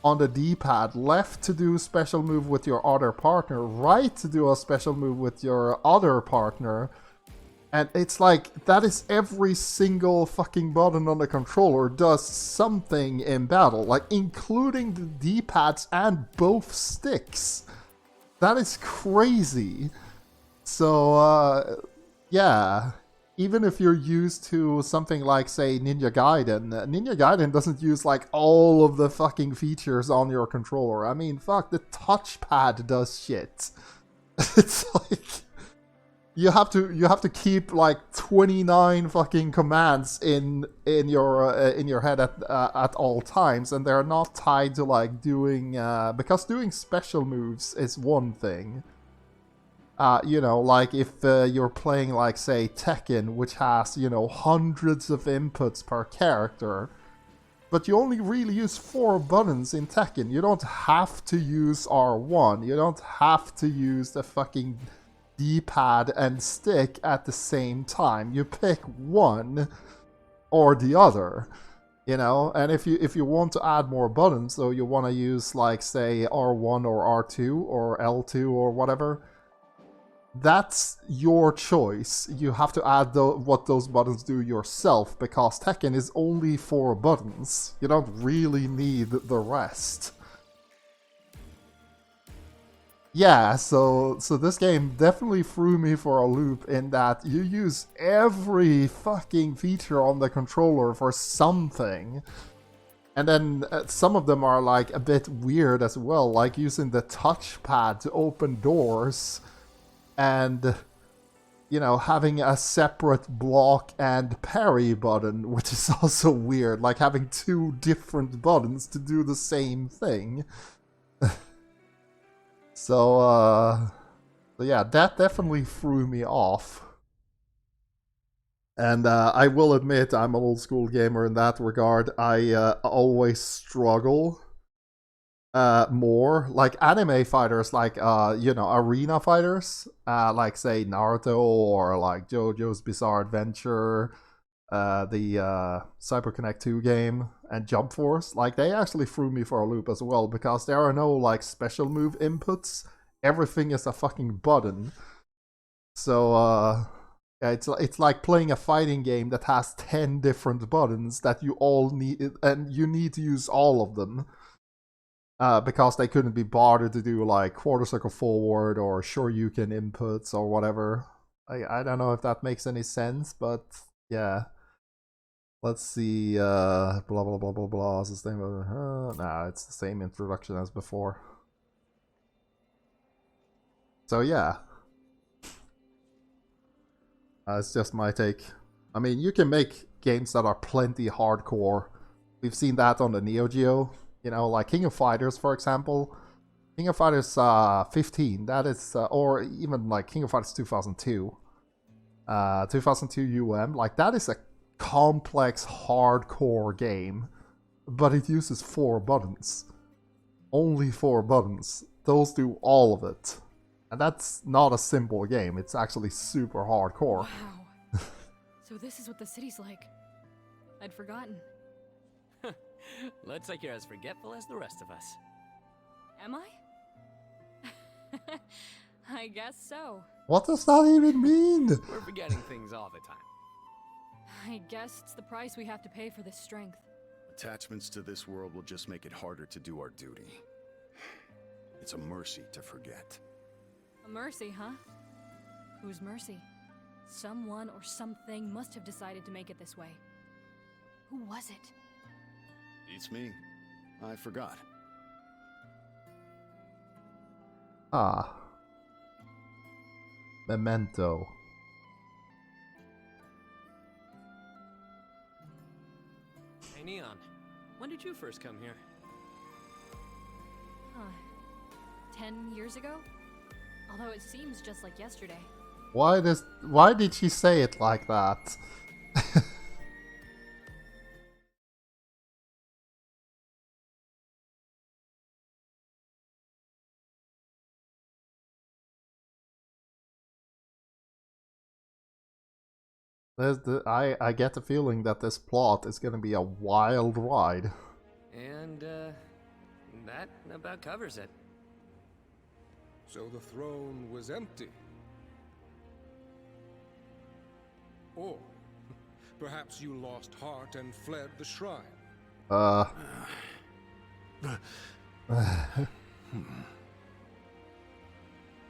on the D-pad, left to do a special move with your other partner, right to do a special move with your other partner. And it's like, that is every single fucking button on the controller does something in battle, like including the D-pads and both sticks. That is crazy. So, yeah, even if you're used to something like, say, Ninja Gaiden doesn't use, like, all of the fucking features on your controller. I mean, fuck, the touchpad does shit. It's like, you have to keep, like, 29 fucking commands in your head at all times, and they're not tied to, like, doing, because doing special moves is one thing. You know, like if you're playing, like, say, Tekken, which has, you know, hundreds of inputs per character, but you only really use 4 buttons in Tekken. You don't have to use R1. You don't have to use the fucking D-pad and stick at the same time. You pick one or the other, you know. And if you want to add more buttons, so you want to use, like, say, R1 or R2 or L2 or whatever, that's your choice. You have to add what those buttons do yourself, because Tekken is only 4 buttons. You don't really need the rest. Yeah, so this game definitely threw me for a loop in that you use every fucking feature on the controller for something. And then some of them are, like, a bit weird as well, like using the touchpad to open doors. And, you know, having a separate block and parry button, which is also weird, like having 2 different buttons to do the same thing. So yeah, that definitely threw me off. And I will admit, I'm an old school gamer in that regard. I always struggle more like anime fighters, like arena fighters, like say Naruto or like JoJo's Bizarre Adventure, the CyberConnect 2 game, and Jump Force. Like they actually threw me for a loop as well because there are no like special move inputs. Everything is a fucking button. So yeah, it's like playing a fighting game that has 10 different buttons that you all need, and you need to use all of them. Because they couldn't be bothered to do like quarter circle forward or Shoryuken inputs or whatever. I don't know if that makes any sense, but yeah. Let's see, blah blah blah blah blah. Is the same? Nah, it's the same introduction as before. So yeah, it's just my take. I mean, you can make games that are plenty hardcore. We've seen that on the Neo Geo. You know, like King of Fighters, for example. King of Fighters 15, that is, or even like King of Fighters 2002. 2002 UM, like that is a complex, hardcore game, but it uses 4 buttons. Only 4 buttons. Those do all of it. And that's not a simple game, it's actually super hardcore. Wow. So this is what the city's like. I'd forgotten. Looks like you're as forgetful as the rest of us. Am I? I guess so. What does that even mean? We're forgetting things all the time. I guess it's the price we have to pay for this strength. Attachments to this world will just make it harder to do our duty. It's a mercy to forget. A mercy, huh? Whose mercy? Someone or something must have decided to make it this way. Who was it? It's me. I forgot. Ah. Memento. Hey, Neon. When did you first come here? Huh. 10 years ago? Although it seems just like yesterday. Why did she say it like that? I get the feeling that this plot is gonna be a wild ride. And, that about covers it. So the throne was empty. Or perhaps you lost heart and fled the shrine.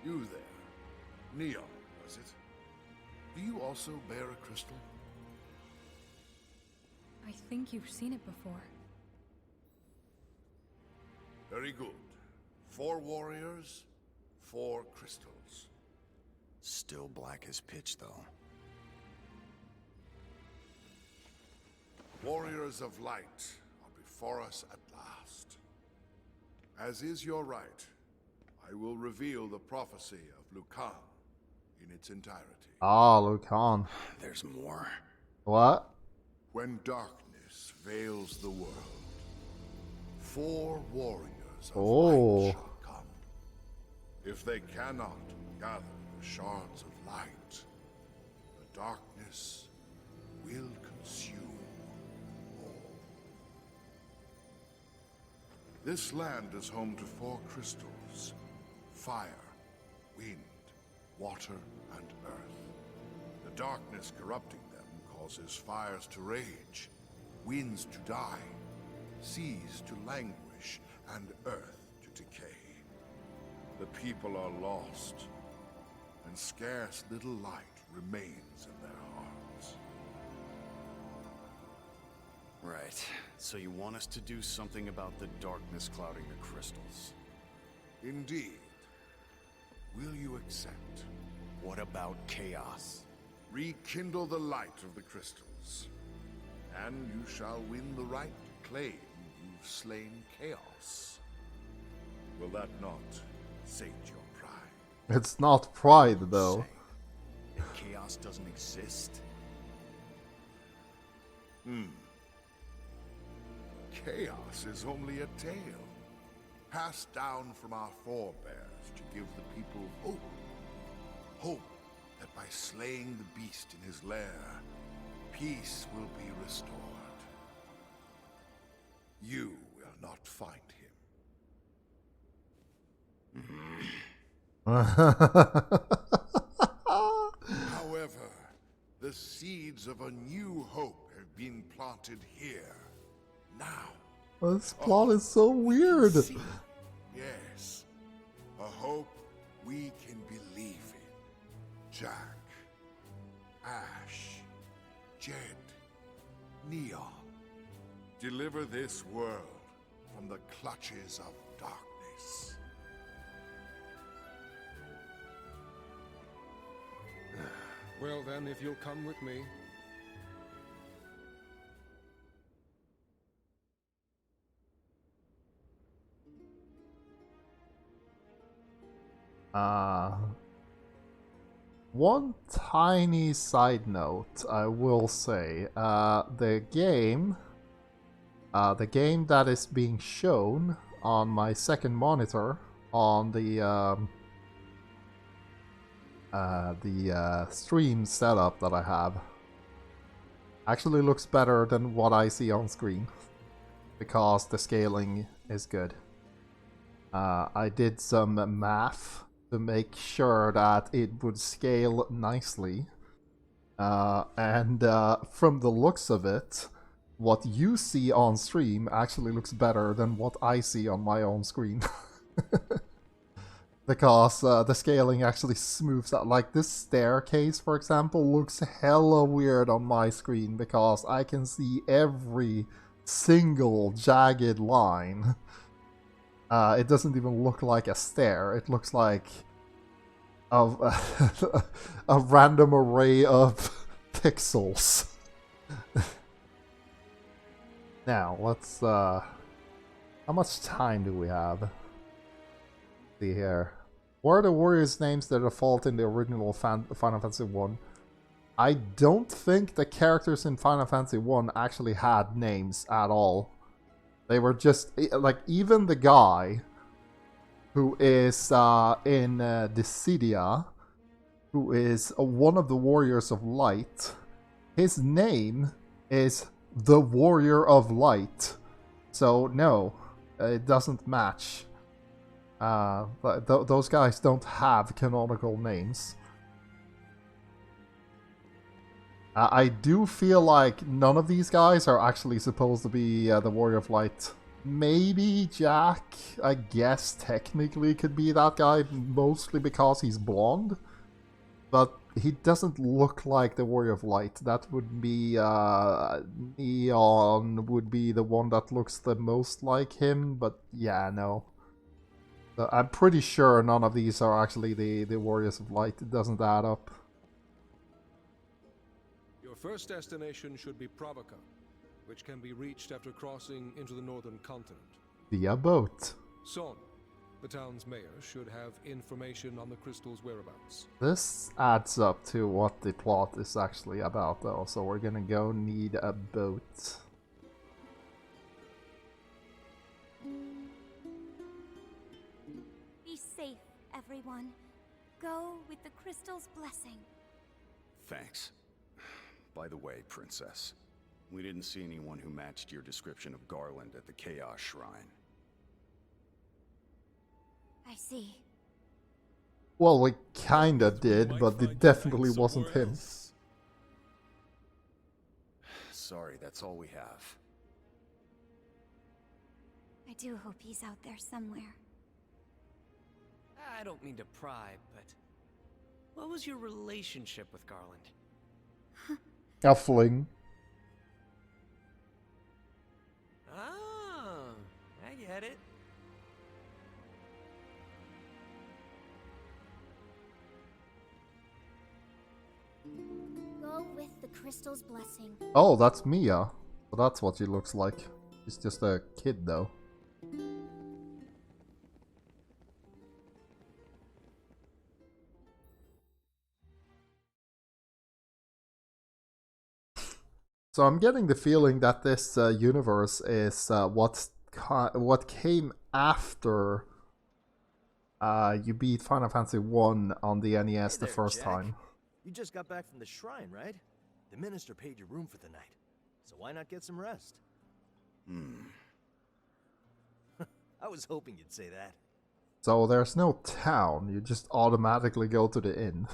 You there. Neon, was it? Do you also bear a crystal? I think you've seen it before. Very good. 4 warriors, 4 crystals. Still black as pitch, though. Warriors of light are before us at last. As is your right, I will reveal the prophecy of Lucan in its entirety. Ah, Lucan. There's more. What? When darkness veils the world, 4 warriors of light shall come. If they cannot gather the shards of light, the darkness will consume all. This land is home to 4 crystals: fire, wind, water, and earth. The darkness corrupting them causes fires to rage, winds to die, seas to languish, and earth to decay. The people are lost, and scarce little light remains in their hearts. Right. So you want us to do something about the darkness clouding the crystals? Indeed. Will you accept? What about chaos? Rekindle the light of the crystals, and you shall win the right to claim you've slain chaos. Will that not Sate your pride. It's not pride, though. That chaos doesn't exist? Chaos is only a tale, passed down from our forebears to give the people hope. Hope that by slaying the beast in his lair, peace will be restored. You will not find him. However, the seeds of a new hope have been planted here. Now. This plot is so weird. Yes. A hope we can believe in. Jack. Ash. Jed. Neon. Deliver this world from the clutches of darkness. Well then, if you'll come with me. One tiny side note, I will say, the game that is being shown on my second monitor on the stream setup that I have actually looks better than what I see on screen because the scaling is good. I did some math to make sure that it would scale nicely, and from the looks of it, what you see on stream actually looks better than what I see on my own screen. Because the scaling actually smooths out. Like this staircase, for example, looks hella weird on my screen because I can see every single jagged line. It doesn't even look like a stair. It looks like a random array of pixels. Now, let's... how much time do we have? See here. What are the warriors' names that default in the original Final Fantasy 1? I don't think the characters in Final Fantasy 1 actually had names at all. They were just, like, even the guy who is in Dissidia, who is one of the Warriors of Light, his name is the Warrior of Light. So, no, it doesn't match. Those guys don't have canonical names. I do feel like none of these guys are actually supposed to be the Warrior of Light. Maybe Jack, I guess, technically could be that guy, mostly because he's blonde. But he doesn't look like the Warrior of Light. That would be... Neon would be the one that looks the most like him, but yeah, no. I'm pretty sure none of these are actually the Warriors of Light. It doesn't add up. Your first destination should be Provoca, which can be reached after crossing into the northern continent. Via boat. Son, the town's mayor, should have information on the crystal's whereabouts. This adds up to what the plot is actually about, though, so we're gonna go need a boat. Be safe, everyone. Go with the crystal's blessing. Thanks. By the way, Princess, we didn't see anyone who matched your description of Garland at the Chaos Shrine. I see. Well, we kinda did, but it definitely wasn't him. Sorry, that's all we have. I do hope he's out there somewhere. I don't mean to pry, but what was your relationship with Garland? A fling. Oh, I get it. Go with the crystal's blessing. Oh, that's Mia. So that's what she looks like. She's just a kid, though. So I'm getting the feeling that this universe is what came after you beat Final Fantasy 1 on the NES the first time. You just got back from the shrine, right? The minister paid your room for the night, so why not get some rest? I was hoping you'd say that. So there's no town, you just automatically go to the inn.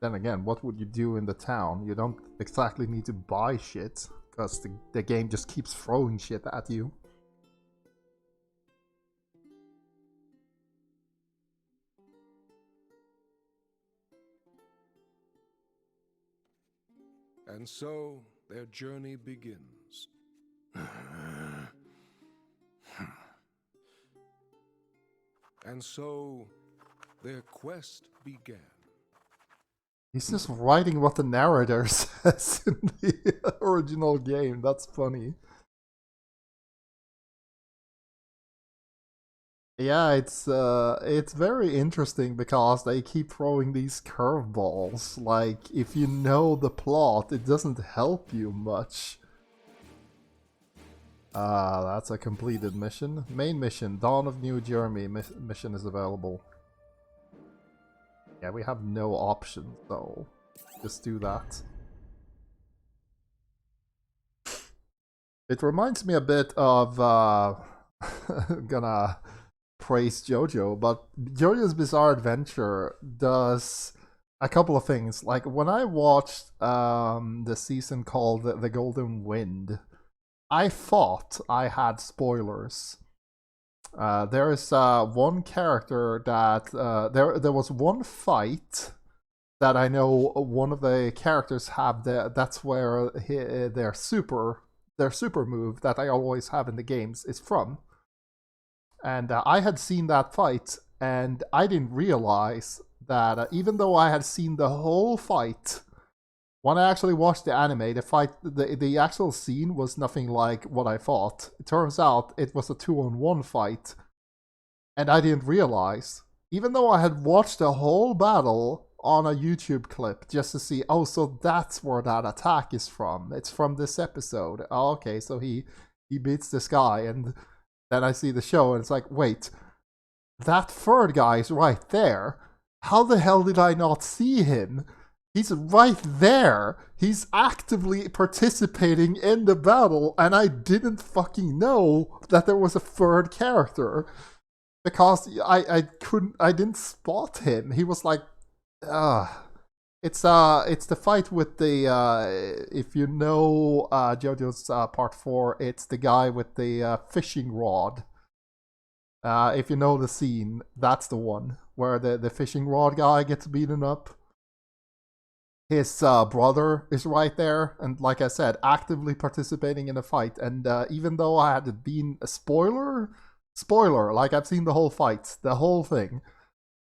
Then again, what would you do in the town? You don't exactly need to buy shit, because the game just keeps throwing shit at you. And so their journey begins. And so their quest began. He's just writing what the narrator says in the original game. That's funny. Yeah, it's very interesting because they keep throwing these curveballs. Like, if you know the plot, it doesn't help you much. That's a completed mission. Main mission, Dawn of New Jeremy mission is available. Yeah, we have no options, so just do that. It reminds me a bit of, gonna praise JoJo, but JoJo's Bizarre Adventure does a couple of things. Like, when I watched the season called The Golden Wind, I thought I had spoilers. There is one character that there was one fight that I know one of the characters have. That's where their super move that I always have in the games is from. And I had seen that fight, and I didn't realize that even though I had seen the whole fight, when I actually watched the anime, the actual scene was nothing like what I thought. It turns out it was a 2-on-1 fight, and I didn't realize, even though I had watched the whole battle on a YouTube clip just to see, oh, so that's where that attack is from. It's from this episode. Oh, okay, so he beats this guy, and then I see the show, and it's like, wait, that third guy is right there. How the hell did I not see him? He's right there. He's actively participating in the battle, and I didn't fucking know that there was a third character because I didn't spot him. He was like, it's the fight with the if you know JoJo's part 4, it's the guy with the fishing rod. If you know the scene, that's the one where the fishing rod guy gets beaten up. His brother is right there, and like I said, actively participating in the fight. And even though I had been a spoiler, like I've seen the whole fight, the whole thing,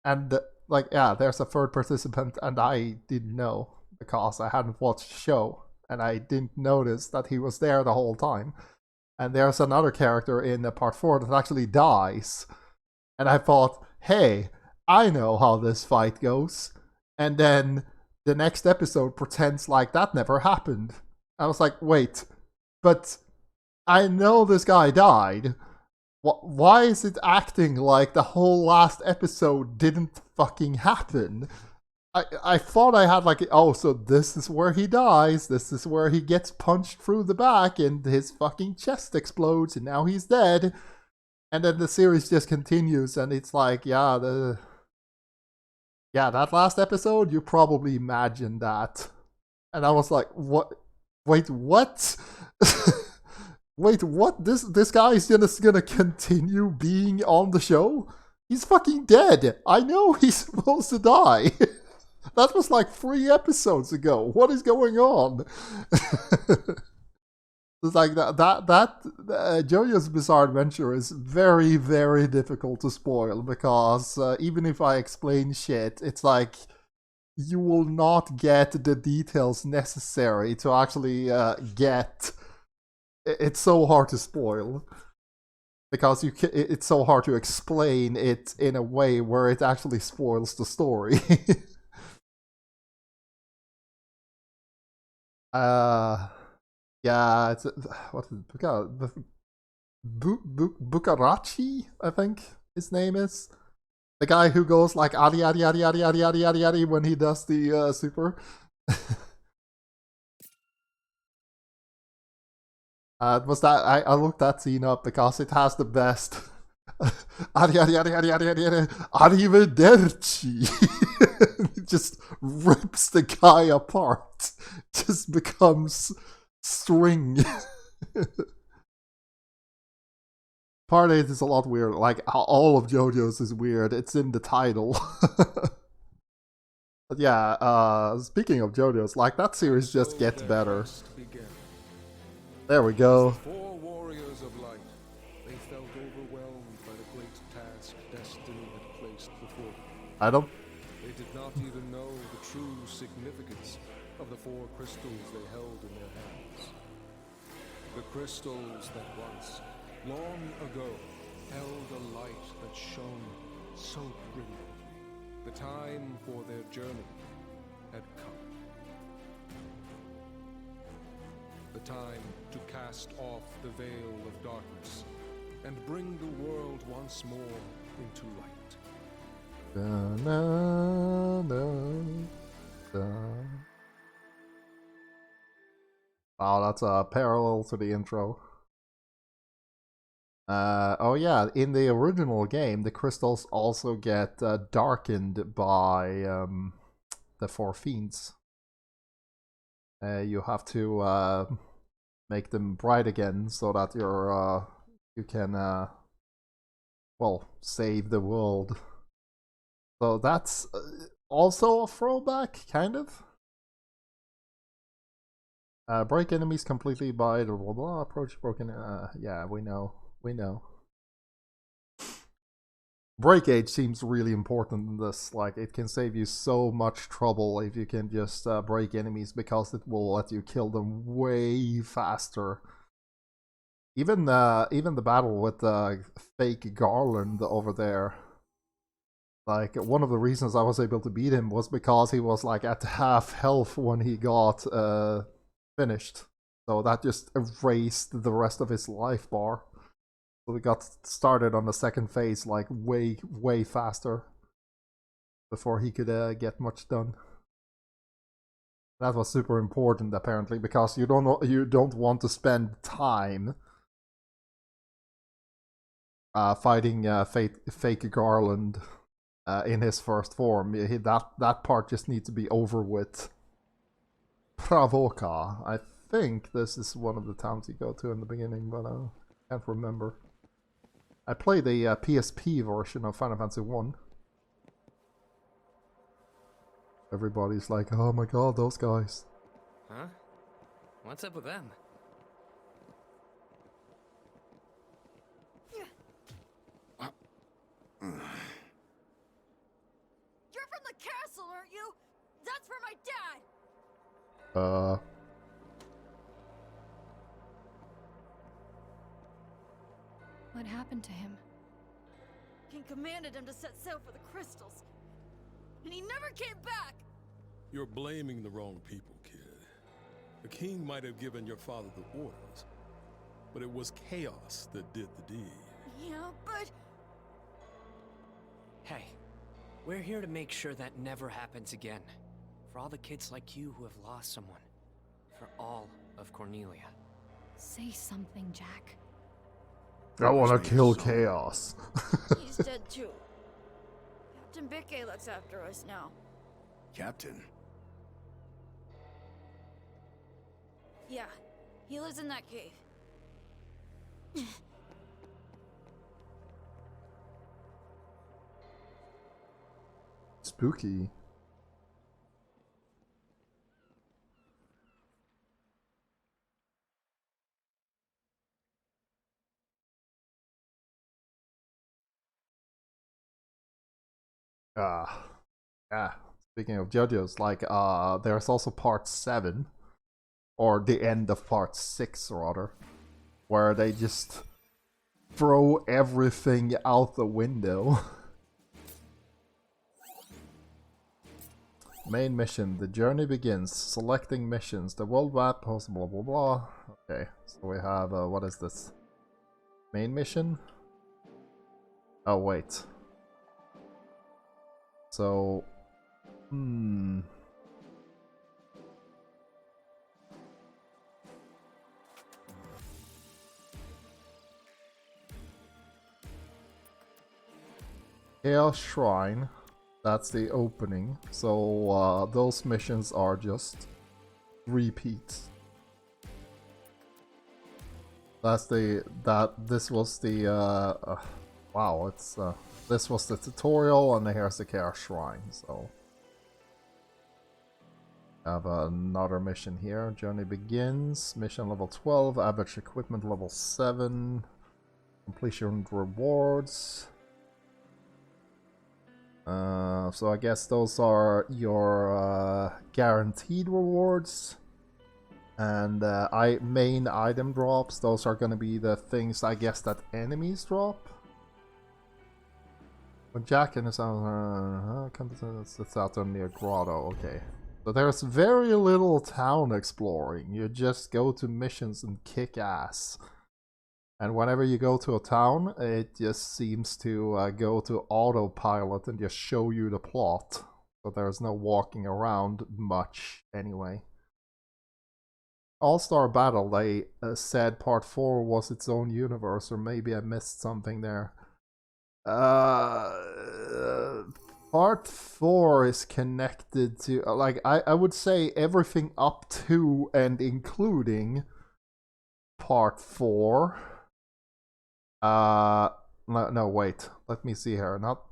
and like, yeah, there's a third participant, and I didn't know because I hadn't watched the show, and I didn't notice that he was there the whole time. And there's another character in part 4 that actually dies, and I thought, hey, I know how this fight goes, and then the next episode pretends like that never happened. I was like, wait, but I know this guy died. Why is it acting like the whole last episode didn't fucking happen? I thought I had like, oh, so this is where he dies, this is where he gets punched through the back and his fucking chest explodes and now he's dead. And then the series just continues and it's like, yeah, that last episode, you probably imagined that. And I was like, what? Wait, what? Wait, what? This guy is just gonna continue being on the show? He's fucking dead. I know he's supposed to die. That was like 3 episodes ago. What is going on? It's like that JoJo's Bizarre Adventure is very, very difficult to spoil because even if I explain shit, it's like you will not get the details necessary to actually get. It's so hard to spoil because it's so hard to explain it in a way where it actually spoils the story. Yeah, it's what is it? Bukarachi, I think his name is. The guy who goes like adi adi adi adi adi adi adi adi when he does the super. Was that I looked that scene up because it has the best. Adi adi adi adi adi adi adi arrivederci. It just rips the guy apart. Just becomes string. Paraiise is a lot weird. Like all of JoJo's is weird. It's in the title. But yeah, speaking of JoJo's, like that series just gets better. There we go. Four warriors of light. They felt overwhelmed by the great task destiny had placed before them. I don't. They did not even know the true significance of the four crystals they held in their hands. The crystals that once, long ago, held a light that shone so brilliantly. The time for their journey had come. The time to cast off the veil of darkness and bring the world once more into light. Da, na, na, da. Wow, that's a parallel to the intro. Oh yeah, in the original game, the crystals also get darkened by the four fiends. You have to make them bright again so that you can well, save the world. So that's also a throwback, kind of. Break enemies completely by the blah blah approach broken. Yeah, we know. Break age seems really important in this. Like, it can save you so much trouble if you can just break enemies, because it will let you kill them way faster. Even the battle with fake Garland over there. Like, one of the reasons I was able to beat him was because he was like at half health when he got finished. So that just erased the rest of his life bar. So we got started on the second phase like way faster before he could get much done. That was super important apparently, because you don't want to spend time fighting fake Garland in his first form. That part just needs to be over with. Pravoka. I think this is one of the towns you go to in the beginning, but I can't remember. I played the PSP version of Final Fantasy 1. Everybody's like, oh my god, those guys. Huh? What's up with them? You're from the castle, aren't you? That's for my dad! What happened to him? King commanded him to set sail for the crystals. And he never came back! You're blaming the wrong people, kid. The king might have given your father the orders, but it was chaos that did the deed. Yeah, but... Hey, we're here to make sure that never happens again. For all the kids like you who have lost someone. For all of Cornelia. Say something, Jack. I want to kill Chaos. He's dead too. Captain Bickey looks after us now. Captain? Yeah, he lives in that cave. Spooky. Yeah. Speaking of JoJo's, like, there's also part 7, or the end of part 6, rather, where they just throw everything out the window. Main mission. The journey begins. Selecting missions. The world map. Blah blah blah. Okay, so we have what is this? Main mission. Oh wait. So, Chaos Shrine. That's the opening. So those missions are just repeats. That's this was the wow, it's this was the tutorial, and here's the Chaos Shrine. So have another mission here. Journey begins. Mission level 12. Average equipment level 7. Completion rewards. So I guess those are your guaranteed rewards. And main item drops. Those are gonna be the things, I guess, that enemies drop. When Jack and his it's out there near Grotto. Okay. So there's very little town exploring. You just go to missions and kick ass. And whenever you go to a town, it just seems to go to autopilot and just show you the plot. So there's no walking around much anyway. All-Star Battle, they said part 4 was its own universe, or maybe I missed something there. Part 4 is connected to, like, I would say everything up to and including part 4. No, wait. Let me see here. Not.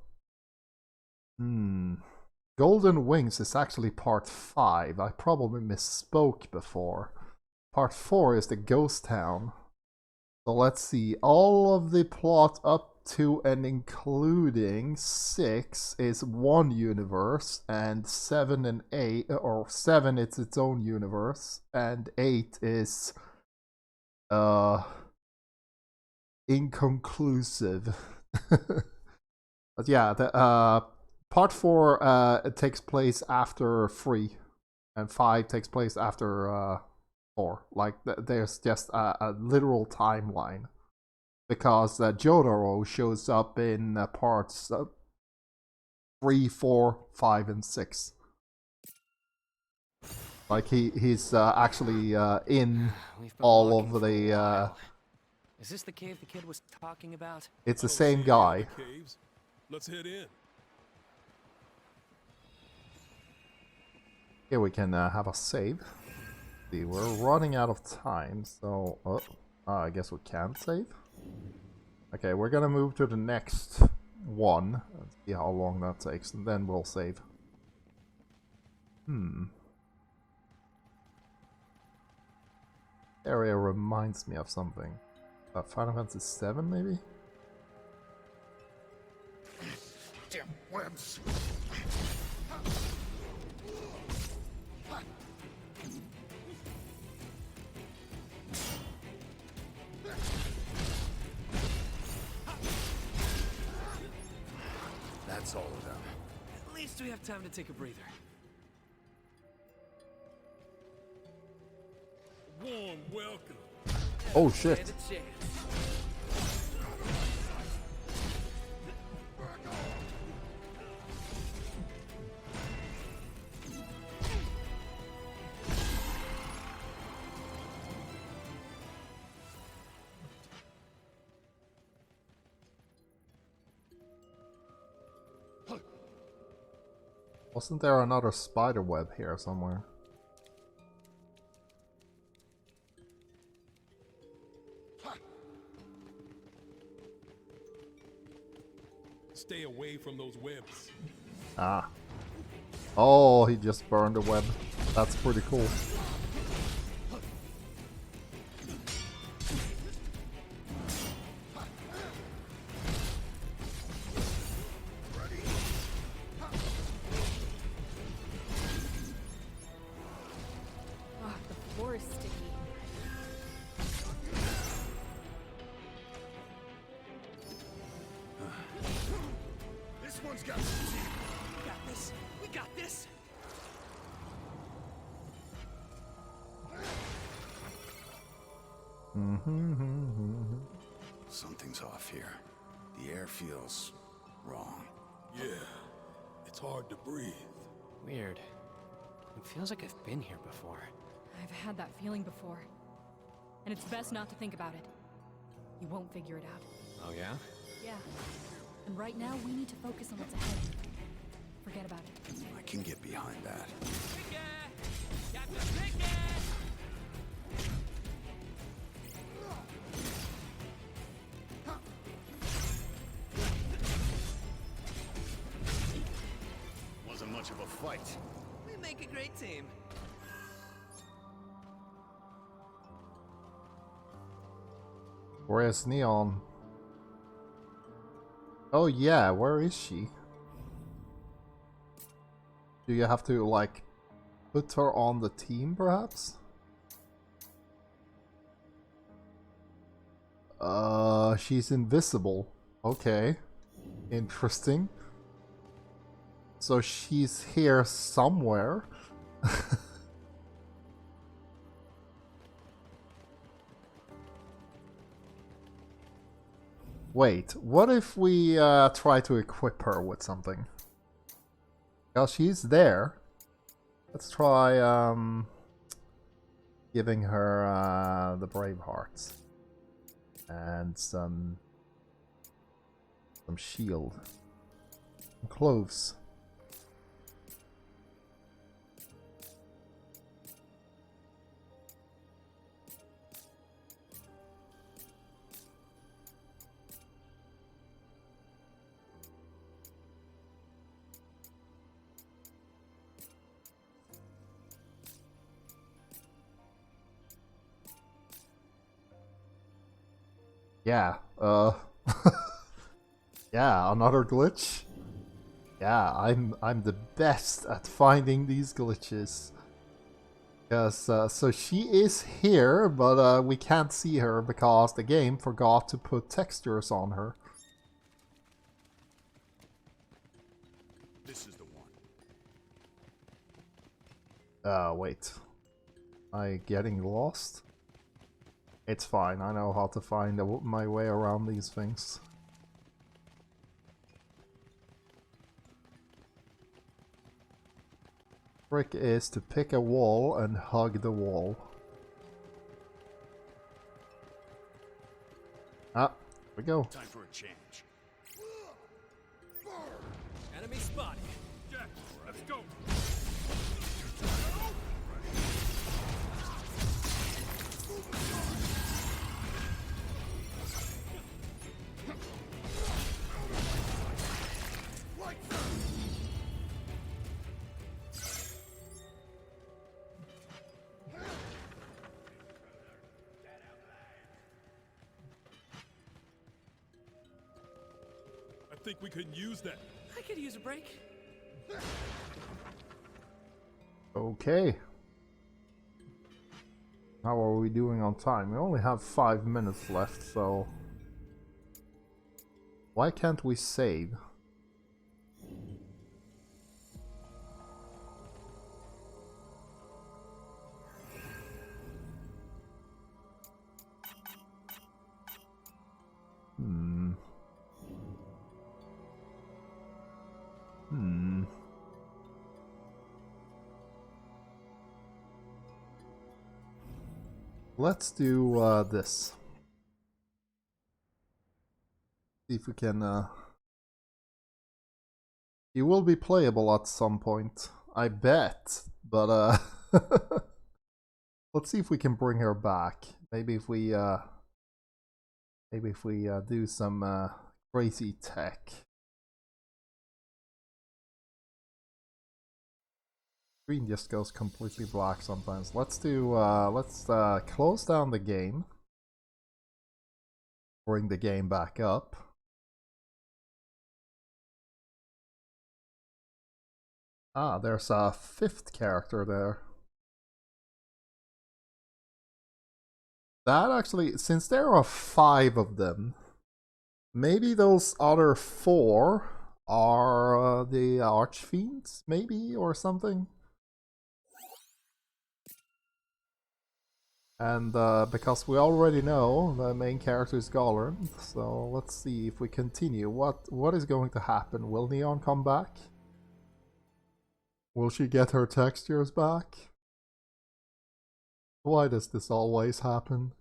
Golden Wings is actually part 5. I probably misspoke before. Part 4 is the Ghost Town. So let's see. All of the plot up to and including 6 is one universe, and 7 and 8, or 7 it's its own universe, and 8 is inconclusive. But yeah, the part 4 it takes place after 3, and 5 takes place after 4. Like there's just a literal timeline, because Jotaro shows up in parts 3, 4, 5, and 6. Like he's actually in all of the. Is this the cave the kid was talking about? It's the same guy. Let's head in. Here we can have a save. See, we're running out of time, so I guess we can't save. Okay, we're gonna move to the next one. Let's see how long that takes, and then we'll save. Area reminds me of something. Final Fantasy 7, maybe? Damn webs! That's all of them. At least we have time to take a breather. Warm welcome. Oh shit. Wasn't there another spider web here somewhere? Stay away from those webs. Ah. Oh, he just burned the web. That's pretty cool. The floor is sticky. This one's got some teeth. We got this. We got this. Something's off here. The air feels wrong. Yeah, it's hard to breathe. Weird. It feels like I've been here before. I've had that feeling before. And it's best not to think about it. You won't figure it out. Oh yeah? Yeah. And right now, we need to focus on what's ahead. Forget about it. I can get behind that. Wasn't much of a fight. We make a great team. Where's Neon? Oh yeah, where is she? Do you have to, like, put her on the team, perhaps? She's invisible. Okay. Interesting. So she's here somewhere. Wait, what if we try to equip her with something? Well, she's there. Let's try giving her the brave hearts and some shield, some clothes. Yeah, yeah, another glitch. Yeah, I'm the best at finding these glitches. Because so she is here, but we can't see her because the game forgot to put textures on her. This is the one. Wait. Am I getting lost? It's fine, I know how to find my way around these things. Trick is to pick a wall and hug the wall. Ah, here we go. Time for a change. Enemy spotted. Jack, let's go. I think we could use that. I could use a break. Okay. How are we doing on time? We only have 5 minutes left, so... Why can't we save? Let's do this. See if we can... He will be playable at some point, I bet. But let's see if we can bring her back. Maybe if we do some crazy tech. Screen just goes completely black sometimes. Let's do let's close down the game. Bring the game back up. Ah, there's a 5th character there. That actually, since there are 5 of them, maybe those other 4 are the Archfiends, maybe, or something. And because we already know the main character is Garland, so let's see if we continue. What is going to happen? Will Neon come back? Will she get her textures back? Why does this always happen?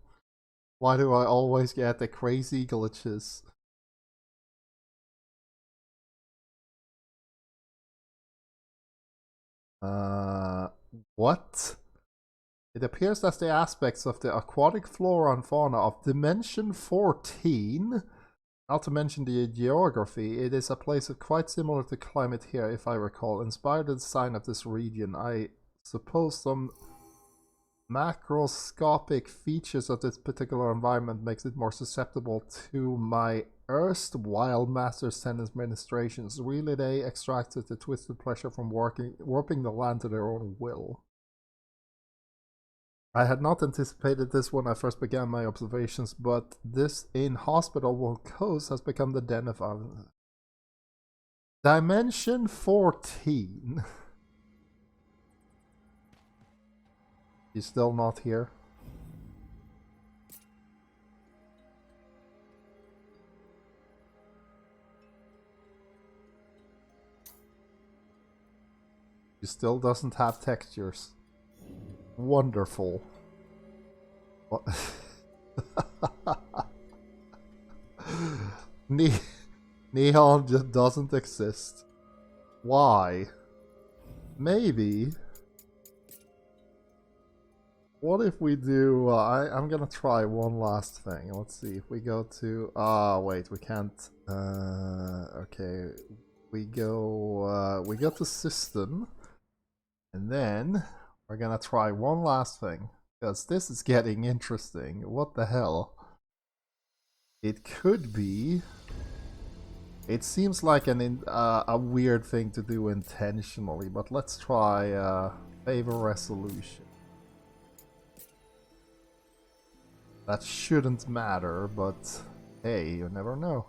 Why do I always get the crazy glitches? What? It appears that the aspects of the aquatic flora and fauna of Dimension 14, not to mention the geography, it is a place quite similar to climate here, if I recall, inspired the design of this region. I suppose some macroscopic features of this particular environment makes it more susceptible to my erstwhile master's administrations. Really, they extracted the twisted pleasure from warping the land to their own will. I had not anticipated this when I first began my observations, but this inhospitable coast has become the den of Dimension 14. He's still not here. He still doesn't have textures. Wonderful. What? Neon just doesn't exist. Why? Maybe. What if we do... I'm gonna try one last thing. Let's see if we go to... wait, we can't... okay. We go to system. And then... we're gonna try one last thing, because this is getting interesting. What the hell? It could be... it seems like a weird thing to do intentionally, but let's try favor resolution. That shouldn't matter, but hey, you never know.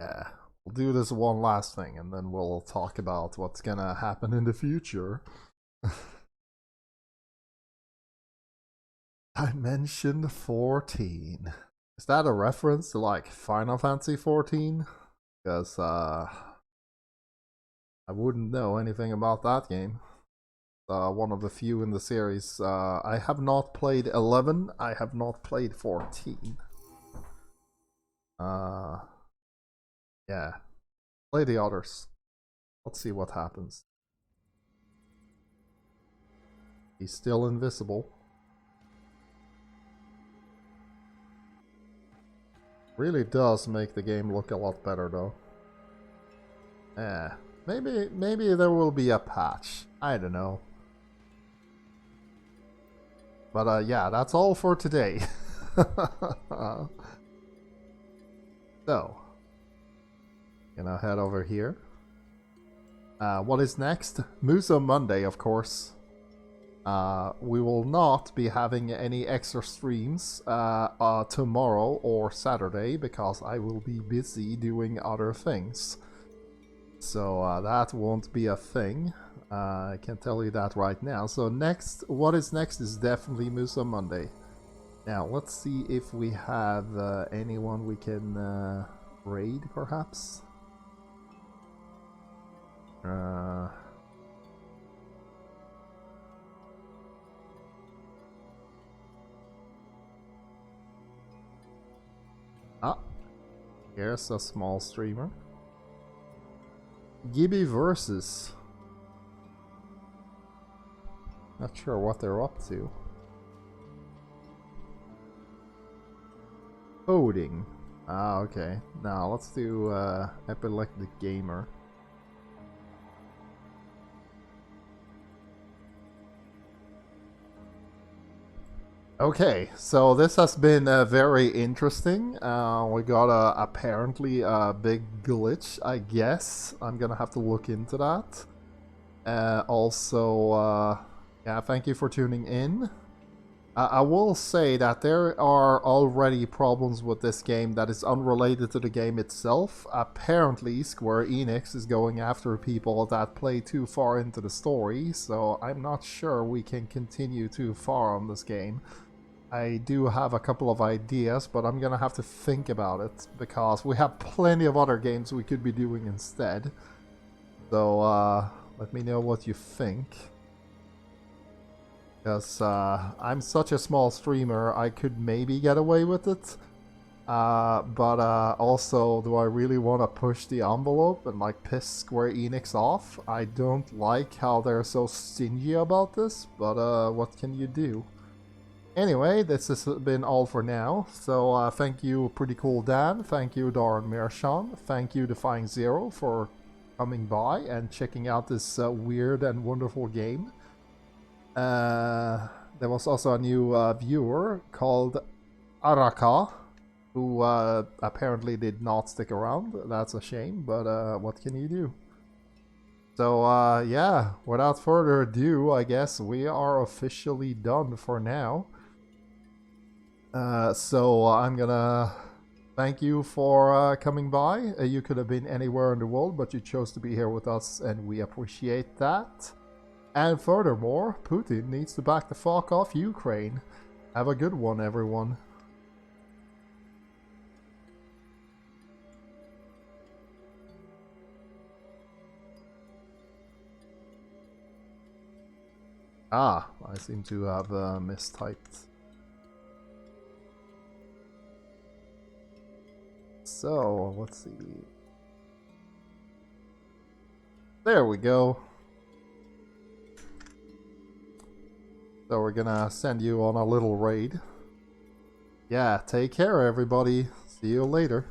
Yeah, we'll do this one last thing and then we'll talk about what's gonna happen in the future. Dimension 14. Is that a reference to like Final Fantasy 14? Because I wouldn't know anything about that game. One of the few in the series. I have not played 11, I have not played 14. Yeah. Play the others. Let's see what happens. He's still invisible. Really does make the game look a lot better though. Yeah. Maybe there will be a patch. I don't know. But yeah, that's all for today. So, gonna head over here. What is next? Muso Monday, of course. We will not be having any extra streams tomorrow or Saturday because I will be busy doing other things. So that won't be a thing. I can tell you that right now. So what is next is definitely Muso Monday. Now let's see if we have anyone we can raid, perhaps. Here's a small streamer. Gibby versus. Not sure what they're up to. Coding. Okay. Now let's do Epileptic Gamer. Okay, so this has been very interesting. We got apparently a big glitch, I guess. I'm gonna have to look into that. Also, yeah, thank you for tuning in. I will say that there are already problems with this game that is unrelated to the game itself. Apparently, Square Enix is going after people that play too far into the story, so I'm not sure we can continue too far on this game. I do have a couple of ideas, but I'm gonna have to think about it, because we have plenty of other games we could be doing instead. So, let me know what you think. Because I'm such a small streamer, I could maybe get away with it. But also, do I really want to push the envelope and like piss Square Enix off? I don't like how they're so stingy about this, but what can you do? Anyway, this has been all for now. So thank you, Pretty Cool Dan. Thank you, Darren Mershan. Thank you, Defying Zero, for coming by and checking out this weird and wonderful game. There was also a new viewer called Araka, who apparently did not stick around. That's a shame, but what can you do? So yeah, without further ado, I guess we are officially done for now. So I'm gonna thank you for coming by. You could have been anywhere in the world, but you chose to be here with us, and we appreciate that. And furthermore, Putin needs to back the fuck off Ukraine. Have a good one, everyone. Ah, I seem to have mistyped. So, let's see. There we go. So we're gonna send you on a little raid. Yeah, take care everybody. See you later.